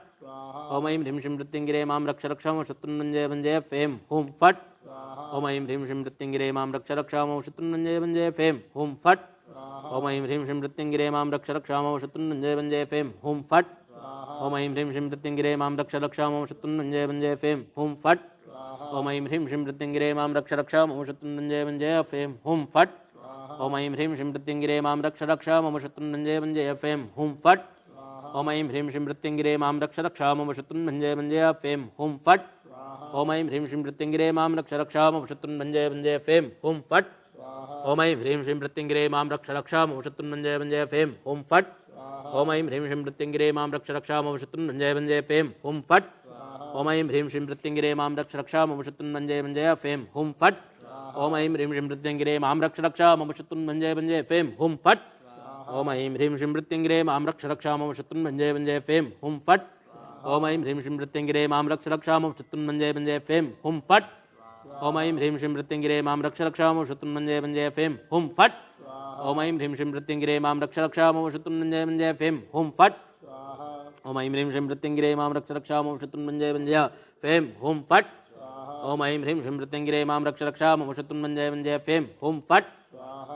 ओम ऐं ह्रीं श्रीं मृत्युंजये मां रक्ष रक्षामो शत्रुंजय वंजय फेम हुम फट ओम ऐं ह्रीं श्रीं मृत्युंजये मां रक्ष रक्षामो शत्रुंजय वंजय फेम हुम फट ओम ऐं ह्रीं श्रीं मृत्युंजये मां रक्ष रक्षामो शत्रुंजय वंजय फेम हुम फट ओम ऐं ह्रीं श्रीं मृत्युंजये मां रक्ष रक्षामो शत्रुंजय वंजय फेम हुम फट ओम ऐं ह्रीं श्रीं मृत्युंजये मां रक्ष रक्षामो शत्रुंजय वंजय फेम हुम फट ओम ऐं ह्रीं श्रीं मृत्युंजये मां रक्ष रक्षामो शत्रुंजय वंजय फेम हुम फट ओम ऐं ह्रीं श्रीं मृत्युंजये मां रक्ष रक्षामो शत्रुंजय वंजय फेम हुम फट ओम ऐं ह्रीं श्रीं मृत्युंजये मां रक्ष रक्षामो शत्रुंजय वंजय फेम हुम फट ओम ऐं ह्रीं श्रीं मृत्युंजये मां रक्ष रक्षामो शत्रुंजय वंजय फेम हुम फट ओम ऐं ह्रीं श्रीं मृत्युंजये मां रक्ष रक्षामो शत्रुंजय वंजय फेम हुम फट ओम ऐं ह्रीं श्रीं मृत्युंजये मां रक्ष रक्षामो शत्रुंजय वंजय फेम हुम फट ओम ऐं ह्रीं श्रीं मृत्युंजये मां रक्ष रक्षामो शत्रुंजय वंजय फेम हुम फट ओम ऐं ह्रीं श्रीं मृत्युंजये मां रक्ष रक्षामो शत्रुंजय वंजय फेम हुम फट ओम ऐं ह्रीं श्रीं मृत्युंजये मां रक्ष रक्षामो शत्रुंजय वंजय फेम हुम फट ओम ऐं ह्रीं श्रीं मृत्युंजये मां रक्ष रक्षामो शत्रुंजय वंजय फेम हुम फट ओम ऐं ह्रीं श्रीं मृत्युंजये मां रक्ष रक्षामो शत्रुंजय वंजय फेम हुम फट ओम ऐं ह्रीं श्रीं मृत्युंजये मां रक्ष रक्षामो शत्रुंजय वंजय फेम हुम फट ओम ऐं ह्रीं श्रीं मृत्युंजये मां रक्ष रक्षामो शत्रुंजय वंजय फेम हुम फट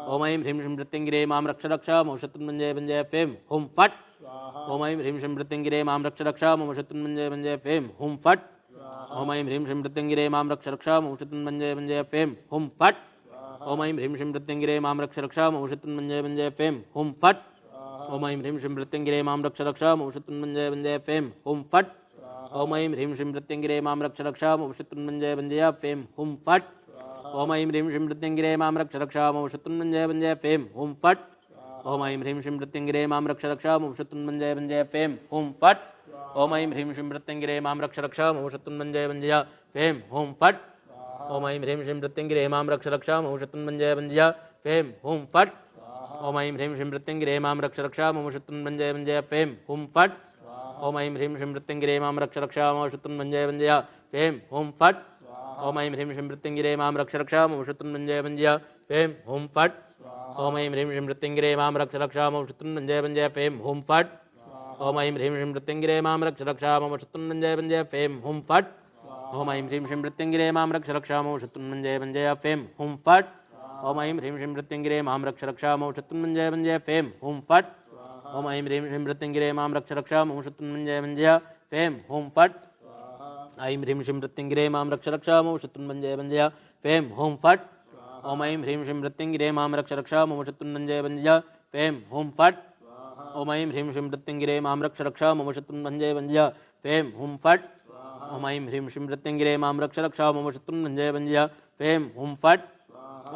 ओम ऐं ह्रीं श्रीं मृत्युंजये मां रक्ष रक्षामो शत्रुंजय वंजय फेम हुम फट ओम ऐं ह्रीं श्रीं मृत्युंजये मां रक्ष रक्षामो शत्रुंजय वंजय फेम हुम फट ओम ऐं ह्रीं श्रीं मृत्युंजये मां रक्ष रक्षामो शत्रुंजय वंजय फेम हुम फट ओम ऐं ह्रीं श्रीं मृत्युंजये मां रक्ष रक्षामो शत्रुंजय वंजय फेम हुम फट ओम ऐं ह्रीं श्रीं मृत्युंजये मां रक्ष रक्षामो शत्रुंजय वंजय फेम हुम फट ओम ऐं ह्रीं श्रीं मृत्युंजये मां रक्ष रक्षामो शत्रुंजय वंजय फेम हुम फट ओम ऐं ह्रीं श्रीं मृत्युंजये मां रक्ष रक्षामो शत्रुंजय वंजय फेम हुम फट ओम ऐं ह्रीं श्रीं मृत्युंजये मां रक्ष रक्षामो शत्रुंजय वंजय फेम हुम फट ओम ऐं ह्रीं श्रीं मृत्युंजये मां रक्ष रक्षामो शत्रुंजय वंजय फेम हुम फट ओम ऐं ह्रीं श्रीं मृत्युंजये मां रक्ष रक्षामो शत्रुंजय वंजय फेम हुम फट ओम ऐं ह्रीं श्रीं मृत्युंजये मां रक्ष रक्षामो शत्रुंजय वंजय फेम हुम फट ओम ऐं ह्रीं श्रीं मृत्युंजये मां रक्ष रक्षामो शत्रुंजय वंजय फेम हुम फट ओम ऐं ह्रीं श्रीं मृत्युंजये मां रक्ष रक्षामो शत्रुंजय वंजय फेम हुम फट ओम ऐं ह्रीं श्रीं मृत्युंजये मां रक्ष रक्षामो शत्रुंजय वंजय फेम हुम फट ओम ऐं ह्रीं श्रीं मृत्युंजये मां रक्ष रक्षामो शत्रुंजय वंजय फेम हुम फट ओम ऐं ह्रीं श्रीं मृत्युंजये मां रक्ष रक्षामो शत्रुंजय वंजय फेम हुम फट ओम ऐं ह्रीं श्रीं मृत्युंजये मां रक्ष रक्षामो शत्रुंजय वंजय फेम हुम फट ओम ऐं ह्रीं श्रीं मृत्युंजये मां रक्ष रक्षामो शत्रुंजय वंजय फेम हुम फट ऐं ह्रीं श्रीं मृत्युंजये मां रक्ष रक्षामो शत्रुंजय वंजय फेम हुम फट ओम ऐं ह्रीं श्रीं मृत्युंजये मां रक्ष रक्षामो शत्रुंजय वंजय फेम हुम फट ओम ऐं ह्रीं श्रीं मृत्युंजये मां रक्ष रक्षामो शत्रुंजय वंजय फेम हुम फट ओम ऐं ह्रीं श्रीं मृत्युंजये मां रक्ष रक्षामो शत्रुंजय वंजय फेम हुम फट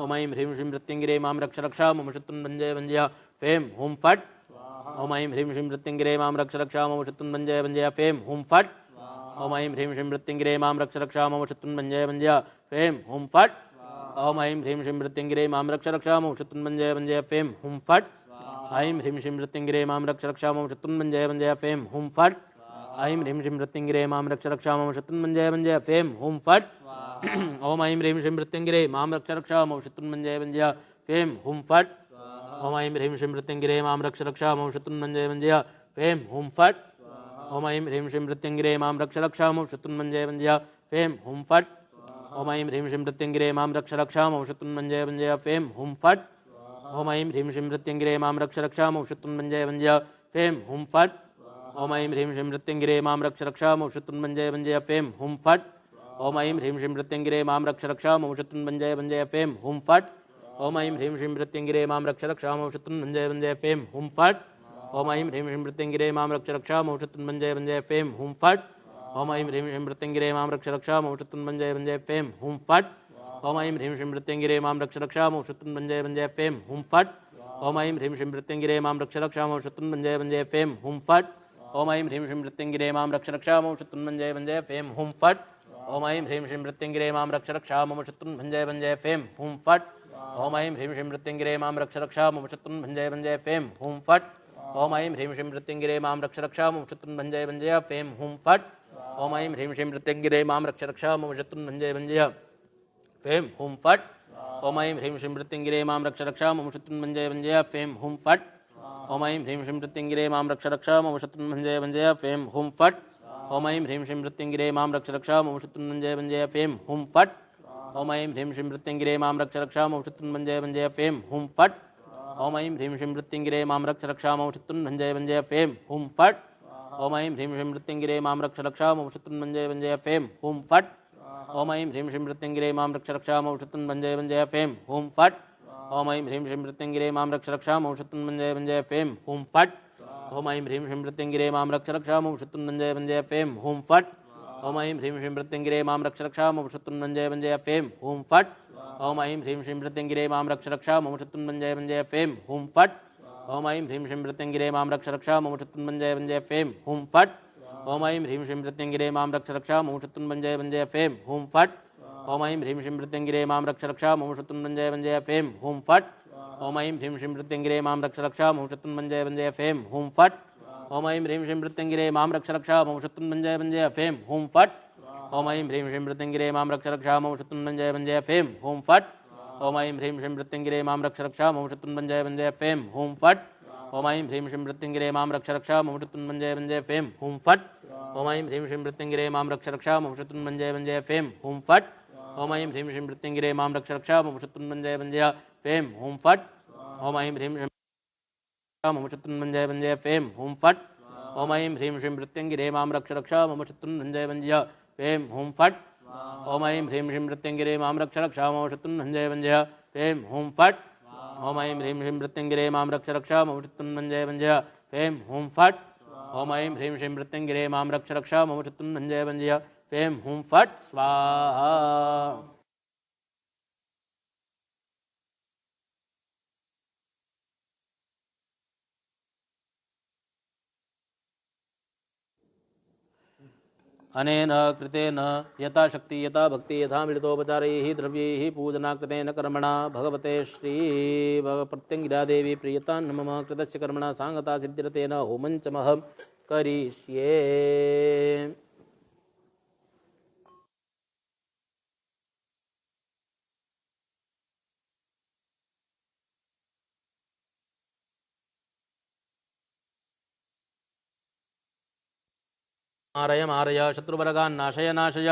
ओम ऐं ह्रीं श्रीं मृत्युंजये मां रक्ष रक्षामो शत्रुंजय वंजय फेम हुम फट ओम ऐं ह्रीं श्रीं मृत्युंजये मां रक्ष रक्षामो शत्रुंजय वंजय फेम हुम फट ओम ऐं ह्रीं श्रीं मृत्युंजये मां रक्ष रक्षामो शत्रुंजय वंजय फेम हुम फट ओम ऐं ह्रीं श्रीं मृत्युंजये मां रक्ष रक्षामो शत्रुंजय वंजय फेम हुम फट ऐं ह्रीं श्रीं मृत्युंजये मां रक्ष रक्षामो शत्रुंजय वंजय फेम हुम फट ऐं ह्रीं श्रीं मृत्युंजये मां रक्ष रक्षामो शत्रुंजय वंजय फेम हुम फट ओम ऐं ह्रीं श्रीं मृत्युंजये मां रक्ष रक्षामो शत्रुंजय वंजय फेम हुम फट ओम ऐं ह्रीं श्रीं मृत्युंजये मां रक्ष रक्षामो शत्रुंजय वंजय फेम हुम फट ओम ऐं ह्रीं श्रीं मृत्युंजये मां रक्ष रक्षामो शत्रुंजय वंजय फेम हुम फट ओम ऐं ह्रीं श्रीं मृत्युंजये मां रक्ष रक्षामो शत्रुंजय वंजय फेम हुम फट ओम ऐं ह्रीं श्रीं मृत्युंजये मां रक्ष रक्षामो शत्रुंजय वंजय फेम हुम फट ओम ऐं ह्रीं श्रीं मृत्युंजये मां रक्ष रक्षामो शत्रुंजय वंजय फेम हुम फट ओम ऐं ह्रीं श्रीं मृत्युंजये मां रक्ष रक्षामो शत्रुंजय वंजय फेम हुम फट ओम ऐं ह्रीं श्रीं मृत्युंजये मां रक्ष रक्षामो शत्रुंजय वंजय फेम हुम फट ओम ऐं ह्रीं श्रीं मृत्युंजये मां रक्ष रक्षामो शत्रुंजय वंजय फेम हुम फट ओम ऐं ह्रीं श्रीं मृत्युंजये मां रक्ष रक्षामो शत्रुंजय वंजय फेम हुम फट ओम ऐं ह्रीं श्रीं मृत्युंजये मां रक्ष रक्षामो शत्रुंजय वंजय फेम हुम फट ओम ऐं ह्रीं श्रीं मृत्युंजये मां रक्ष रक्षामो शत्रुंजय वंजय फेम हुम फट ओम ऐं ह्रीं श्रीं मृत्युंजये मां रक्ष रक्षामो शत्रुंजय वंजय फेम हुम फट ओम ऐं ह्रीं श्रीं मृत्युंजये मां रक्ष रक्षामो शत्रुंजय वंजय फेम हुम फट ओम ऐं ह्रीं श्रीं मृत्युंजये मां रक्ष रक्षामो शत्रुंजय वंजय फेम हुम फट ओम ऐं ह्रीं श्रीं मृत्युंजये मां रक्ष रक्षामो शत्रुंजय वंजय फेम हुम फट ओम ऐं ह्रीं श्रीं मृत्यंगिरे मां रक्ष रक्ष मम शत्रुन् भञ्जय भञ्जय फें हुं फट् ओम ऐं ह्रीं श्रीं मृत्यंगिरे मां रक्ष रक्ष मम शत्रुन् भञ्जय भञ्जय फें हुं फट् ओम ऐं ह्रीं श्रीं मृत्यंगिरे मां रक्ष रक्ष मम शत्रुन् भञ्जय भञ्जय फें हुं फट् ओम ऐं ह्रीं श्रीं मृत्यंगिरे मां रक्ष रक्ष मम शत्रुन् भञ्जय भञ्जय फें हुं फट् ओम ऐं ह्रीं श्रीं मृत्यंगिरे मां रक्ष रक्ष मम शत्रुन् भञ्जय भञ्जय फें हुं फट् ओम ऐं ह्रीं श्रीं मृत्यंगिरे मां रक्ष रक्ष मम शत्रुन् भञ्जय भञ्जय फें हुं फट् ओम ऐं ह्रीं श्रीं मृत्यंगिरे मां रक्ष रक्ष मम शत्रुन् भञ्जय भञ्जय फें हुं फट् ओम ऐं ह्रीं श्रीं मृत्यंगिरे मां रक्ष रक्ष मम शत्रुन् भञ्जय भञ्जय फें हुं फट् ओम ऐं ह्रीं श्रीं मृत्यंगिरे मां रक्ष रक्ष मम शत्रुन् भञ्जय भञ्जय फें हुं फट् ओम ऐं ह्रीं श्रीं मृत्यंगिरे मां रक्ष रक्ष मम शत्रुन् भञ्जय भञ्जय फें हुं फट् ओम ऐं ह्रीं श्रीं मृत्यंगिरे मां रक्ष रक्ष मम शत्रुन् भञ्जय भञ्जय फें हुं फट् ओम ऐं ह्रीं श्रीं मृत्यंगिरे मां रक्ष रक्ष मम शत्रुन् भञ्जय भञ्जय फें हुं फट् ओम ऐं ह्रीं श्रीं मृत्यंगिरे मां रक्ष रक्ष मम शत्रुन् भञ्जय भञ्जय फें हुं फट् ओम ऐं ह्रीं श्रीं मृत्यंगिरे मां रक्ष रक्ष मम शत्रुन् भञ्जय भञ्जय फें हुं फट् ओम ऐं ह्रीं श्रीं मृत्यंगिरे मां रक्ष रक्ष मम शत्रुन् भञ्जय भञ्जय फें हुं फट् ओम ऐं ह्रीं श्रीं मृत्यंगिरे मां रक्ष रक्ष मम शत्रुन् भञ्जय भञ्जय फें हुं फट् ओम ऐं ह्रीं श्रीं मृत्यंगिरे मां रक्ष रक्ष मम शत्रुन् भञ्जय भञ्जय फें हुं फट् ओम ऐं ह्रीं श्रीं मृत्यंगिरे मां रक्ष रक्ष मम शत्रुन् भञ्जय भञ्जय फें हुं फट् ओम ऐं ह्रीं श्रीं मृत्यंगिरे मां रक्ष रक्ष मम शत्रुन् भञ्जय भञ्जय फें हुं फट् ओम ऐं ह्रीं श्रीं मृत्यंगिरे मां रक्ष रक्ष मम शत्रुन् भञ्जय भञ्जय फें हुं फट् ओम ऐं ह्रीं श्रीं मृत्यंगिरे मां रक्ष रक्ष मम शत्रुन् भञ्जय भञ्जय फें हुं फट् ओम ऐं ह्रीं श्रीं मृत्यंगिरे मां रक्ष रक्ष मम शत्रुन् भञ्जय भञ्जय फें हुं फट् ओम ऐं ह्रीं श्रीं मम शत्रुन् भञ्जय भञ्जय फें हुं फट् ओम ऐं ह्रीं श्रीं मृत्यंगिरे मां रक्ष रक्ष मम शत्रुन् भञ्जय भञ्जय फें हुं फट् ओम ऐं ह्रीं श्रीं मृत्यंगिरे मां रक्ष रक्ष मम शत्रुन् भञ्जय भञ्जय फें हुं फट् ओम ऐं ह्रीं श्रीं मृत्यंगिरे मां रक्ष रक्ष मम शत्रुन् भञ्जय भञ्जय फें हुं फट् ओम ऐं ह्रीं श्रीं मृत्यंगिरे मां रक्ष रक्ष मम शत्रुन् भञ्जय भञ्जय फें हुं फट् स्वाहा। अनेन कृतेन यथा शक्ति यथा भक्ति यथा मिलितोपचारैः द्रव्यैः पूजनाकृतेन कर्मणा भगवते श्री प्रत्यङ्गिरादेवी प्रियतान् मम कृतस्य कर्मणा सांगता सिद्धिरतेन होमञ्चमहं करिष्ये। मारय मारय शत्रुवर्गान् नाशय नाशय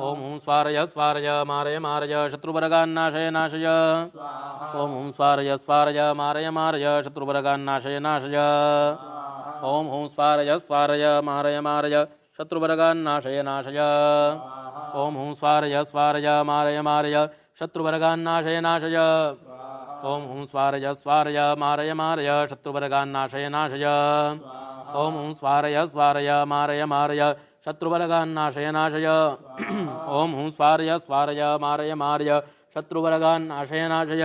ओम हुं स्वारय स्वारय मारय मारय शत्रुवर्गान् नाशय नाशय ओम हुं स्वारय स्वारय मारय मारय शत्रुवर्गान् नाशय नाशय ओम हुं स्वारय स्वारय मारय मारय शत्रुवर्गान् नाशय नाशय ओम हुं स्वारय स्वारय मारय मारय शत्रुवर्गान् नाशय नाशय ओम हुं स्वारय स्वारय मारय मारय शत्रुवर्गान् नाशय नाशय ओम हुं स्वारय स्वारय मारय मारय शत्रुवर्गान् नाशय नाशय ओम हुं स्वारय स्वारय मारय मारय शत्रुवर्गान् नाशय नाशय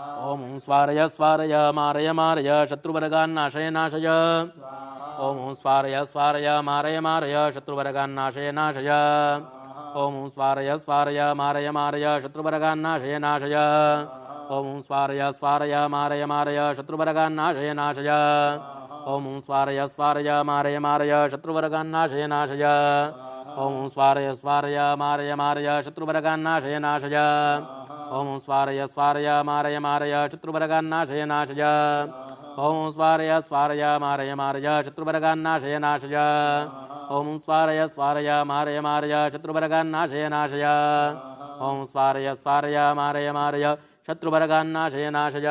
ओम हुं स्वारय स्वारय मारय मारय शत्रुवर्गान् नाशय नाशय ओम हुं स्वारय स्वारय मारय मारय शत्रुवर्गान् नाशय नाशय ओम हुं स्वारय स्वारय मारय मारय शत्रुवर्गान् नाशय नाशय ओम हुं स्वारय स्वारय मारय मारय शत्रुवर्गान् नाशय नाशय ओम हुं स्वारय स्वारय मारय मारय शत्रुवर्गान् नाशय नाशय ओम हुं स्वारय स्वारय मारय मारय शत्रुवर्गान् नाशय नाशय ओम हुं स्वारय स्वारय मारय मारय शत्रुवर्गान् नाशय नाशय ओम हुं स्वारय स्वारय मारय मारय शत्रुवर्गान् नाशय नाशय ओम हुं स्वारय स्वारय मारय मारय शत्रुवर्गान् नाशय नाशय ओम हुं स्वारय स्वारय मारय मारय शत्रुवर्गान् नाशय नाशय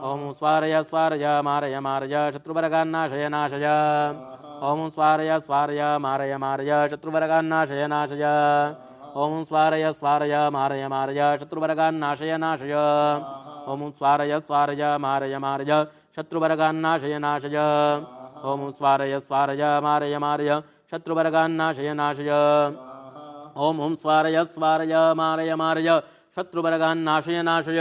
ओम हुं स्वारय स्वारय मारय मारय शत्रुवर्गान् नाशय नाशय ओम हुं स्वारय स्वारय मारय मारय शत्रुवर्गान् नाशय नाशय ओम हुं स्वारय स्वारय मारय मारय शत्रुवर्गान् नाशय नाशय ओम हुं स्वारय स्वारय मारय मारय शत्रुवर्गान् नाशय नाशय ओम हुं स्वारय स्वारय मारय मारय शत्रुवर्गान् नाशय नाशय ओम हुं स्वारय स्वारय मारय मारय शत्रुवर्गान् नाशय नाशय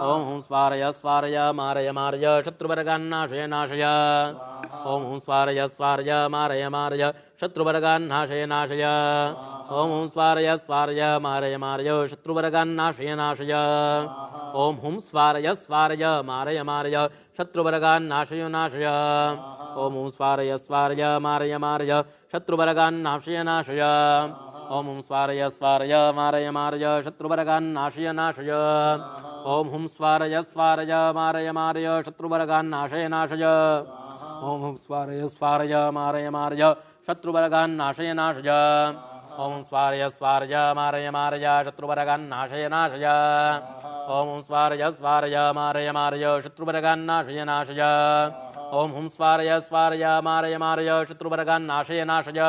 ओम हुं स्वारय स्वारय मारय मारय शत्रुवर्गान् नाशय नाशय ओम हुं स्वारय स्वारय मारय मारय शत्रुवर्गान् नाशय नाशय ओम हुं स्वारय स्वारय मारय मारय शत्रुवर्गान् नाशय नाशय ओम हुं स्वारय स्वारय मारय मारय शत्रुवर्गान् नाशय नाशय ओम हुं स्वारय स्वारय मारय मारय शत्रुवर्गान् नाशय नाशय ओम हुं स्वारय स्वारय मारय मारय शत्रुवर्गान् नाशय नाशय ओम हुं स्वारय स्वारय मारय मारय शत्रुवर्गान् नाशय नाशय ओम हुं स्वारय स्वारय मारय मारय शत्रुवर्गान् नाशय नाशय ओम स्वारय स्वारय मारय मारय शत्रुवर्गान् नाशय नाशय ओम स्वारय स्वारय मारय मारय शत्रुवर्गान् नाशय नाशय ओम हुं स्वारय स्वारय मारय मारय शत्रुवर्गान् नाशय नाशय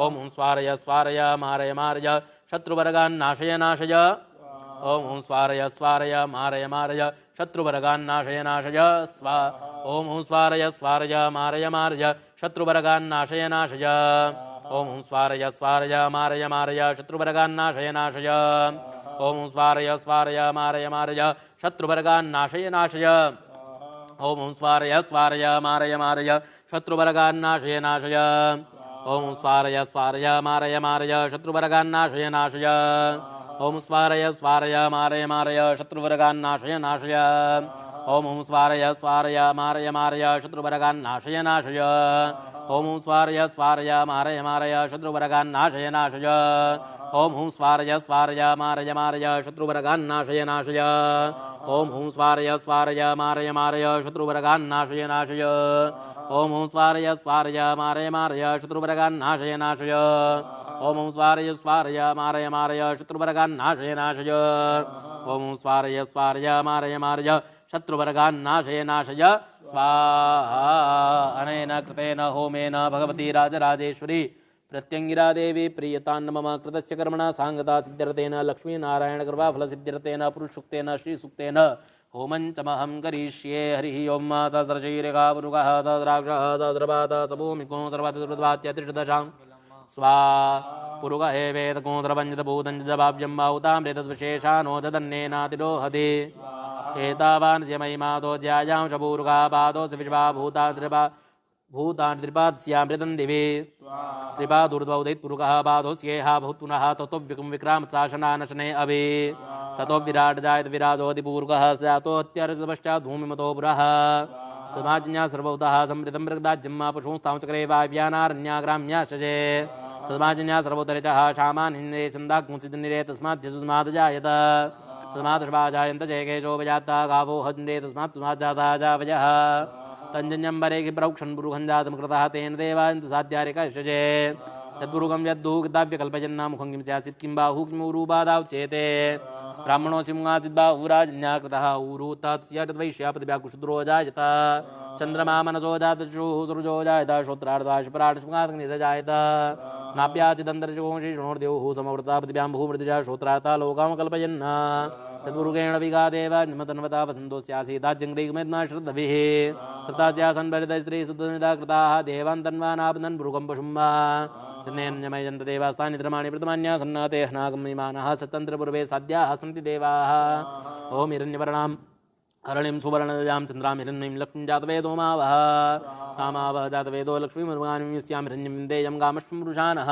ओम हुं स्वारय स्वारय मारय मारय शत्रुवर्गान् नाशय नाशय ओम हुं स्वारय स्वारय मारय मारय शत्रुवर्गान् नाशय नाशय ओम हुं स्वारय स्वारय मारय मारय शत्रुवर्गान् नाशय नाशय ओम हुं स्वारय स्वारय मारय मारय शत्रुवर्गान् नाशय नाशय ओम हुं स्वारय स्वारय मारय मारय शत्रुवर्गान् नाशय नाशय ओम हुं स्वारय स्वारय मारय मारय शत्रुवर्गान् नाशय नाशय ओम हुं स्वारय स्वारय मारय मारय शत्रुवर्गान् नाशय नाशय ओम स्वारय स्वारय मारय मारय शत्रुवर्गान् नाशय नाशय ओम हुं स्वारय स्वारय मारय मारय शत्रुवर्गान् नाशय नाशय ओम हुं स्वारय स्वारय मारय मारय शत्रुवर्गान् नाशय नाशय ओम हुं स्वारय स्वारय मारय मारय शत्रुवर्गान् नाशय नाशय ओम हुं स्वारय स्वारय मारय मारय शत्रुवर्गान् नाशय नाशय ओम हुं स्वारय स्वारय मारय मारय शत्रुवर्गान् नाशय नाशय ओम हुं स्वारय स्वारय मारय मारय शत्रुवर्गान् नाशय नाशय ओम हुं स्वारय स्वारय मारय मारय शत्रुवर्गान् नाशय नाशय स्वाहा। अनेन कृतेन होमेन भगवती राजराजेश्वरी प्रत्यंगिरा देवी प्रीयतान्न मम कृतस्य कर्मणा सांगता सिद्ध्यर्थेन लक्ष्मीनारायणकृपाफलसिद्ध्यर्थेन पुरुषसूक्तेन श्रीसूक्तेन होमञ्चमहं करिष्ये। हरिः ओं। सहस्रशीर्घापुरुगः सहस्राक्षः सहस्रपातः सभूमिको सर्वतुर्वात्यतिष्ठदशां स्वा पुरुगहे वेदको सर्वञ्जतभूतञ्जभाव्यं बाहुतामृतद्विशेषानोजदन्नेनातिरोहति एतावान् महिमादो ज्यायां शपूरुगः पादो विश्वा भूतानि त्रिपादस्यामृतं दिवि त्रिपादुर्द्वौदैत्पुरुगः पादोस्येहा भूत्पुनः ततो विक्रामत्साशनानशने अभि ततो विराट जायत विराजोदिपूर्वः स्यातोऽत्यर्चपश्चात् भूमिमतो पुरः तस्माज्ञा सर्वभूतः समृतं मृगदाज्यं पशुंस्तांचक्रे वाव्यानारण्याग्राम्याशजे तस्माज्ञा सर्वोत्तरचः शामानिन्दे छन्दाग्मुसितनिरे तस्माद्यसुस्मादजायत तस्मादश्वाजायन्त जयकेशोपजाता गावो हन्ते तस्मात् जावयः तञ्जन्यम्बरे प्रौक्षन् पुरुखञ्जातं कृतः तेन देवान्तसाध्यारिकशजे तत्पुरुखं यद्दूगताव्यकल्पयन्ना मुखं किं स्यासीत् किं बाहु किं ऊरूपादावचेते ब्राह्मणो सिंहासिद्बाहुराजन्या कृतः ऊरू तस्य तद्वैश्यापतिव्याकुशूद्रो जायत चन्द्रमा मनसो जातचुः सुरुजो जायत श्रोत्रार्धाशपराटशुगाग्निरजायत नाप्याचिदन्तर्जगोंशीषणोर्देवः समवर्ता पृथिव्यां भूमृतिजा श्रोत्रार्था लोकां कल्पयन् तद्पुरुषेण विगादेव निमतन्वता वसन्तो स्यासीदाज्यङ्ग्रीगमेद्मा श्रद्धभिः सप्तास्यासन् परितस्त्री सुतनिदा कृताः देवान् तन्वानापदन् पुरुकं पशुम्बा तन्नेन्यमयजन्त देवास्तानि त्रमाणि प्रथमान्या सन्नाते हनागम्यमानः सत्तन्त्रपूर्वे साध्याः सन्ति देवाः ॐ हिरण्यवर्णाम् हरणिं सुवर्णजां चन्द्रां हिरण्यं लक्ष्मीं जातवेदो मावः कामावः जातवेदो लक्ष्मीमुर्गां यस्यां हिरण्यं विन्देयं कामश्वं पुरुषानः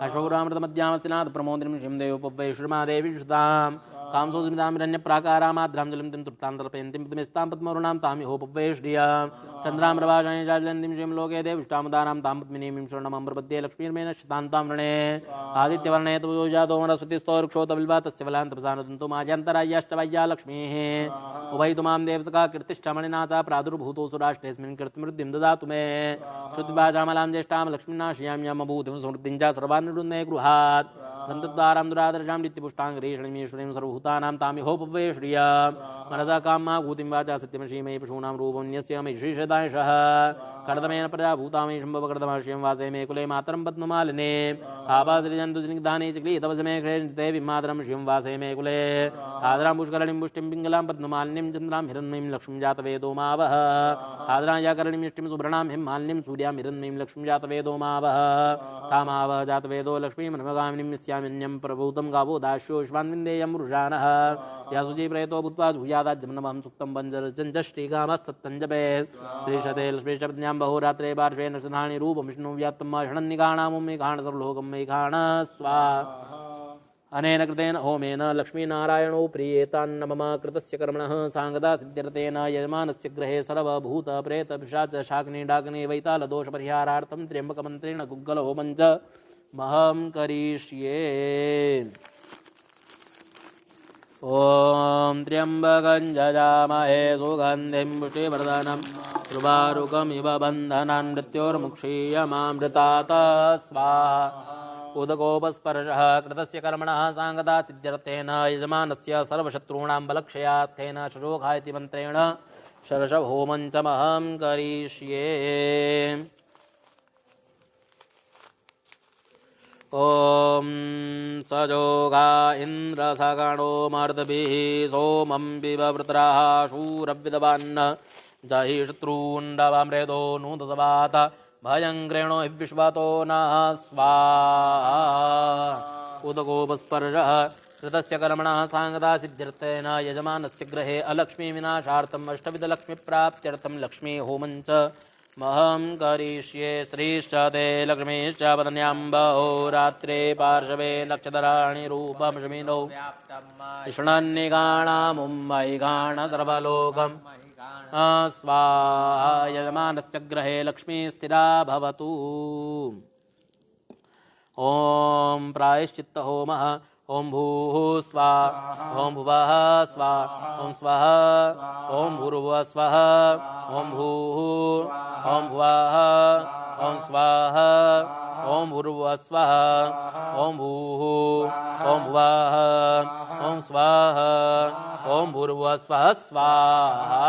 अशौरामृतमध्यामस्तिनाथ प्रमोदिं शिं देवोपवैश्वमादेवी श्रुताम् कामसोस्मितां हिरण्यप्राकारामाद्रां जलिं तिं तृप्तान्तर्पयन्तीं पद्मेस्तां पद्मरुणां तामिहोपवैश्रियां चन्द्रां प्रभाषाणि चाजलन्तीं शिं लोके देविष्टामुदारां तां पद्मिनीं स्वर्णमं प्रपद्ये लक्ष्मीर्मेण शितान्तां वृणे आदित्यवर्णे तु जातो वनस्पतिस्थो वृक्षोतबिल्वा तस्य फलान्तप्रसानतन्तु माज्यान्तराय्याष्टवाय्या लक्ष्मीः उभयतु मां देवसका कीर्तिष्ठमणिना च प्रादुर्भूतो सुराष्ट्रेऽस्मिन् कीर्तिमृद्धिं ददातु मे श्रुतिभाषामलां ज्येष्ठां लक्ष्मीनाशयाम्यमभूतिं समृद्धिं च सर्वान्निरुन्मे गृहात् सन्तद्वारां दुरादर्शां नित्यपुष्टाङ्गरीषणीश्वरीं सर्वभूतानां तामिहोपवे श्रिया मनसा कामा भूतिं वाचा सत्यमशीमयि पशूनां रूपन्यस्य मयि श्रीशदांशः कर्दमेन प्रजाभूतामयि शम्भवकर्दमर्ष्यं वासे मे कुले मातरं पद्ममालिने आपासृजन्तुस्निग्धानि चिक्लीतवसमे क्षे विमातरं शिवं वासे मे कुले आदरां पुष्करणीं पुष्टिं पिङ्गलां पद्ममालिनीं चन्द्रां हिरण्मयीं लक्ष्मीं जातवेदो मावः आदरां याकरणीं यष्टिं सुभ्रणां हिमालिनीं सूर्यां हिरण्मयीं लक्ष्मीं जातवेदो मावः तामावः जातवेदो लक्ष्मीं मनमगामिनीं यस्यामिन्यं प्रभूतं गावो दास्यो श्वान्विन्देयं वृषाणः यासुजी प्रेतो भूत्वा जुह्यादाज्जमनमहं सुक्तं पञ्जरश्रीकामस्तत्तञ्जपे श्रीशते लक्ष्मीशब्द्यां बहुरात्रे पार्श्वेन सनानि रूपं विष्णुव्याप्तं षणन्निघाणामुं मेघाण सर्वलोकं मेघाण स्वा अनेन कृतेन होमेन लक्ष्मीनारायणो प्रीयेतान्न मम कृतस्य कर्मणः सांगदा सिद्ध्यर्थेन यजमानस्य गृहे सर्वभूत प्रेत पिशाच शाग्नि डाग्नि वैतालदोषपरिहारार्थं त्र्यम्बकमन्त्रेण गुग्गलहोमं च महं करिष्ये। ॐ त्र्यम्बकं जजामहे सुगन्धिं पुष्टिवर्धनम् उर्वारुकमिव बन्धनान् मृत्योर्मुक्षीयमामृतात् स्वाहा। उदकोपस्पर्शः कृतस्य कर्मणः सांगदा सिद्ध्यर्थेन यजमानस्य सर्वशत्रूणां बलक्षयार्थेन शशोखा इति मन्त्रेण शरशहोमं च महं करिष्ये। ॐ सजोगा इन्द्रसगणो मर्दभिः सोमं विववृत्राः शूरविद्वान् जहि शत्रूण्डवमृदो नूतसवात भयङ्कृणो हि विश्वतो नः स्वाहा। उदकोपस्पर्शः कृतस्य कर्मणः सांगदा सिद्ध्यर्थेन यजमानस्य गृहे अलक्ष्मीविनाशार्थम् अष्टविधलक्ष्मीप्राप्त्यर्थं लक्ष्मीहोमं च महं करिष्ये। श्रीश्च ते लक्ष्मीश्च पत्न्याम्बहो रात्रे पार्श्वे नक्षत्राणि रूपमशमिनौ कृष्णन्निगाणामुम्मयिगाण सर्वलोकम् स्वाहा। यजमानस्य गृहे लक्ष्मी स्थिरा भवतु। ॐ प्रायश्चित्तहोमः ॐ भूः स्वाहा ॐ भुवः स्वाहा ॐ स्वः ॐ भूर्भुवः स्वः ॐ भूः ॐ भुवः ॐ स्वः ॐ भूर्भुवः स्वः ॐ भूः ॐ भुवः ॐ स्वः ॐ भूर्भुवः स्वः स्वाहा।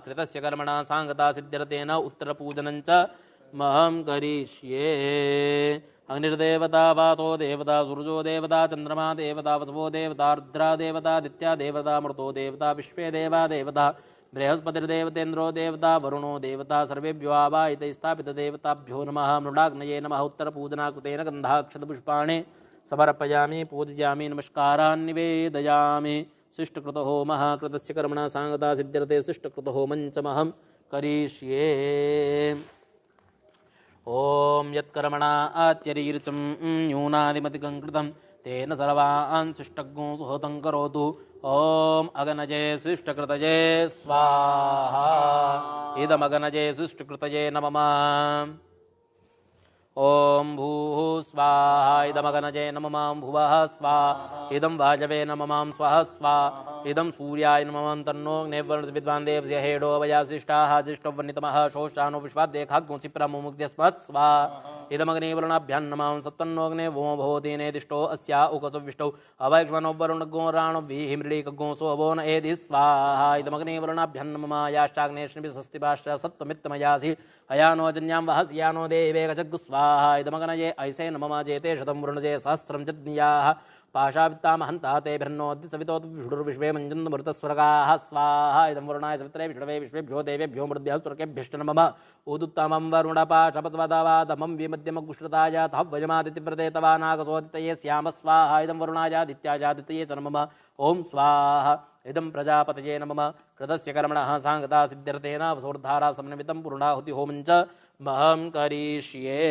कृतस्य कर्मणा सांगता सिद्ध्यर्थेन उत्तरपूजनं च महं करिष्ये। अग्निर्देवता वातो देवता सूर्यो देवता चंद्रमा देवता वसवो देवता रुद्रा देवता आदित्या देवता मृतो देवता विश्वे देवा देवता बृहस्पतिर्देवतेन्द्रो देवता वरुणो देवता सर्वेभ्यो आवाहितैः स्थापितदेवताभ्यो नमः। मृडाग्नये नमः। उत्तरपूजनाकृतेन गन्धाक्षतपुष्पाणि समर्पयामि पूजयामि नमस्कारान् निवेदयामि। शिष्टकृत होमः कृतस्य कर्मणा सांगता सिद्ध्यर्थे शिष्टकृत होमं च महं करिष्ये। ॐ यत्कर्मणा आत्यरीर्चं न्यूनादिमतिकं कृतं तेन सर्वान् शिष्टज्ञो सुहतं करोतु। ॐ अगनजे शिष्टकृतये स्वाहा। इदमगनजे शिष्टकृतये नमः। ॐ भूः स्वाहा इदमगनजे नमः। भुवः स्वाहा इदं वाजवे नमः। स्वः स्वाहा इदं सूर्याय नमः। तन्नोऽग्निर्वर्णस्य विद्वान् देवस्य हेडो वयासिष्ठाः ज्येष्ठो वह्नितमः शोषानो विश्वाद्देखाग्नो क्षिप्रमो मुग्ध्यस्मत् स्वाहा। इदमग्निवर्णाभ्यां नमः। सत्तन्नोऽग्ने वो भवति नेदिष्टो अस्या उकसो विष्टौ अवैक्ष्मणो वरुणगो राणो विहिमृळीकगो सोऽवो न एधि स्वाहा। इदमग्निवर्णाभ्यां नमः। याश्चाग्नेष्णिभिः सत्त्वमित्तमयासि अयानो जन्यां वहस्यानो देवे गजग्गु स्वाहा। इदमगनये ऐसे नमः। जेते शतं वृणजे सहस्रं जज्ञाः पाशावित्तामहन्ता तेभिर्नोद्य सवितोद्विष्णुर्विश्वे मञ्जन्मृतस्वर्गाः स्वाहा। इदं वरुणाय सवित्रे विष्णवे विश्वेभ्यो देवेभ्यो मृद्भ्यः स्वर्गेभ्यश्च नमः। उदुत्तमं वरुणपाशपस्वदवादमं विमध्यमगुष्टताय तवयमादित्यव्रते तवानागसोदितये स्याम स्वाहा। इदं वरुणायादित्याजादितये च नमः। ॐ स्वाहा। इदं प्रजापतये नमः। कृतस्य कर्मणः सांगता सिद्ध्यर्थेन वसोर्धारा समन्वितं पूर्णाहुतिहोमं च महं करिष्ये।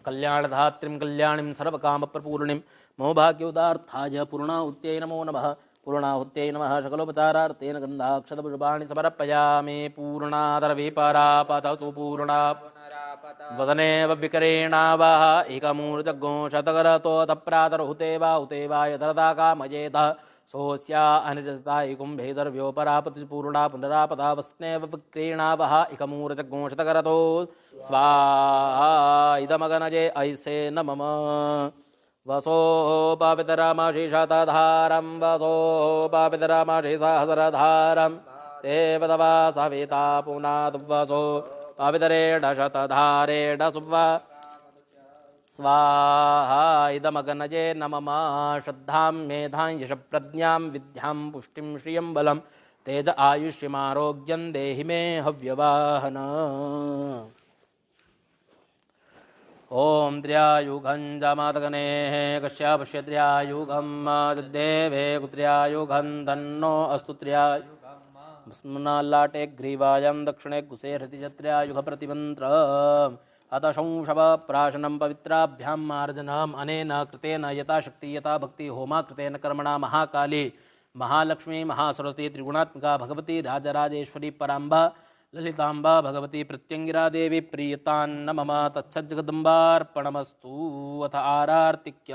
कल्याणधात्रीं कल्याणीं सर्वकामप्रपूर्णिं मम भाग्योदार्थाय पूर्णाहुत्यै नमो नमः। पूर्णाहुत्यै नमः। सकलोपचारार्थेन गन्धाक्षतपुष्पाणि समर्पयामि। पूर्णादरविपरापतसु पूर्णा वदनेव विकरेणावः एकमूर्जगो शतकरतोतप्रातर्हुते वा हुते वा यदरदा कामयेत सोऽस्या अनिरजताय कुम्भेदर्व्योपरापतिपूर्णा पुनरापदा वस्नेव विक्रीणावः एकमूर्जगो शतकरतो स्वाहा। इदमगनजे ऐसे न मम। वसोपापितरामाशिषतधारं वसोपापितरामाशिसहस्रधारं देवदवा सविता पुनाद्वसो पावितरेढशतधारेढ सुवा स्वाहा। इदमगनजे नमः। श्रद्धां मेधां यशप्रज्ञां विद्यां पुष्टिं श्रियं बलं तेज आयुष्यमारोग्यं देहि मे हव्यवाहन। ॐ त्र्यायुगं जमातगनेः कश्यपस्य त्र्यायुगं देवे कुत्र्यायुगं तन्नो अस्तु त्र्यायुगं स्मनाल्लाटे ग्रीवायां दक्षिणे कुसे हृति च त्र्यायुगप्रतिमन्त्र अत शंशव प्राशनं पवित्राभ्यां मार्जनम् अनेन कृतेन यथाशक्ति यथा भक्ति होमा कृतेन कर्मणा महाकाली महालक्ष्मी महासरस्वती त्रिगुणात्मिका भगवती राजराजेश्वरी पराम्बा ललिताम्बा भगवती प्रत्यंगिरा देवी प्रीयतान्न मम तत्सज्जगदम्बार्पणमस्तु। अथ आरार्तिक्य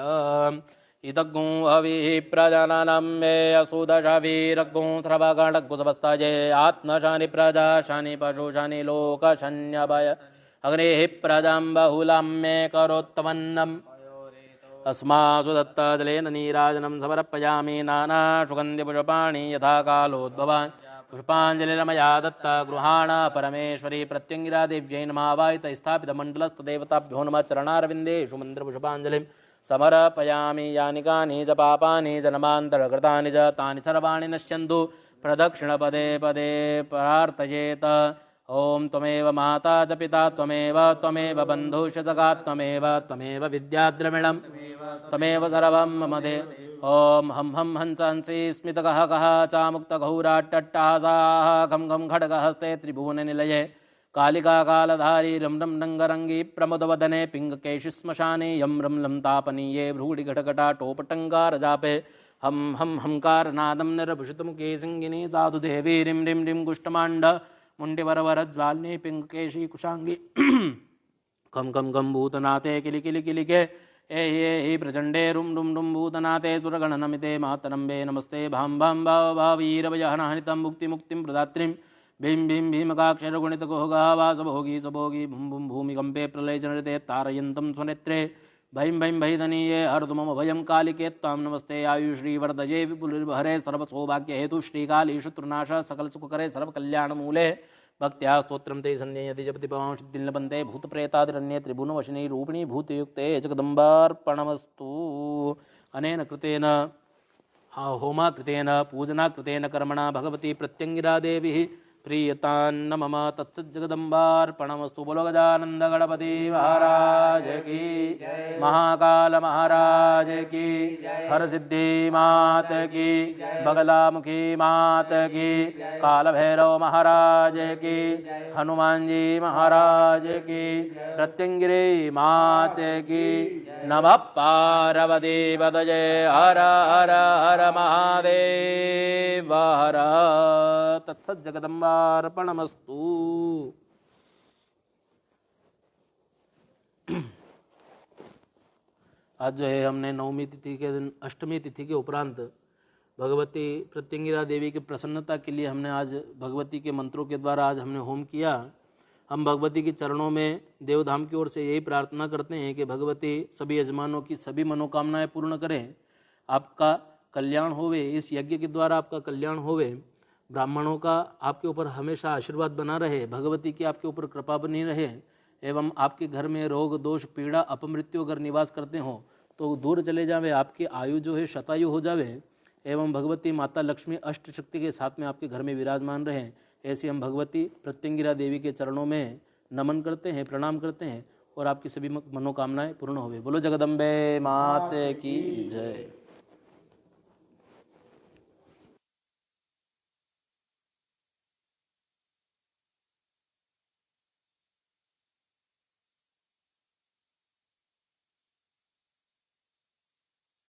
इदग्गुं हविः प्रजानां मे असुदशवीरग्गुं स्रवगणग्गुसवस्ताये आत्मशानि प्रजा शानि पशु शानि लोकशन्यभय अग्नेः प्रजां बहुलां मे करोत्तमन्नम् अस्मासु दत्तजलेन नीराजनं समर्पयामि नानासुगन्धिपुष्पाणि यथा कालोद्भवान् पुष्पाञ्जलिर्मया दत्त गृहाण परमेश्वरी प्रत्यङ्गिरा देव्यै नमावायित स्थापितमण्डलस्थदेवताभ्यो नमः चरणारविन्देषु मन्त्रपुष्पाञ्जलिं समर्पयामि। यानि कानि च पापानि जन्मान्तरकृतानि च तानि सर्वाणि नश्यन्तु प्रदक्षिणपदे पदे प्रार्थयेत। ओम त्वमेव माता च पिता त्वमेव बन्धुश्च सखा त्वमेव विद्याद्रविणं त्वमेव सर्वं मम दे। ओम हं हंस हंसी स्मितकः कः चामुक्तघौराट्टट्टहासाः खं खं खड्गहस्ते त्रिभुवननिलये कालिका कालधारी रं रं रङ्गरङ्गी प्रमुदवदने पिङ्गकेशि श्मशाने यं रं लं तापनीये भ्रूडिघटघटाटोपटङ्कारजापे हं हं हंकारनादं निरभूषितमुखे सिंगिनी साधु देवी रिं रिं रिं कुष्ठमाण्ड मुण्डिवरवरज्वालिनी पिङ्गकेशी कुशाङ्गी कं कं कं भूतनाथे किलि किलि किलिके ए प्रचण्डे रुं रुं रुं भूतनाथे सुरगणनमिते मातरम्बे नमस्ते भां भां भावीरवयहनहनितं मुक्तिमुक्तिं प्रदात्रीं भीं भीं भीमकाक्षरगुणितगोहगा वासभोगी सभोगी भुं भुं भूमिकम्पे प्रलयजनृते तारयन्तं स्वनेत्रे भैं भैं भैदनीये हरतु मम भयं कालिके त्वां नमस्ते आयुश्रीवर्धये विपुलहरे सर्वसौभाग्यहेतु श्रीकाली शत्रुनाश सकलसुखकरे सर्वकल्याणमूले भक्त्या स्तोत्रं ते सन्ध्ययति जपति पवां सिद्धिर्लभन्ते भूतप्रेतादिरण्ये त्रिभुवनवशिनी रूपिणी भूतयुक्ते जगदम्बार्पणमस्तु। अनेन कृतेन होमा कृतेन पूजना कृतेन कर्मणा भगवती प्रत्यङ्गिरा देवी प्रीयतान्न मम तत्सज्जगदम्बार्पणमस्तु। बोलो गजानंद गणपति महाराज की महाकाल महाराज की हर सिद्धि मात की बगलामुखी मात की काल भैरव महाराज की हनुमान जी महाराज की प्रत्यंगिरी मात की नमः पार्वती पतये हर हर हर महादेव हर तत्सज्जगदम्बार्पणमस्तु। आज जो है हमने नवमी तिथि के दिन अष्टमी तिथि के उपरांत भगवती प्रत्यंगिरा देवी की प्रसन्नता के लिए हमने आज भगवती के मंत्रों के द्वारा आज हमने होम किया। हम भगवती के चरणों में देवधाम की ओर से यही प्रार्थना करते हैं कि भगवती सभी यजमानों की सभी मनोकामनाएं पूर्ण करें, आपका कल्याण होवे, इस यज्ञ के द्वारा आपका कल्याण होवे, ब्राह्मणों का आपके ऊपर हमेशा आशीर्वाद बना रहे, भगवती की आपके ऊपर कृपा बनी रहे एवं आपके घर में रोग दोष पीड़ा अपमृत्यु अगर निवास करते हो तो दूर चले जावे, आपकी आयु जो है शतायु हो जावे एवं भगवती माता लक्ष्मी अष्ट शक्ति के साथ में आपके घर में विराजमान रहे। ऐसे हम भगवती प्रत्यंगिरा देवी के चरणों में नमन करते हैं, प्रणाम करते हैं और आपकी सभी मनोकामनाएं पूर्ण होवे। बोलो जगदम्बे मात की जय।